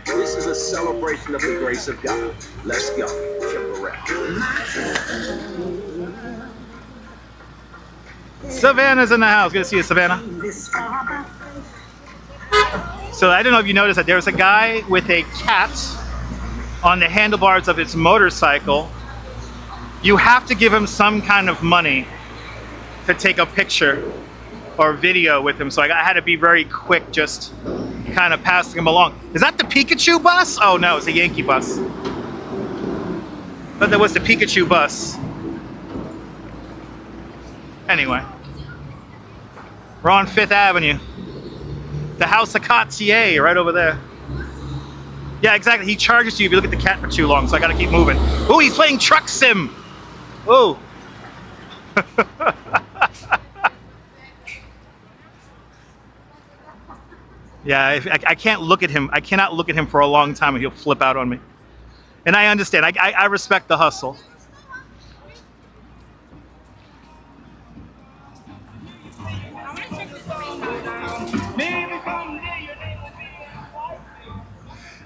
This is a celebration of the grace of God. Let's go. Savannah's in the house. Good to see you, Savannah. So I don't know if you noticed that there's a guy with a cat on the handlebars of his motorcycle. You have to give him some kind of money to take a picture or video with him. So I had to be very quick, just kind of passing him along. Is that the Pikachu bus? Oh no, it's a Yankee bus. But that was the Pikachu bus. Anyway, we're on 5th Avenue. The House of Cartier, right over there. Yeah, exactly. He charges you if you look at the cat for too long, so I gotta keep moving. Oh, he's playing Truck Sim. Oh. Yeah, I can't look at him. I cannot look at him for a long time, and he'll flip out on me. And I understand. I respect the hustle.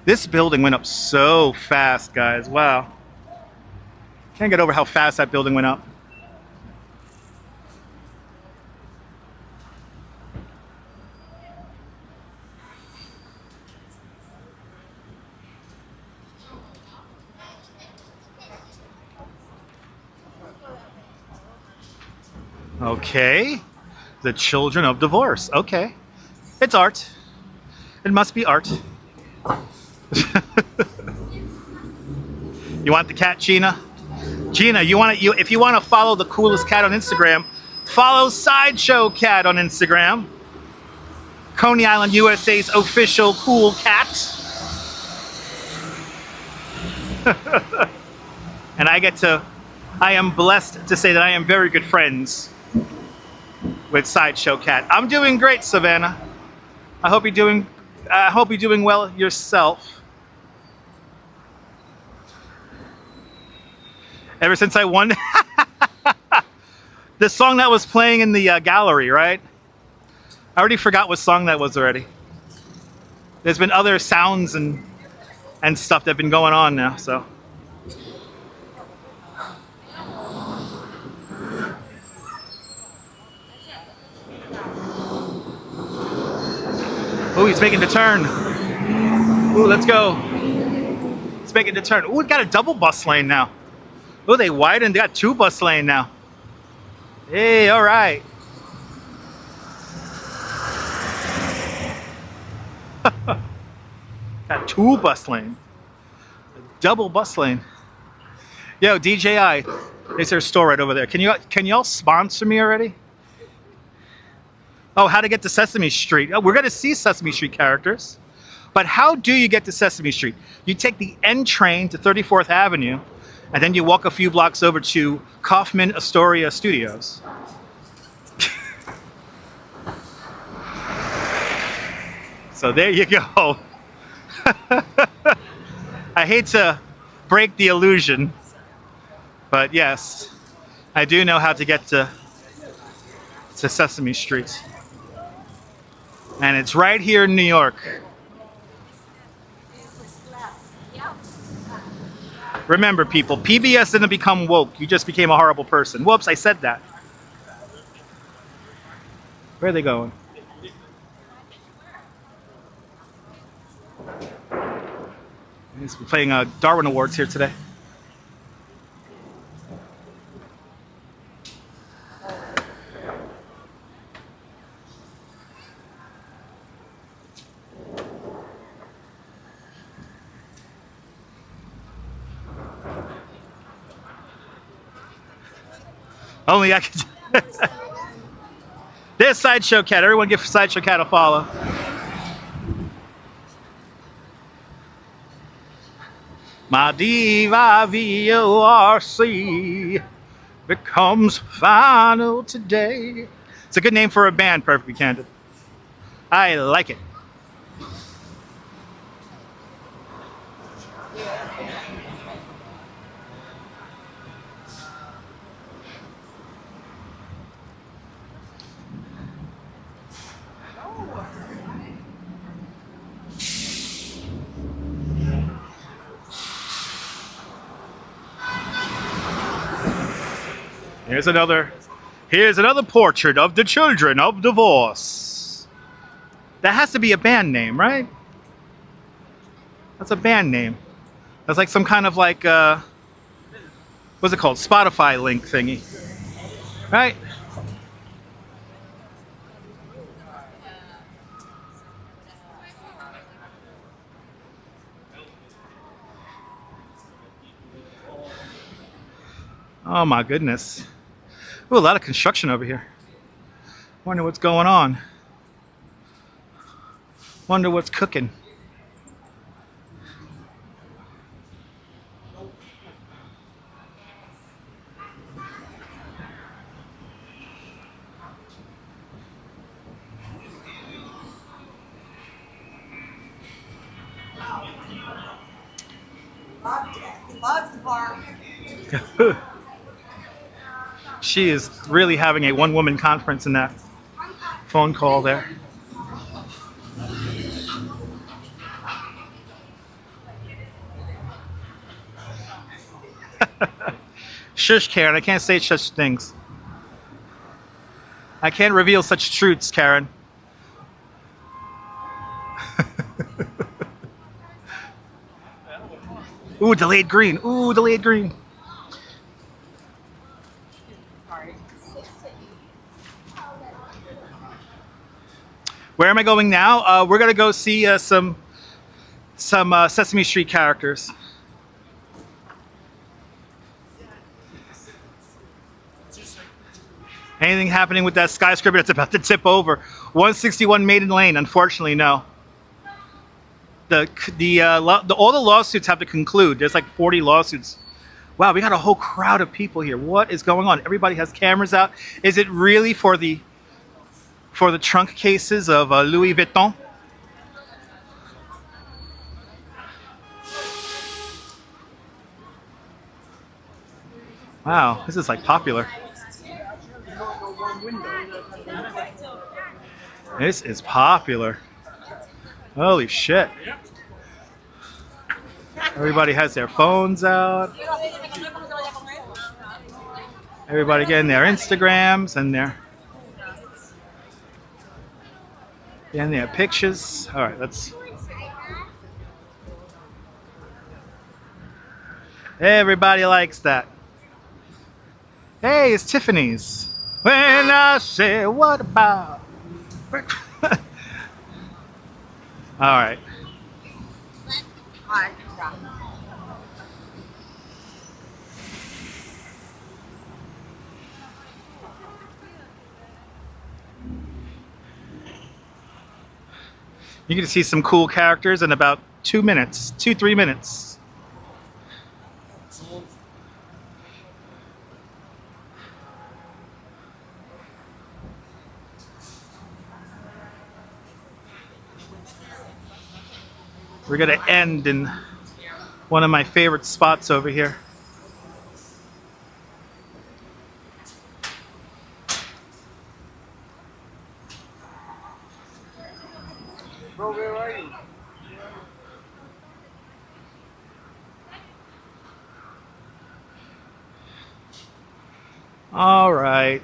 This building went up so fast, guys. Wow. Can't get over how fast that building went up. Okay. The Children of Divorce. Okay. It's art. It must be art. You want the cat, Gina? Gina, if you want to follow the coolest cat on Instagram, follow Sideshow Cat on Instagram. Coney Island, USA's official cool cat. And I am blessed to say that I am very good friends with Sideshow Cat. I'm doing great, Savannah. I hope you're doing well yourself. Ever since I won the song that was playing in the gallery, right? I already forgot what song that was already. There's been other sounds and stuff that have been going on now, so. Oh, he's making the turn. Ooh, let's go. He's making the turn. Ooh, we got a double bus lane now. Oh, they widened. They got 2 bus lane now. Hey, all right. Got 2 bus lane. A double bus lane. Yo, DJI. There's their store right over there. Can y'all sponsor me already? Oh, how to get to Sesame Street. Oh, we're going to see Sesame Street characters. But how do you get to Sesame Street? You take the N train to 34th Avenue, and then you walk a few blocks over to Kaufman Astoria Studios. So there you go. I hate to break the illusion, but yes, I do know how to get to Sesame Street. And it's right here in New York. Remember, people, PBS didn't become woke. You just became a horrible person. Whoops, I said that. Where are they going? He's playing Darwin Awards here today. Only I can. There's Sideshow Cat. Everyone give Sideshow Cat a follow. My diva VORC becomes final today. It's a good name for a band, Perfectly Candid. I like it. Here's another portrait of the children of divorce. That has to be a band name, right? That's a band name. That's like some kind of like what's it called? Spotify link thingy. Right? Oh my goodness. Ooh, a lot of construction over here. Wonder what's going on. Wonder what's cooking. Loves the bar. She is really having a one-woman conference in that phone call there. Shush, Karen. I can't say such things. I can't reveal such truths, Karen. Ooh, delayed green. Ooh, delayed green. Where am I going now? We're gonna go see some Sesame Street characters. Anything happening with that skyscraper that's about to tip over? 161 Maiden Lane. Unfortunately, no. All the lawsuits have to conclude. There's like 40 lawsuits. Wow, we got a whole crowd of people here. What is going on? Everybody has cameras out. Is it really for the trunk cases of Louis Vuitton? Wow, this is like popular. This is popular. Holy shit. Everybody has their phones out. Everybody getting their Instagrams and their pictures. All right, let's. Everybody likes that. Hey, it's Tiffany's. When I say, what about? All right. You get to see some cool characters in about 2 minutes, 3 minutes. We're gonna end in one of my favorite spots over here. Bro, where are you? All right.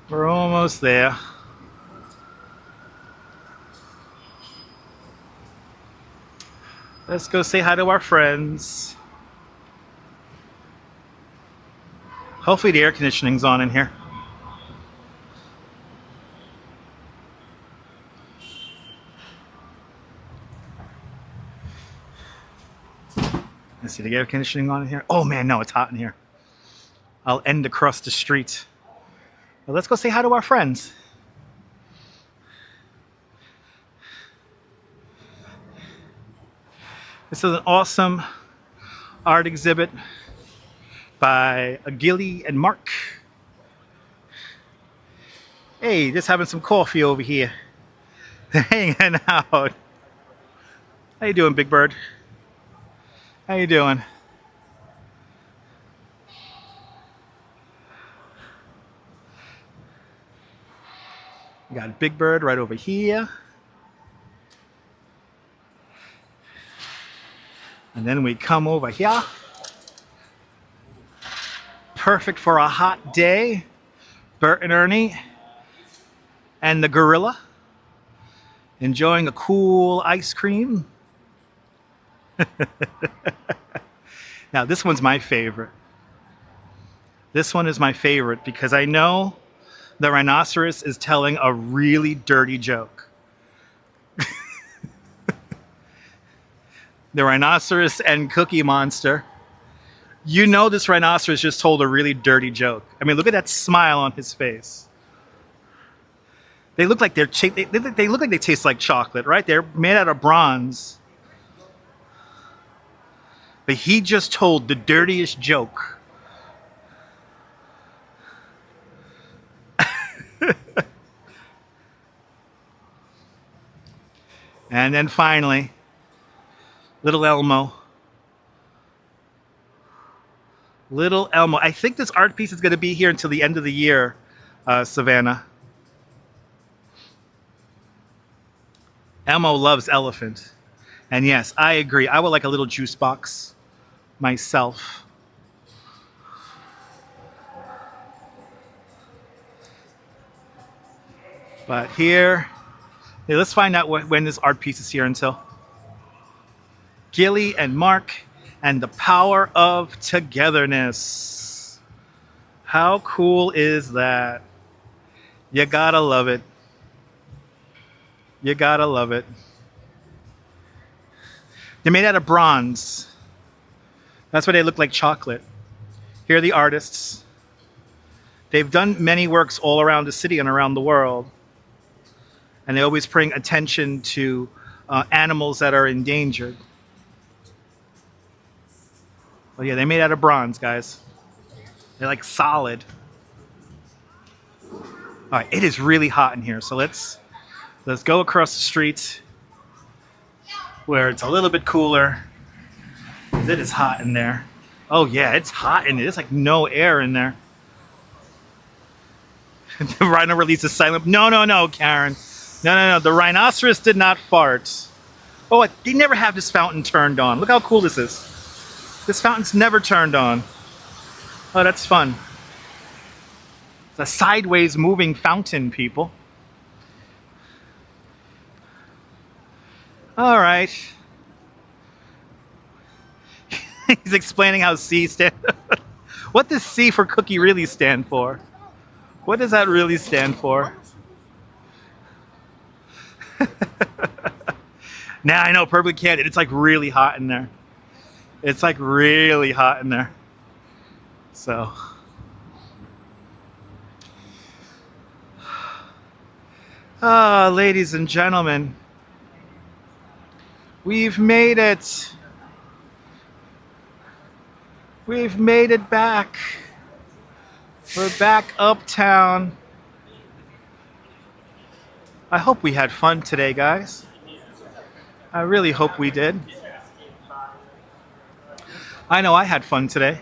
We're almost there. Let's go say hi to our friends. Hopefully the air conditioning's on in here. Let's see the air conditioning on in here. Oh man, no, it's hot in here. I'll end across the street. But let's go say hi to our friends. This is an awesome art exhibit by Gilly and Mark. Hey, just having some coffee over here. Hanging out. How you doing, Big Bird? How you doing? We got Big Bird right over here. And then we come over here. Perfect for a hot day. Bert and Ernie and the gorilla enjoying a cool ice cream. Now this one's my favorite. This one is my favorite because I know the rhinoceros is telling a really dirty joke. The rhinoceros and Cookie Monster. You know this rhinoceros just told a really dirty joke. I mean, look at that smile on his face. They look like they look like they taste like chocolate, right? They're made out of bronze. But he just told the dirtiest joke. And then finally, little Elmo. Little Elmo. I think this art piece is going to be here until the end of the year, Savannah. Elmo loves elephant. And yes, I agree. I would like a little juice box myself. But here, hey, let's find out when this art piece is here until. Gilly and Mark and the power of togetherness. How cool is that? You gotta love it. You gotta love it. They're made out of bronze. That's why they look like chocolate. Here are the artists. They've done many works all around the city and around the world. And they always bring attention to animals that are endangered. Well, yeah, they're made out of bronze, guys. They're like solid. All right, it is really hot in here, so let's go across the street where it's a little bit cooler. It is hot in there. Oh yeah, it's hot in there. There's like no air in there. The rhino releases silent. No, Karen. No. The rhinoceros did not fart. Oh, they never have this fountain turned on. Look how cool this is. This fountain's never turned on. Oh, that's fun. It's a sideways moving fountain, people. All right. He's explaining how C stands. What does C for cookie really stand for? What does that really stand for? Now I know, perfectly candid. It's like really hot in there. It's like really hot in there. So. Ah, ladies and gentlemen. We've made it. We've made it back. We're back uptown. I hope we had fun today, guys. I really hope we did. I know I had fun today.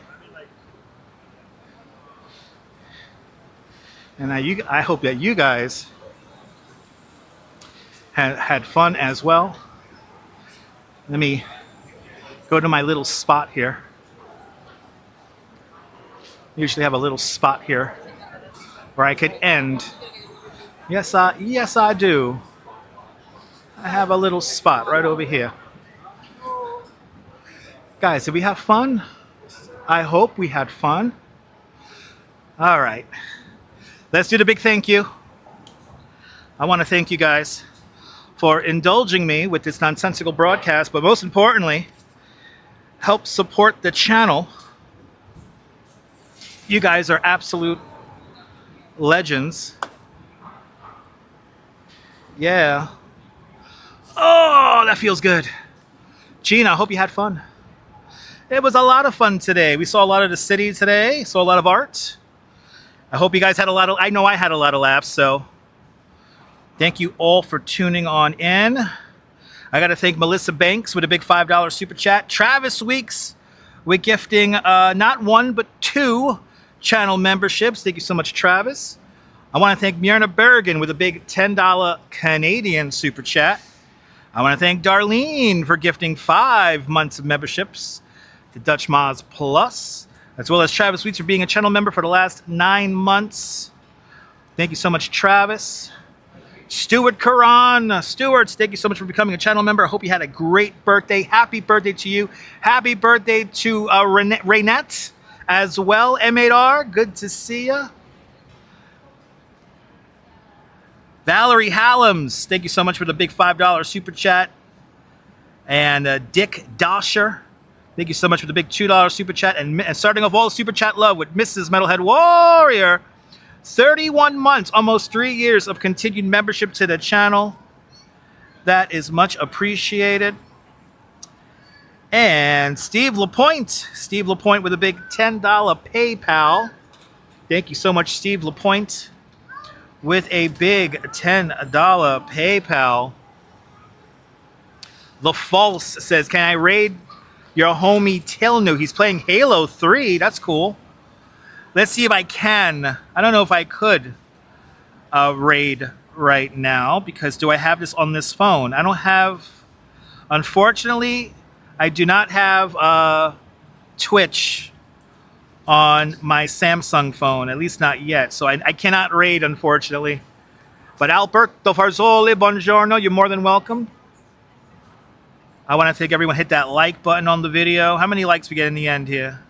And I hope that you guys had fun as well. Let me go to my little spot here. Usually have a little spot here where I could end. Yes, I do. I have a little spot right over here. Guys, did we have fun? I hope we had fun. All right. Let's do the big thank you. I want to thank you guys for indulging me with this nonsensical broadcast, but most importantly, help support the channel You guys are absolute legends. Yeah. Oh, that feels good. Gina, I hope you had fun. It was a lot of fun today. We saw a lot of the city today, saw a lot of art. I hope you guys had a lot of, I know I had a lot of laughs, so thank you all for tuning on in. I got to thank Melissa Banks with a big $5 super chat. Travis Weeks with gifting not one, but 2 channel memberships. Thank you so much, Travis. I want to thank Myrna Bergen with a big $10 Canadian super chat. I want to thank Darlene for gifting 5 months of memberships to Dutch Moz Plus, as well as Travis Weeks for being a channel member for the last 9 months. Thank you so much, Travis. Stuart Karan. Stuart, thank you so much for becoming a channel member. I hope you had a great birthday. Happy birthday to you. Happy birthday to Raynette as well. M8R, good to see you. Valerie Hallams, thank you so much for the big $5 super chat. And Dick Dosher, thank you so much for the big $2 super chat. And starting off all the super chat love with Mrs. Metalhead Warrior. 31 months, almost 3 years of continued membership to the channel. That is much appreciated. And Steve Lapointe. Steve Lapointe with a big $10 PayPal. Thank you so much, Steve Lapointe, with a big $10 PayPal. The False says, can I raid your homie Tilnu? He's playing Halo 3. That's cool. Let's see if I can. I don't know if I could raid right now, because do I have this on this phone? I don't have, unfortunately, I do not have Twitch on my Samsung phone, at least not yet. So I cannot raid, unfortunately. But Alberto Farzoli, buongiorno, you're more than welcome. I want to thank everyone. Hit that like button on the video. How many likes we get in the end here?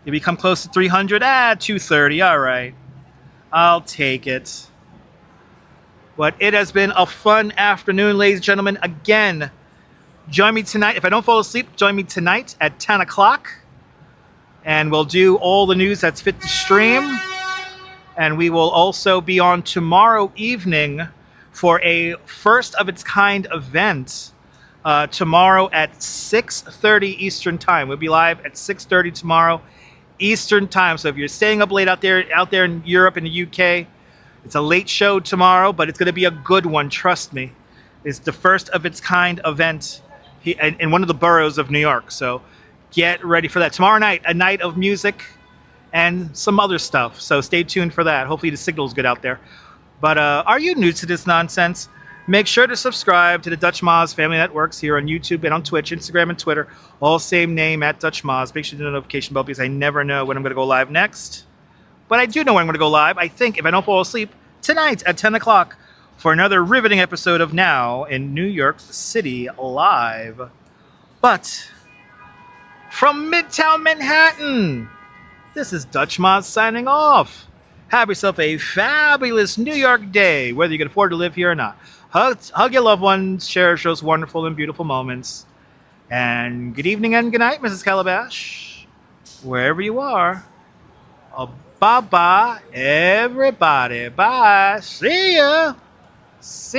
Did we come close to 300? 230. All right. I'll take it. But it has been a fun afternoon, ladies and gentlemen. Again, join me tonight. If I don't fall asleep, join me tonight at 10 o'clock. And we'll do all the news that's fit to stream. And we will also be on tomorrow evening for a first of its kind event. Tomorrow at 6:30 Eastern Time. We'll be live at 6:30 tomorrow Eastern Time. So if you're staying up late out there in Europe and the UK, it's a late show tomorrow, but it's going to be a good one. Trust me. It's the first of its kind event in one of the boroughs of New York. So get ready for that. Tomorrow night, a night of music and some other stuff. So stay tuned for that. Hopefully the signal's good out there. But are you new to this nonsense? Make sure to subscribe to the Dutch Moz Family Networks here on YouTube and on Twitch, Instagram, and Twitter. All same name, at Dutch Moz. Make sure to hit the notification bell, because I never know when I'm going to go live next. But I do know when I'm going to go live, I think, if I don't fall asleep, tonight at 10 o'clock for another riveting episode of Now in New York City Live. But from Midtown Manhattan, this is Dutch Moz signing off. Have yourself a fabulous New York day, whether you can afford to live here or not. Hug your loved ones, cherish those wonderful and beautiful moments. And good evening and good night, Mrs. Calabash, wherever you are. Bye-bye, everybody. Bye. See ya. See